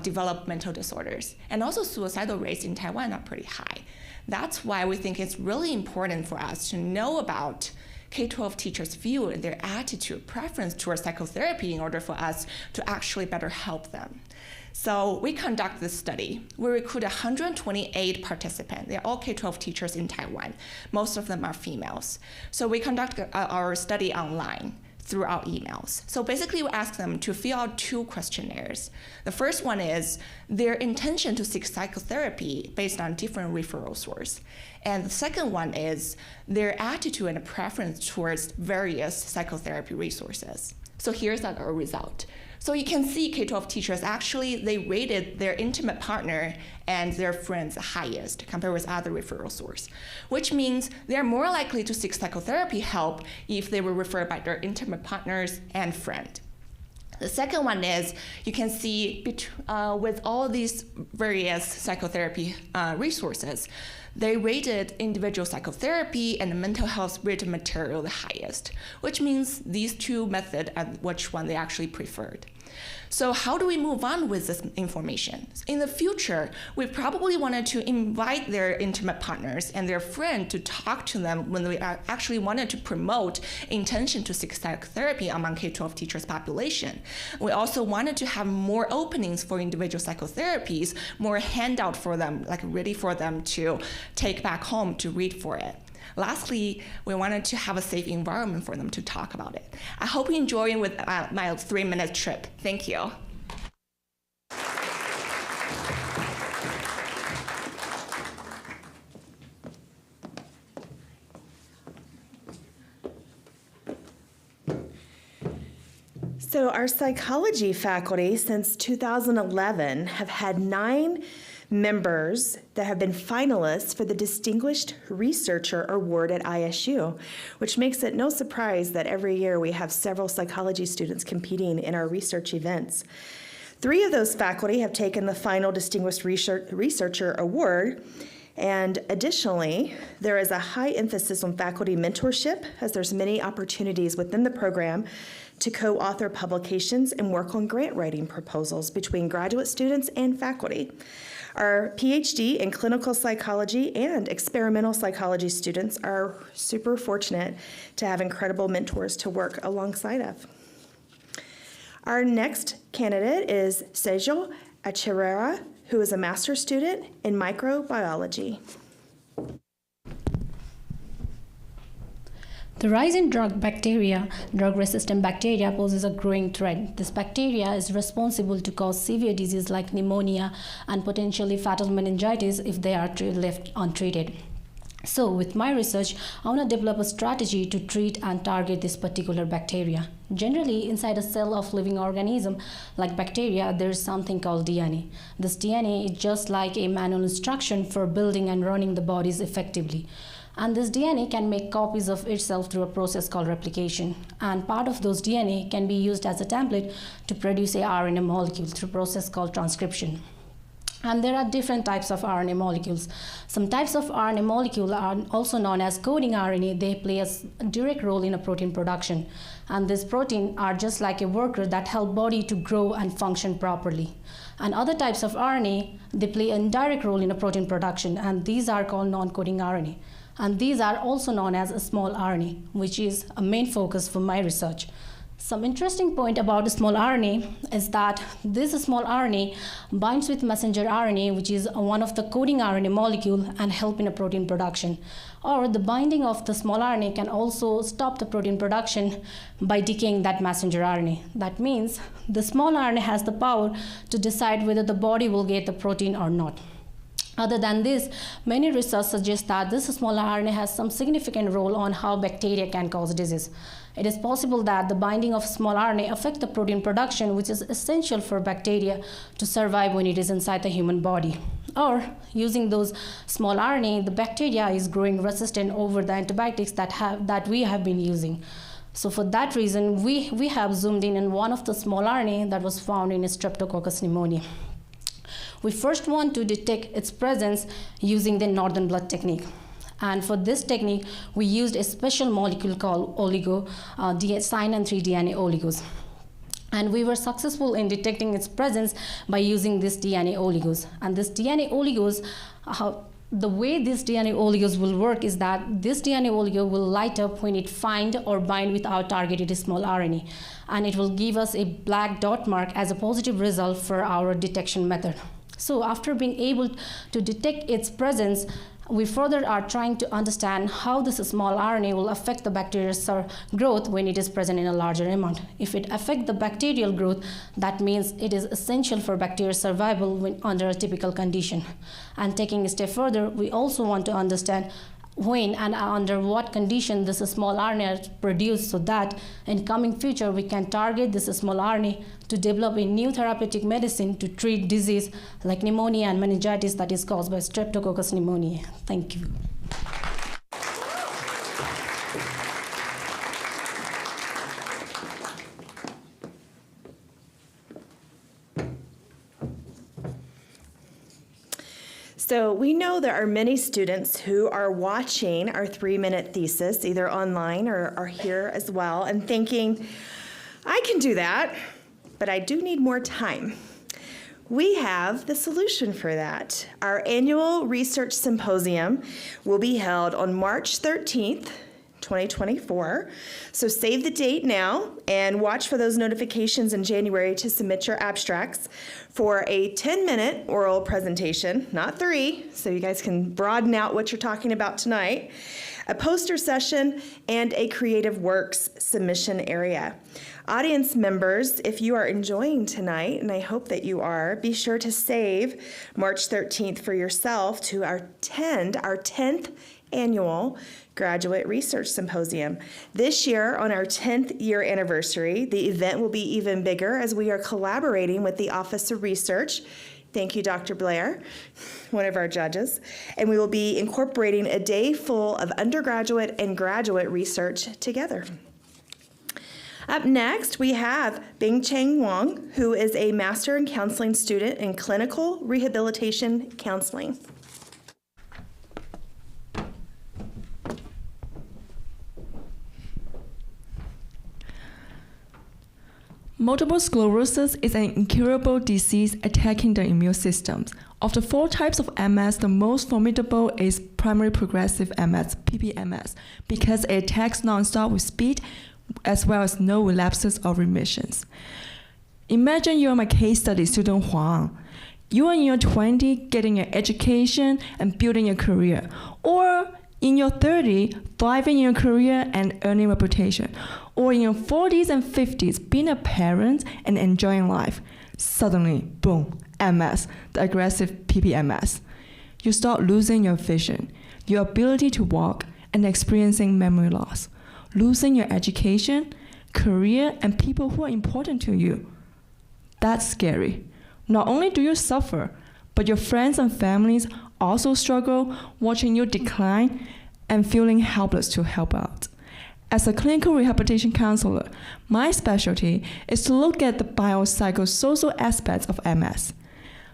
develop mental disorders. And also suicidal rates in Taiwan are pretty high. That's why we think it's really important for us to know about K-12 teachers' view and their attitude, preference towards psychotherapy in order for us to actually better help them. So we conduct this study. We recruit 128 participants. They're all K-12 teachers in Taiwan. Most of them are females. So we conduct our study online through our emails. So basically we ask them to fill out 2 questionnaires. The first one is their intention to seek psychotherapy based on different referral sources. And the second one is their attitude and preference towards various psychotherapy resources. So here's our result. So you can see K-12 teachers actually, they rated their intimate partner and their friends highest compared with other referral sources, which means they're more likely to seek psychotherapy help if they were referred by their intimate partners and friend. The second one is you can see with all these various psychotherapy resources, they rated individual psychotherapy and mental health written material the highest, which means these 2 methods are which one they actually preferred. So how do we move on with this information? In the future, we probably wanted to invite their intimate partners and their friend to talk to them when we actually wanted to promote intention to seek psychotherapy among K-12 teachers population. We also wanted to have more openings for individual psychotherapies, more handout for them, like ready for them to take back home to read for it. Lastly, we wanted to have a safe environment for them to talk about it. I hope you enjoy with my 3-minute trip. Thank you. So our psychology faculty since 2011 have had 9 members that have been finalists for the Distinguished Researcher Award at ISU, which makes it no surprise that every year we have several psychology students competing in our research events. 3 of those faculty have taken the final Distinguished Researcher Award, and additionally, there is a high emphasis on faculty mentorship, as there's many opportunities within the program to co-author publications and work on grant writing proposals between graduate students and faculty. Our PhD in clinical psychology and experimental psychology students are super fortunate to have incredible mentors to work alongside of. Our next candidate is Sejo Acherera, who is a master's student in microbiology. The rise in drug-resistant bacteria poses a growing threat. This bacteria is responsible to cause severe disease like pneumonia and potentially fatal meningitis if they are left untreated. So with my research, I want to develop a strategy to treat and target this particular bacteria. Generally, inside a cell of living organism like bacteria, there is something called DNA. This DNA is just like a manual instruction for building and running the bodies effectively. And this DNA can make copies of itself through a process called replication. And part of those DNA can be used as a template to produce a RNA molecule through a process called transcription. And there are different types of RNA molecules. Some types of RNA molecules are also known as coding RNA. They play a direct role in a protein production. And these proteins are just like a worker that help body to grow and function properly. And other types of RNA, they play an indirect role in a protein production, and these are called non-coding RNA. And these are also known as a small RNA, which is a main focus for my research. Some interesting point about small RNA is that this small RNA binds with messenger RNA, which is one of the coding RNA molecule, and help in a protein production. Or the binding of the small RNA can also stop the protein production by decaying that messenger RNA. That means the small RNA has the power to decide whether the body will get the protein or not. Other than this, many research suggests that this small RNA has some significant role on how bacteria can cause disease. It is possible that the binding of small RNA affects the protein production, which is essential for bacteria to survive when it is inside the human body. Or, using those small RNA, the bacteria is growing resistant over the antibiotics that we have been using. So for that reason, we have zoomed in on one of the small RNA that was found in Streptococcus pneumoniae. We first want to detect its presence using the northern blot technique. And for this technique, we used a special molecule called cyanine 3 DNA oligos. And we were successful in detecting its presence by using this DNA oligos. And this DNA oligos, the way this DNA oligos will work is that this DNA oligo will light up when it find or bind with our targeted small RNA, and it will give us a black dot mark as a positive result for our detection method. So after being able to detect its presence, we further are trying to understand how this small RNA will affect the bacteria's growth when it is present in a larger amount. If it affects the bacterial growth, that means it is essential for bacterial survival when under a typical condition. And taking a step further, we also want to understand when and under what condition this small RNA is produced, so that in coming future we can target this small RNA to develop a new therapeutic medicine to treat disease like pneumonia and meningitis that is caused by Streptococcus pneumoniae. Thank you. So we know there are many students who are watching our 3-minute thesis, either online or are here as well, and thinking, I can do that, but I do need more time. We have the solution for that. Our annual research symposium will be held on March 13th, 2024. So save the date now and watch for those notifications in January to submit your abstracts for a 10-minute oral presentation, not 3, so you guys can broaden out what you're talking about tonight, a poster session, and a creative works submission area. Audience members, if you are enjoying tonight, and I hope that you are, be sure to save March 13th for yourself to attend our 10th annual Graduate Research Symposium. This year, on our 10th year anniversary, the event will be even bigger as we are collaborating with the Office of Research. Thank you, Dr. Blair, one of our judges. And we will be incorporating a day full of undergraduate and graduate research together. Up next, we have Bing Cheng Wong, who is a Master in Counseling student in Clinical Rehabilitation Counseling. Multiple sclerosis is an incurable disease attacking the immune systems. Of the 4 types of MS, the most formidable is primary progressive MS, PPMS, because it attacks nonstop with speed, as well as no relapses or remissions. Imagine you're my case study student Huang. You are in your 20s getting your education and building your career, or in your 30s thriving in your career and earning reputation, or in your 40s and 50s being a parent and enjoying life. Suddenly, boom, MS, the aggressive PPMS. You start losing your vision, your ability to walk, and experiencing memory loss, losing your education, career, and people who are important to you. That's scary. Not only do you suffer, but your friends and families also struggle watching you decline and feeling helpless to help out. As a clinical rehabilitation counselor, my specialty is to look at the biopsychosocial aspects of MS.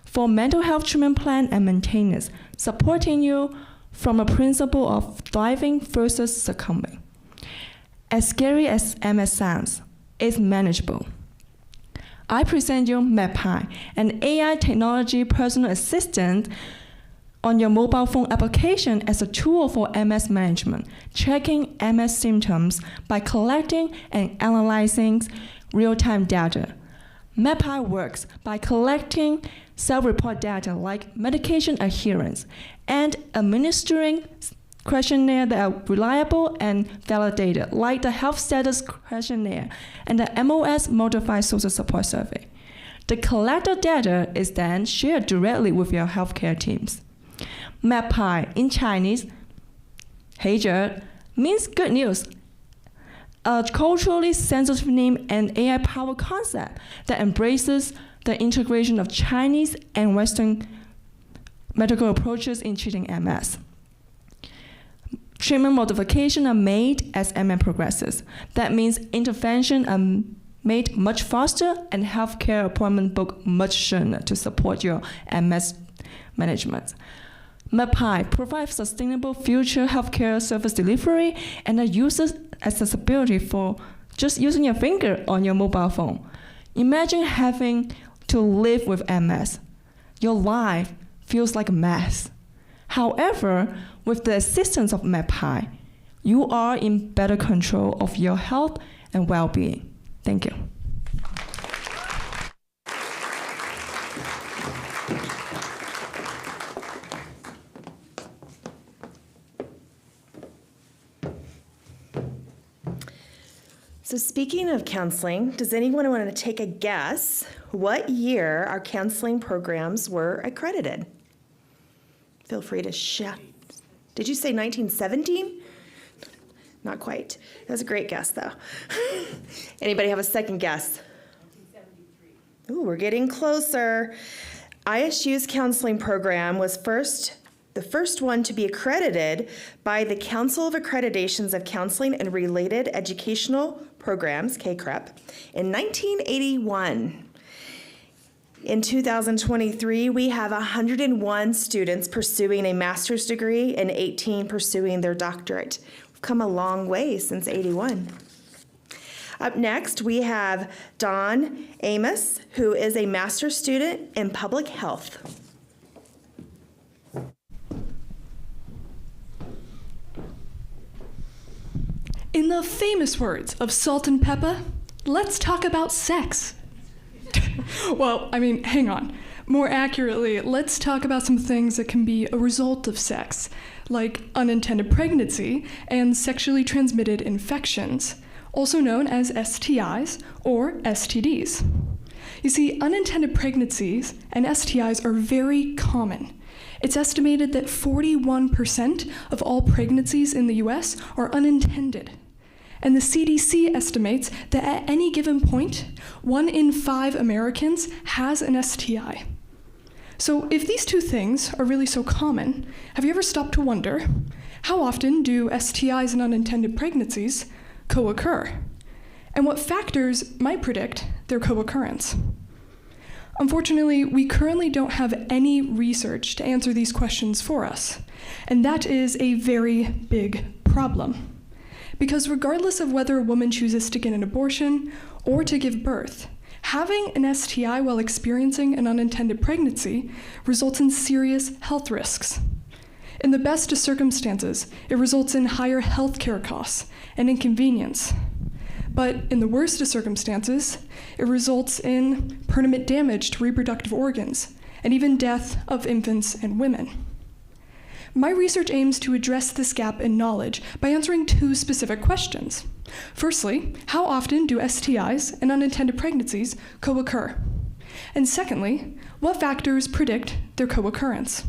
For mental health treatment plan and maintenance, supporting you from a principle of thriving versus succumbing. As scary as MS sounds, it's manageable. I present you MapPi, an AI technology personal assistant on your mobile phone application as a tool for MS management, tracking MS symptoms by collecting and analyzing real-time data. MapPi works by collecting self-report data like medication adherence and administering questionnaires that are reliable and validated, like the Health Status Questionnaire and the MOS Modified Social Support Survey. The collected data is then shared directly with your healthcare teams. MapPi in Chinese, 黑者, means good news, a culturally sensitive name and AI-powered concept that embraces the integration of Chinese and Western medical approaches in treating MS. Treatment modifications are made as MS progresses. That means intervention are made much faster and healthcare appointment booked much sooner to support your MS management. MapPi provides sustainable future healthcare service delivery and a user accessibility for just using your finger on your mobile phone. Imagine having to live with MS. Your life feels like a mess. However, with the assistance of MAPI, you are in better control of your health and well-being. Thank you. So speaking of counseling, does anyone want to take a guess what year our counseling programs were accredited? Feel free to shout. Did you say 1917? Not quite. That was a great guess, though. Anybody have a second guess? 1973. Ooh, we're getting closer. ISU's counseling program was the first one to be accredited by the Council of Accreditations of Counseling and Related Educational Programs, KCREP, in 1981. In 2023, we have 101 students pursuing a master's degree and 18 pursuing their doctorate. We've come a long way since 81. Up next, we have Dawn Amos, who is a master's student in public health. In the famous words of Salt and Pepper, let's talk about sex. Well, I mean, hang on. More accurately, let's talk about some things that can be a result of sex, like unintended pregnancy and sexually transmitted infections, also known as STIs or STDs. You see, unintended pregnancies and STIs are very common. It's estimated that 41% of all pregnancies in the US are unintended. And the CDC estimates that at any given point, 1 in 5 Americans has an STI. So if these two things are really so common, have you ever stopped to wonder, how often do STIs and unintended pregnancies co-occur? And what factors might predict their co-occurrence? Unfortunately, we currently don't have any research to answer these questions for us, and that is a very big problem. Because regardless of whether a woman chooses to get an abortion or to give birth, having an STI while experiencing an unintended pregnancy results in serious health risks. In the best of circumstances, it results in higher healthcare costs and inconvenience. But in the worst of circumstances, it results in permanent damage to reproductive organs and even death of infants and women. My research aims to address this gap in knowledge by answering 2 specific questions. Firstly, how often do STIs and unintended pregnancies co-occur? And secondly, what factors predict their co-occurrence?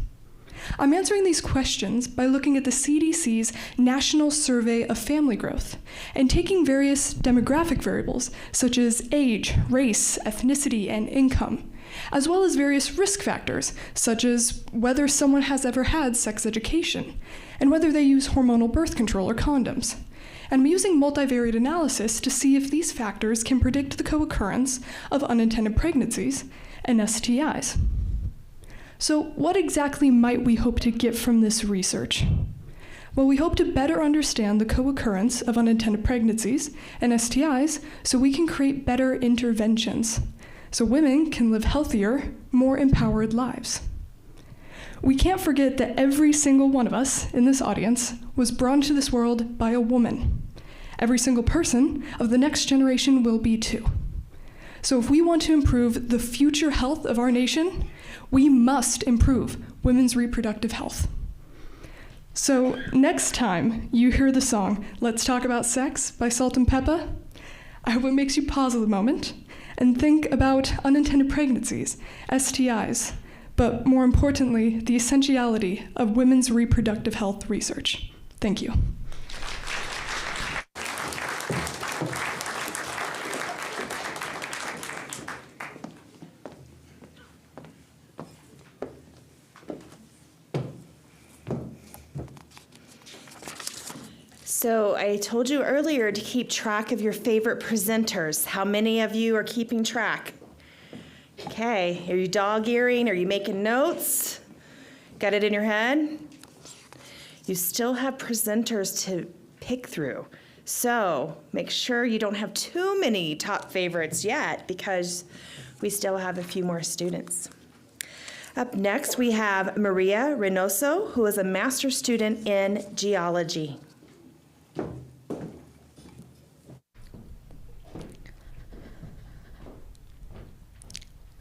I'm answering these questions by looking at the CDC's National Survey of Family Growth and taking various demographic variables such as age, race, ethnicity, and income, as well as various risk factors such as whether someone has ever had sex education and whether they use hormonal birth control or condoms. And I'm using multivariate analysis to see if these factors can predict the co-occurrence of unintended pregnancies and STIs. So what exactly might we hope to get from this research? Well, we hope to better understand the co-occurrence of unintended pregnancies and STIs so we can create better interventions, so women can live healthier, more empowered lives. We can't forget that every single one of us in this audience was brought into this world by a woman. Every single person of the next generation will be too. So if we want to improve the future health of our nation, we must improve women's reproductive health. So next time you hear the song, Let's Talk About Sex by Salt and Pepper, I hope it makes you pause a moment and think about unintended pregnancies, STIs, but more importantly, the essentiality of women's reproductive health research. Thank you. So I told you earlier to keep track of your favorite presenters. How many of you are keeping track? Okay, are you dog-earing? Are you making notes? Got it in your head? You still have presenters to pick through. So make sure you don't have too many top favorites yet because we still have a few more students. Up next, we have Maria Reynoso, who is a master's student in geology.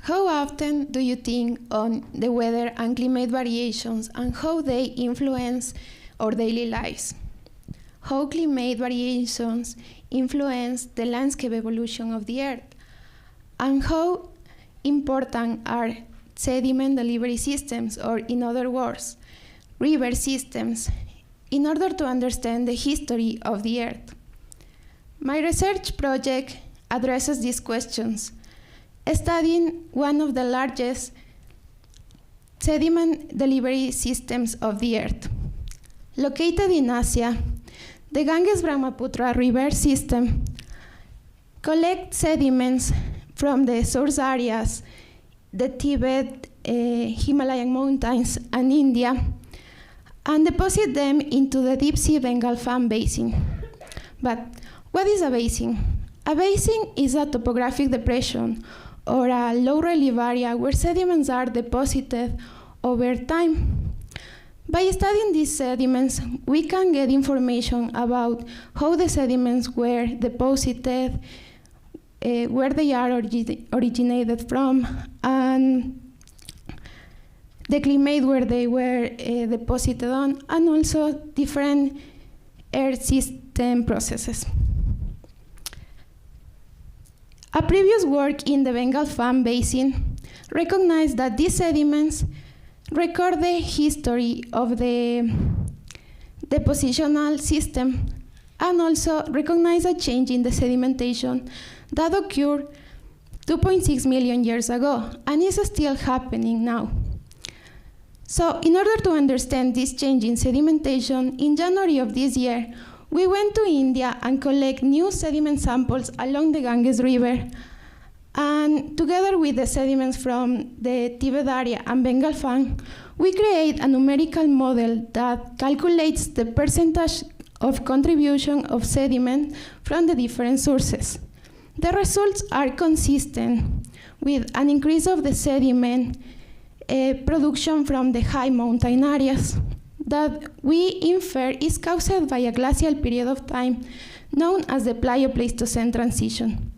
How often do you think on the weather and climate variations and how they influence our daily lives? How climate variations influence the landscape evolution of the Earth? And how important are sediment delivery systems, or in other words, river systems, in order to understand the history of the Earth? My research project addresses these questions, studying one of the largest sediment delivery systems of the Earth. Located in Asia, the Ganges-Brahmaputra river system collects sediments from the source areas, the Tibet, Himalayan mountains, and India, and deposit them into the deep sea Bengal fan basin. But what is a basin? A basin is a topographic depression or a low relief area where sediments are deposited over time. By studying these sediments, we can get information about how the sediments were deposited, where they are originated from, and the climate where they were deposited on, and also different earth system processes. A previous work in the Bengal fan basin recognized that these sediments record the history of the depositional system, and also recognize a change in the sedimentation that occurred 2.6 million years ago and is still happening now. So in order to understand this change in sedimentation, in January of this year, we went to India and collect new sediment samples along the Ganges River, and together with the sediments from the Tibet area and Bengal fan, we create a numerical model that calculates the percentage of contribution of sediment from the different sources. The results are consistent with an increase of the sediment production from the high mountain areas that we infer is caused by a glacial period of time known as the Plio-Pleistocene transition,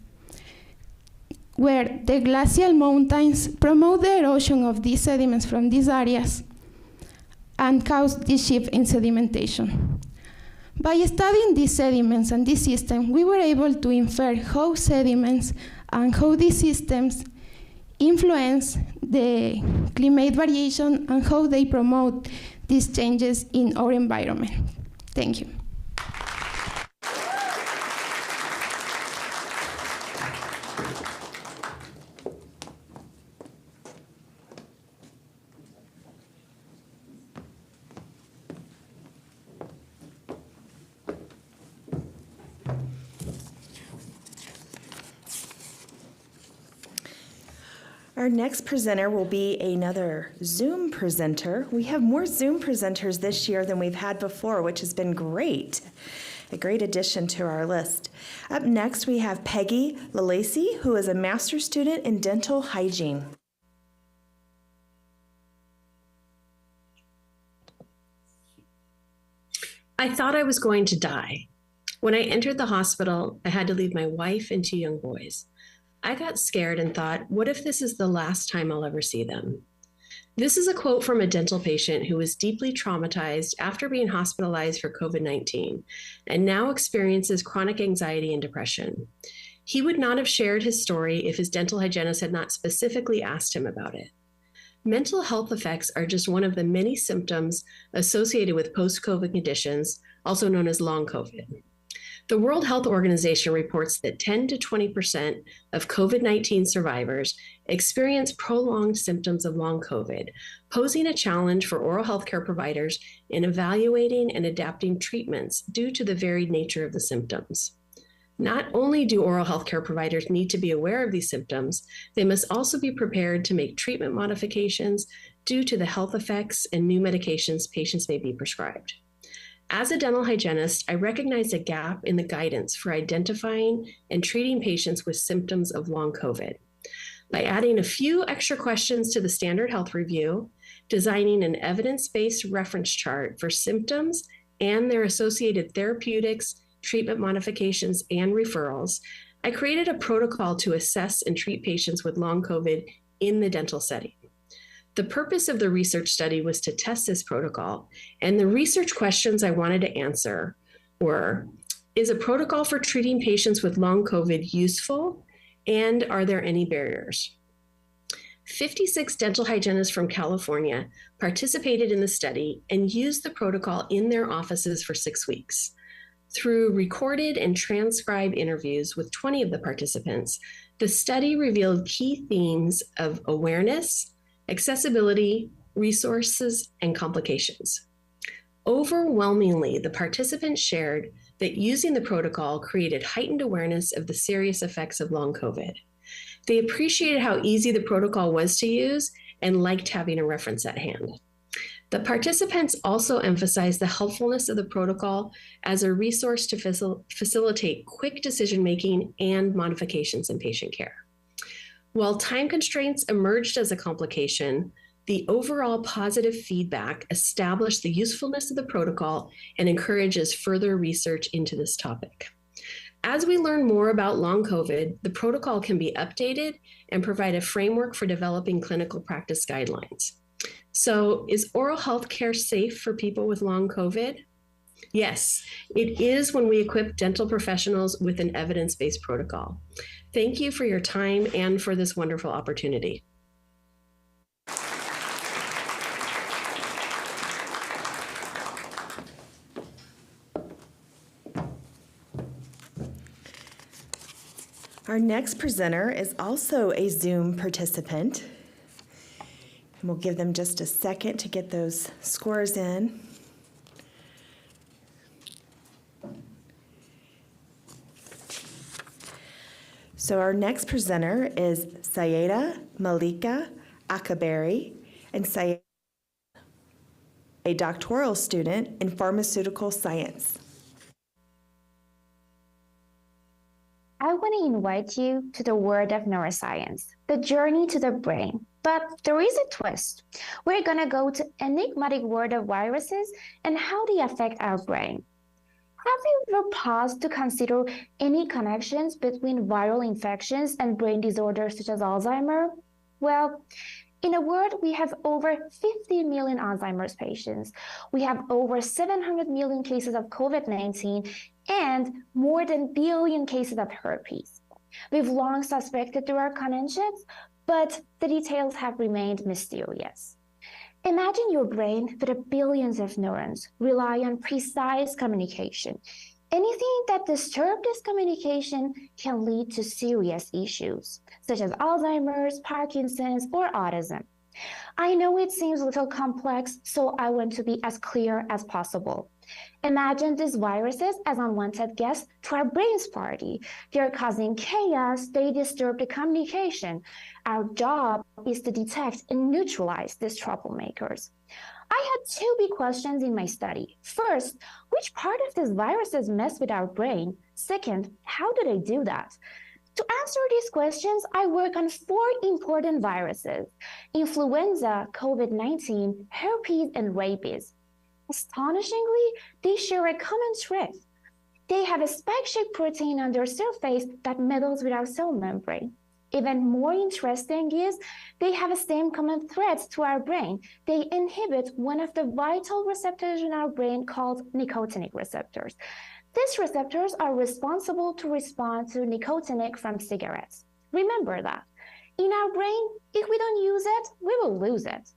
where the glacial mountains promote the erosion of these sediments from these areas and cause this shift in sedimentation. By studying these sediments and this system, we were able to infer how sediments and how these systems influence the climate variation and how they promote these changes in our environment. Thank you. Our next presenter will be another Zoom presenter. We have more Zoom presenters this year than we've had before, which has been great. A great addition to our list. Up next, we have Peggy Lalacy, who is a master's student in dental hygiene. I thought I was going to die. When I entered the hospital, I had to leave my wife and 2 young boys. I got scared and thought, what if this is the last time I'll ever see them? This is a quote from a dental patient who was deeply traumatized after being hospitalized for COVID-19 and now experiences chronic anxiety and depression. He would not have shared his story if his dental hygienist had not specifically asked him about it. Mental health effects are just one of the many symptoms associated with post-COVID conditions, also known as long COVID. The World Health Organization reports that 10 to 20% of COVID-19 survivors experience prolonged symptoms of long COVID, posing a challenge for oral health care providers in evaluating and adapting treatments due to the varied nature of the symptoms. Not only do oral health care providers need to be aware of these symptoms, they must also be prepared to make treatment modifications due to the health effects and new medications patients may be prescribed. As a dental hygienist, I recognized a gap in the guidance for identifying and treating patients with symptoms of long COVID. by adding a few extra questions to the standard health review, designing an evidence-based reference chart for symptoms and their associated therapeutics, treatment modifications, and referrals, I created a protocol to assess and treat patients with long COVID in the dental setting. The purpose of the research study was to test this protocol, and the research questions I wanted to answer were, is a protocol for treating patients with long COVID useful, and are there any barriers? 56 dental hygienists from California participated in the study and used the protocol in their offices for 6 weeks. Through recorded and transcribed interviews with 20 of the participants, the study revealed key themes of awareness, accessibility, resources, and complications. Overwhelmingly, the participants shared that using the protocol created heightened awareness of the serious effects of long COVID. They appreciated how easy the protocol was to use and liked having a reference at hand. The participants also emphasized the helpfulness of the protocol as a resource to facilitate quick decision-making and modifications in patient care. While time constraints emerged as a complication, the overall positive feedback established the usefulness of the protocol and encourages further research into this topic. As we learn more about long COVID, the protocol can be updated and provide a framework for developing clinical practice guidelines. So, is oral health care safe for people with long COVID? Yes, it is when we equip dental professionals with an evidence-based protocol. Thank you for your time and for this wonderful opportunity. Our next presenter is also a Zoom participant. And we'll give them just a second to get those scores in. So our next presenter is Sayeda Malika Akabari, and Sayeda, a doctoral student in pharmaceutical science. I want to invite you to the world of neuroscience, the journey to the brain. But there is a twist. We're going to go to enigmatic world of viruses and how they affect our brain. Have you ever paused to consider any connections between viral infections and brain disorders such as Alzheimer's? Well, in a world, we have over 50 million Alzheimer's patients. We have over 700 million cases of COVID-19 and more than a billion cases of herpes. We've long suspected there are connections, but the details have remained mysterious. Imagine your brain with billions of neurons rely on precise communication. Anything that disturbs this communication can lead to serious issues, such as Alzheimer's, Parkinson's, or autism. I know it seems a little complex, so I want to be as clear as possible. Imagine these viruses as unwanted guests to our brain's party. They're causing chaos, they disturb the communication. Our job is to detect and neutralize these troublemakers. I had two big questions in my study. First, which part of these viruses mess with our brain? Second, how do they do that? To answer these questions, I work on 4 important viruses: influenza, COVID-19, herpes, and rabies. Astonishingly, they share a common trait. They have a spike-shaped protein on their surface that meddles with our cell membrane. Even more interesting is they have the same common threads to our brain. They inhibit one of the vital receptors in our brain called nicotinic receptors. These receptors are responsible to respond to nicotinic from cigarettes. Remember that. In our brain, if we don't use it, we will lose it.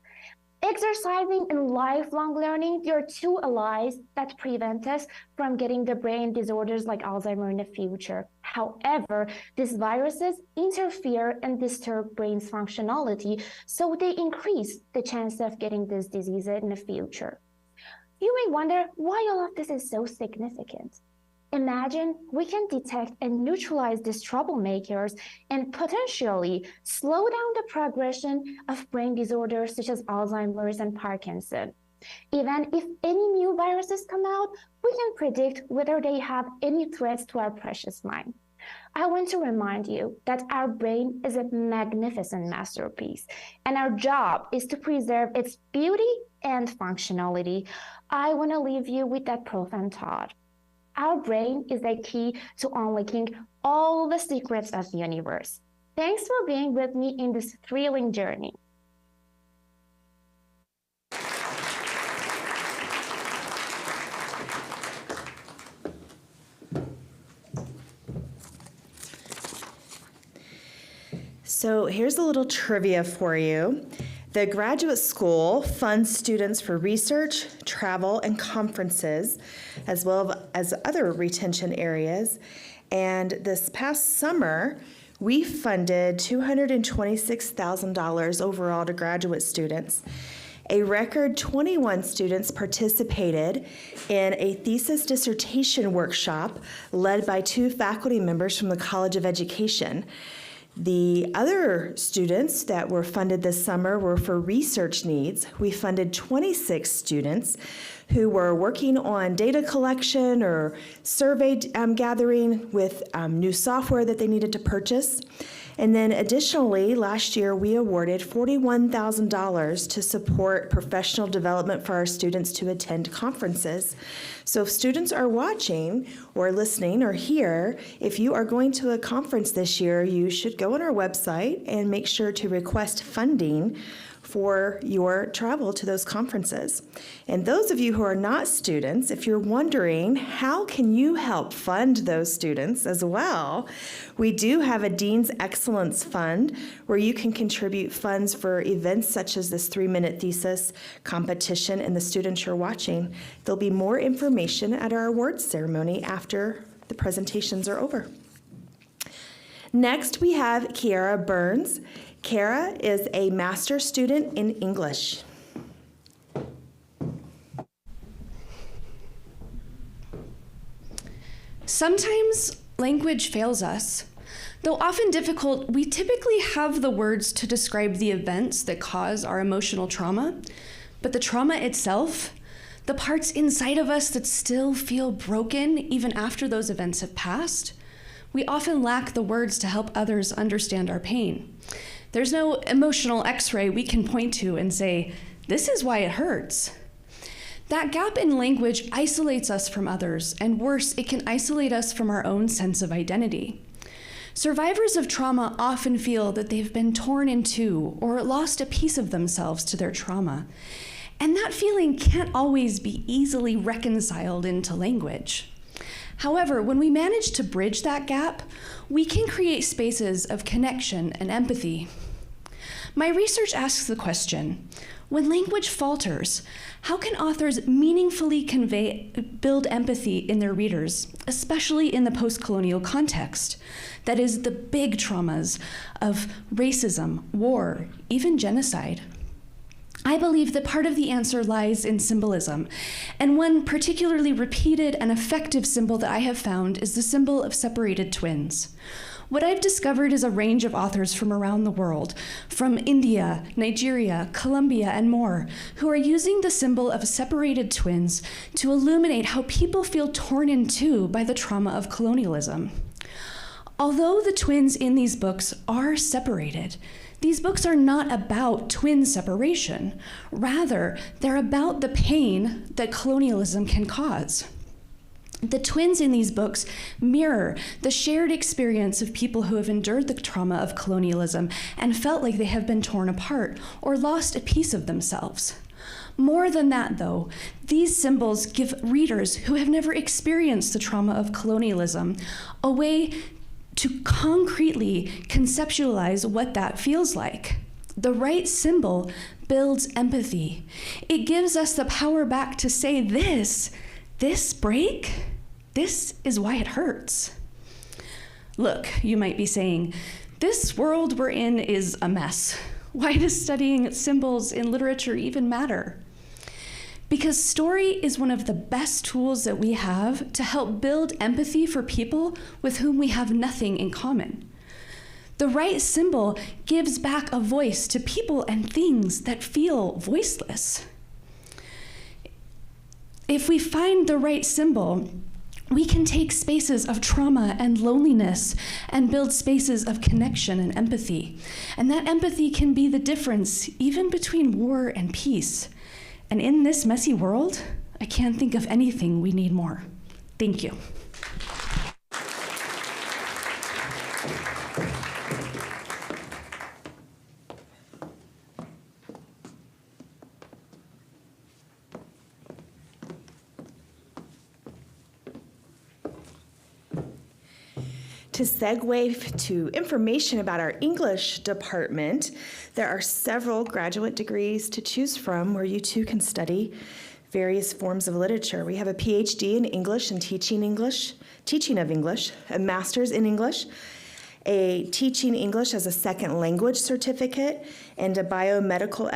Exercising and lifelong learning, there are 2 allies that prevent us from getting the brain disorders like Alzheimer's in the future. However, these viruses interfere and disturb brain's functionality, so they increase the chance of getting this disease in the future. You may wonder why all of this is so significant. Imagine we can detect and neutralize these troublemakers and potentially slow down the progression of brain disorders such as Alzheimer's and Parkinson. Even if any new viruses come out, we can predict whether they have any threats to our precious mind. I want to remind you that our brain is a magnificent masterpiece, and our job is to preserve its beauty and functionality. I want to leave you with that profound thought. Our brain is the key to unlocking all the secrets of the universe. Thanks for being with me in this thrilling journey. So here's a little trivia for you. The graduate school funds students for research, travel, and conferences, as well as other retention areas. And this past summer, we funded $226,000 overall to graduate students. A record 21 students participated in a thesis dissertation workshop led by 2 faculty members from the College of Education. The other students that were funded this summer were for research needs. We funded 26 students who were working on data collection or survey gathering with new software that they needed to purchase. And then additionally, last year we awarded $41,000 to support professional development for our students to attend conferences. So if students are watching or listening or here, if you are going to a conference this year, you should go on our website and make sure to request funding for your travel to those conferences. And those of you who are not students, if you're wondering how can you help fund those students as well, we do have a Dean's Excellence Fund where you can contribute funds for events such as this 3-minute thesis competition and the students you're watching. There'll be more information at our awards ceremony after the presentations are over. Next, we have Kiara Burns. Kara is a master's student in English. Sometimes language fails us. Though often difficult, we typically have the words to describe the events that cause our emotional trauma. But the trauma itself, the parts inside of us that still feel broken even after those events have passed, we often lack the words to help others understand our pain. There's no emotional x-ray we can point to and say, this is why it hurts. That gap in language isolates us from others, and worse, it can isolate us from our own sense of identity. Survivors of trauma often feel that they've been torn in two or lost a piece of themselves to their trauma. And that feeling can't always be easily reconciled into language. However, when we manage to bridge that gap, we can create spaces of connection and empathy. My research asks the question, when language falters, how can authors meaningfully build empathy in their readers, especially in the post-colonial context? That is, the big traumas of racism, war, even genocide. I believe that part of the answer lies in symbolism, and one particularly repeated and effective symbol that I have found is the symbol of separated twins. What I've discovered is a range of authors from around the world, from India, Nigeria, Colombia, and more, who are using the symbol of separated twins to illuminate how people feel torn in two by the trauma of colonialism. Although the twins in these books are separated, these books are not about twin separation. Rather, they're about the pain that colonialism can cause. The twins in these books mirror the shared experience of people who have endured the trauma of colonialism and felt like they have been torn apart or lost a piece of themselves. More than that, though, these symbols give readers who have never experienced the trauma of colonialism a way to concretely conceptualize what that feels like. The right symbol builds empathy. It gives us the power back to say this break, this is why it hurts. Look, you might be saying, this world we're in is a mess. Why does studying symbols in literature even matter? Because story is one of the best tools that we have to help build empathy for people with whom we have nothing in common. The right symbol gives back a voice to people and things that feel voiceless. If we find the right symbol, We can take spaces of trauma and loneliness and build spaces of connection and empathy. And that empathy can be the difference even between war and peace. And in this messy world, I can't think of anything we need more. Thank you. To segue to information about our English department, there are several graduate degrees to choose from where you too can study various forms of literature. We have a PhD in English and teaching of English, a master's in English, a teaching English as a second language certificate, and a biomedical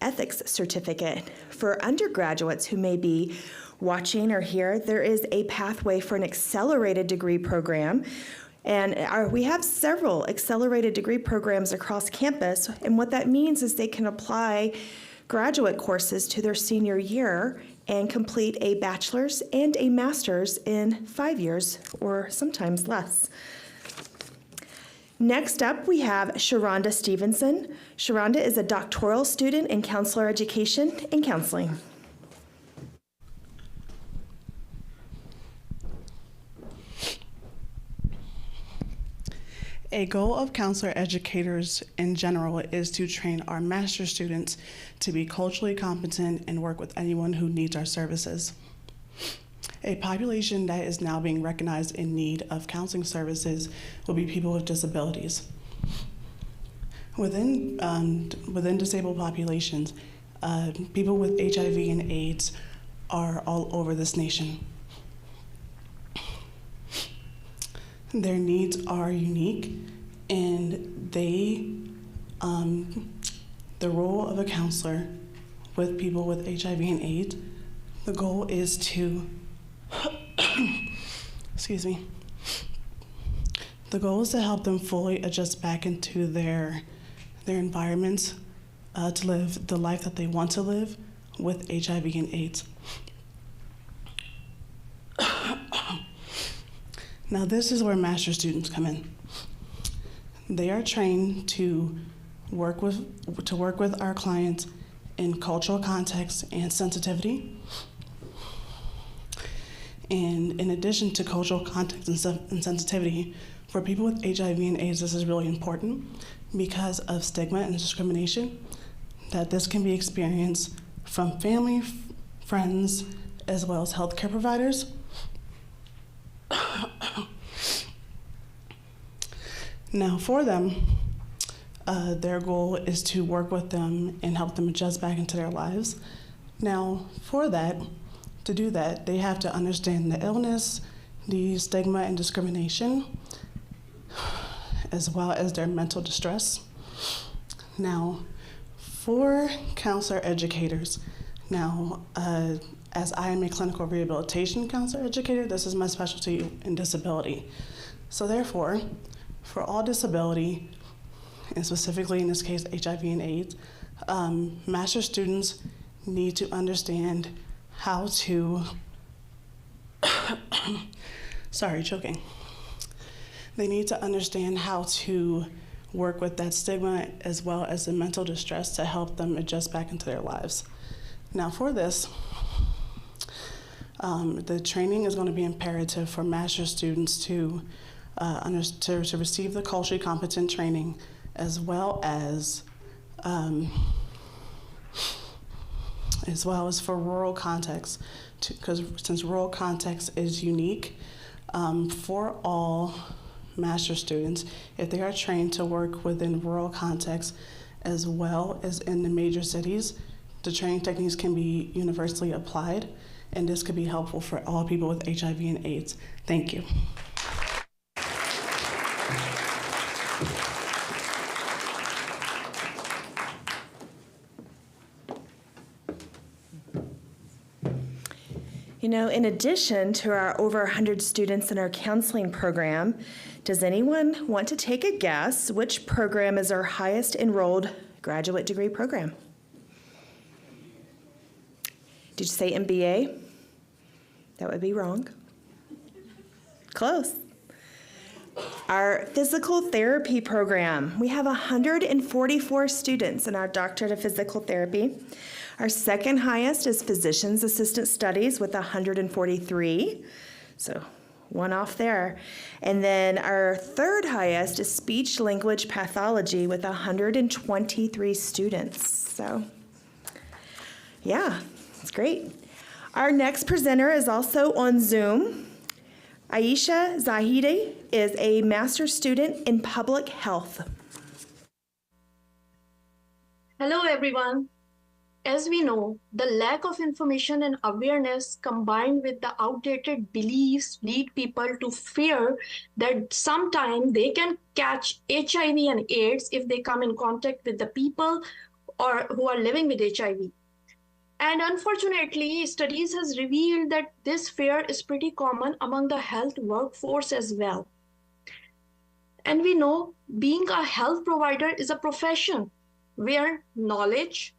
ethics certificate. For undergraduates who may be watching or here, there is a pathway for an accelerated degree program. And we have several accelerated degree programs across campus, and what that means is they can apply graduate courses to their senior year and complete a bachelor's and a master's in 5 years, or sometimes less. Next up, we have Sharonda Stevenson. Sharonda is a doctoral student in counselor education and counseling. A goal of counselor educators in general is to train our master's students to be culturally competent and work with anyone who needs our services. A population that is now being recognized in need of counseling services will be people with disabilities. Within disabled populations, people with HIV and AIDS are all over this nation. Their needs are unique, and the role of a counselor with people with HIV and AIDS, the goal is to, excuse me, the goal is to help them fully adjust back into their environments to live the life that they want to live with HIV and AIDS. Now, this is where master's students come in. They are trained to work with our clients in cultural context and sensitivity. And in addition to cultural context and sensitivity, for people with HIV and AIDS, this is really important because of stigma and discrimination, that this can be experienced from family, friends, as well as healthcare providers. Now, for them, their goal is to work with them and help them adjust back into their lives. Now, for that, to do that, they have to understand the illness, the stigma and discrimination, as well as their mental distress. Now, for counselor educators, now, as I am a clinical rehabilitation counselor educator, this is my specialty in disability. So therefore, for all disability, and specifically in this case, HIV and AIDS, master's students need to understand how to, sorry, choking. They need to understand how to work with that stigma as well as the mental distress to help them adjust back into their lives. Now for this, the training is going to be imperative for master's students to receive the culturally competent training, as well as for rural context, because since rural context is unique for all master's students, if they are trained to work within rural context as well as in the major cities, the training techniques can be universally applied, and this could be helpful for all people with HIV and AIDS. Thank you. You know, in addition to our over 100 students in our counseling program, does anyone want to take a guess which program is our highest enrolled graduate degree program? Did you say MBA? That would be wrong. Close. Our physical therapy program. We have 144 students in our Doctorate of Physical Therapy. Our second highest is Physician's Assistant Studies with 143. So one off there. And then our third highest is Speech Language Pathology with 123 students. So yeah, it's great. Our next presenter is also on Zoom. Aisha Zahidi is a master's student in public health. Hello, everyone. As we know, the lack of information and awareness combined with the outdated beliefs lead people to fear that sometime they can catch HIV and AIDS if they come in contact with the people or who are living with HIV. And unfortunately, studies has revealed that this fear is pretty common among the health workforce as well. And we know being a health provider is a profession where knowledge,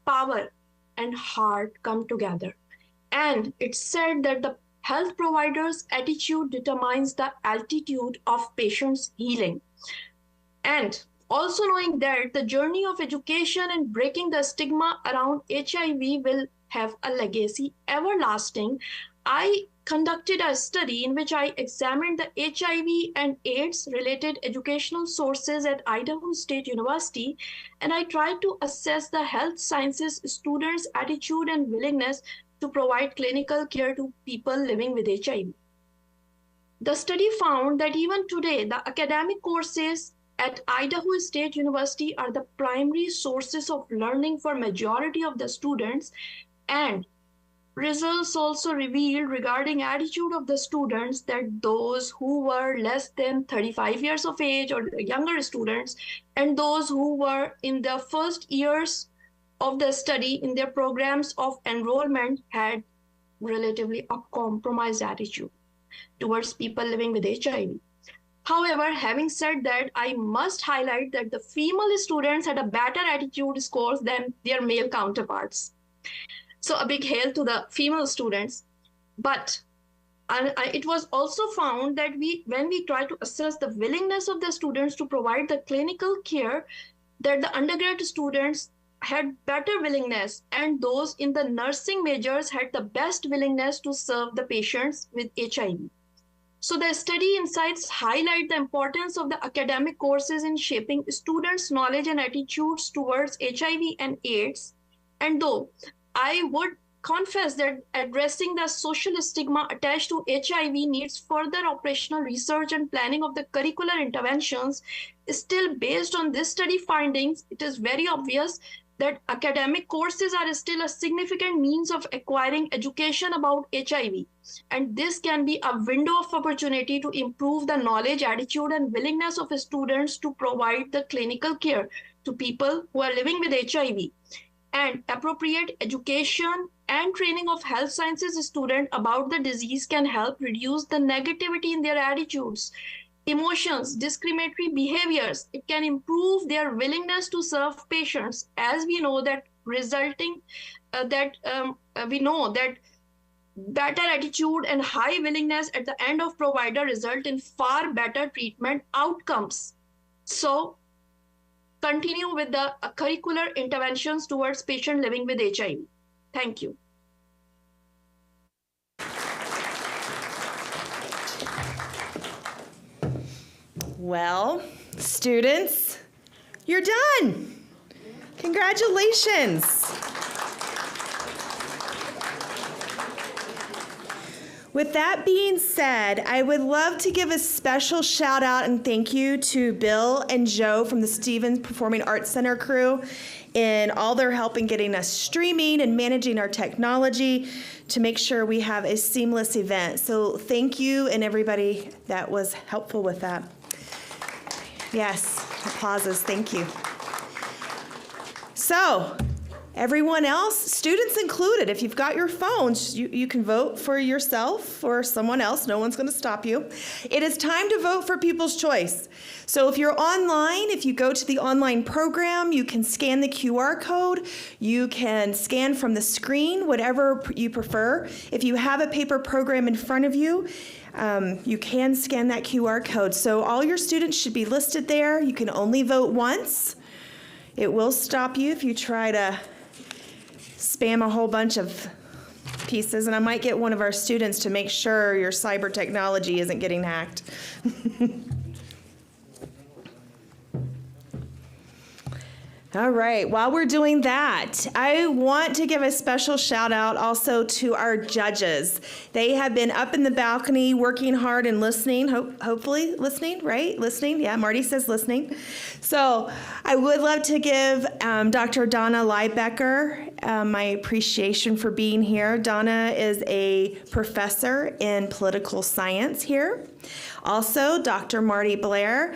power, and heart come together. And it's said that the health provider's attitude determines the altitude of patients' healing. And also knowing that the journey of education and breaking the stigma around HIV will have a legacy everlasting, I conducted a study in which I examined the HIV and AIDS related educational sources at Idaho State University, and I tried to assess the health sciences students' attitude and willingness to provide clinical care to people living with HIV. The study found that even today, the academic courses at Idaho State University are the primary sources of learning for majority of the students, and results also revealed regarding attitude of the students that those who were less than 35 years of age or younger students and those who were in the first years of the study in their programs of enrollment had relatively a compromised attitude towards people living with HIV. However, having said that, I must highlight that the female students had a better attitude scores than their male counterparts. So a big hail to the female students. But it was also found that when we try to assess the willingness of the students to provide the clinical care, that the undergrad students had better willingness, and those in the nursing majors had the best willingness to serve the patients with HIV. So the study insights highlight the importance of the academic courses in shaping students' knowledge and attitudes towards HIV and AIDS. And though I would confess that addressing the social stigma attached to HIV needs further operational research and planning of the curricular interventions, still based on this study findings, it is very obvious that academic courses are still a significant means of acquiring education about HIV. And this can be a window of opportunity to improve the knowledge, attitude, and willingness of students to provide the clinical care to people who are living with HIV. And appropriate education and training of health sciences students about the disease can help reduce the negativity in their attitudes, emotions, discriminatory behaviors. It can improve their willingness to serve patients, as we know that we know that better attitude and high willingness at the end of provider result in far better treatment outcomes. So continue with the curricular interventions towards patients living with HIV. Thank you. Well, students, you're done. Congratulations. With that being said, I would love to give a special shout out and thank you to Bill and Joe from the Stevens Performing Arts Center crew in all their help in getting us streaming and managing our technology to make sure we have a seamless event. So thank you and everybody that was helpful with that. Yes, applauses, thank you. So Everyone else, students included, if you've got your phones, you can vote for yourself or someone else. No one's going to stop you. It is time to vote for People's Choice. So if you're online, if you go to the online program, you can scan the QR code. You can scan from the screen, whatever you prefer. If you have a paper program in front of you, you can scan that QR code. So all your students should be listed there. You can only vote once. It will stop you if you try to spam a whole bunch of pieces, and I might get one of our students to make sure your cyber technology isn't getting hacked. All right, while we're doing that, I want to give a special shout out also to our judges. They have been up in the balcony working hard and listening, hopefully listening, right? Listening, yeah, Marty says listening. So I would love to give Dr. Donna Liebecker my appreciation for being here. Donna is a professor in political science here. Also, Dr. Marty Blair.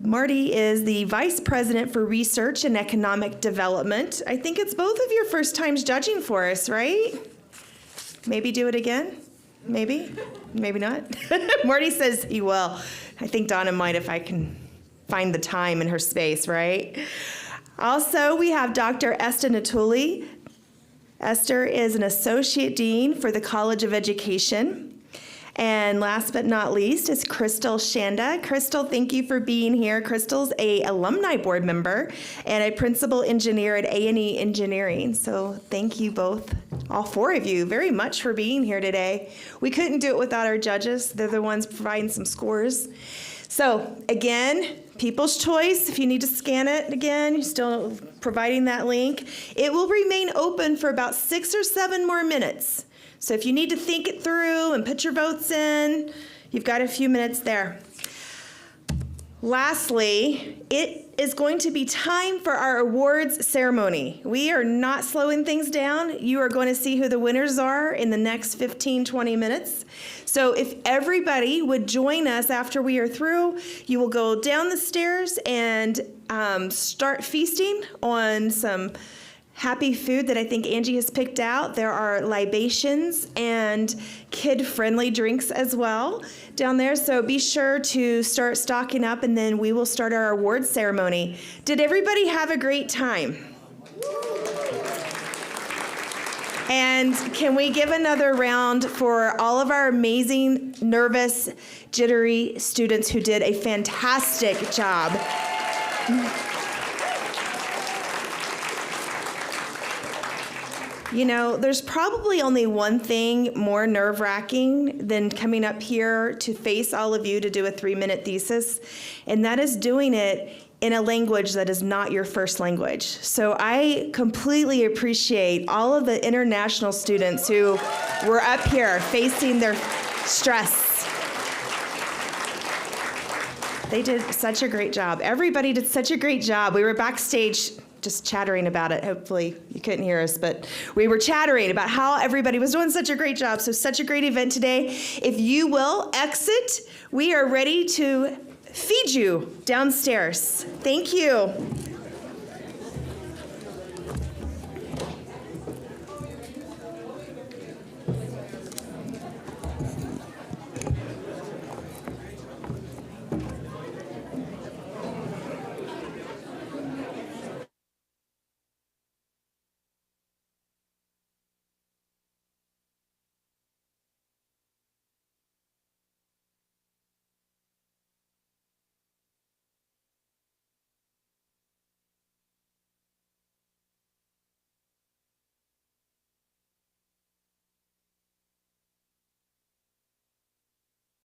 Marty is the Vice President for Research and Economic Development. I think it's both of your first times judging for us, right? Maybe do it again? Maybe? Maybe not? Marty says he will. I think Donna might if I can find the time in her space, right? Also, we have Dr. Esther Natuli. Esther is an Associate Dean for the College of Education. And last but not least is Crystal Shanda. Crystal, thank you for being here. Crystal's a alumni board member and a principal engineer at A&E Engineering. So thank you both, all four of you, very much for being here today. We couldn't do it without our judges. They're the ones providing some scores. So again, People's Choice, if you need to scan it again, you're still providing that link. It will remain open for about 6 or 7 more minutes. So if you need to think it through and put your votes in, you've got a few minutes there. Lastly, it is going to be time for our awards ceremony. We are not slowing things down. You are going to see who the winners are in the next 15, 20 minutes. So if everybody would join us after we are through, you will go down the stairs and start feasting on some happy food that I think Angie has picked out. There are libations and kid-friendly drinks as well down there. So be sure to start stocking up, and then we will start our awards ceremony. Did everybody have a great time? And can we give another round for all of our amazing, nervous, jittery students who did a fantastic job? You know, there's probably only one thing more nerve-wracking than coming up here to face all of you to do a 3-minute thesis, and that is doing it in a language that is not your first language. So I completely appreciate all of the international students who were up here facing their stress. They did such a great job. Everybody did such a great job. We were backstage just chattering about it. Hopefully you couldn't hear us, but we were chattering about how everybody was doing such a great job. So such a great event today. If you will exit, we are ready to feed you downstairs. Thank you.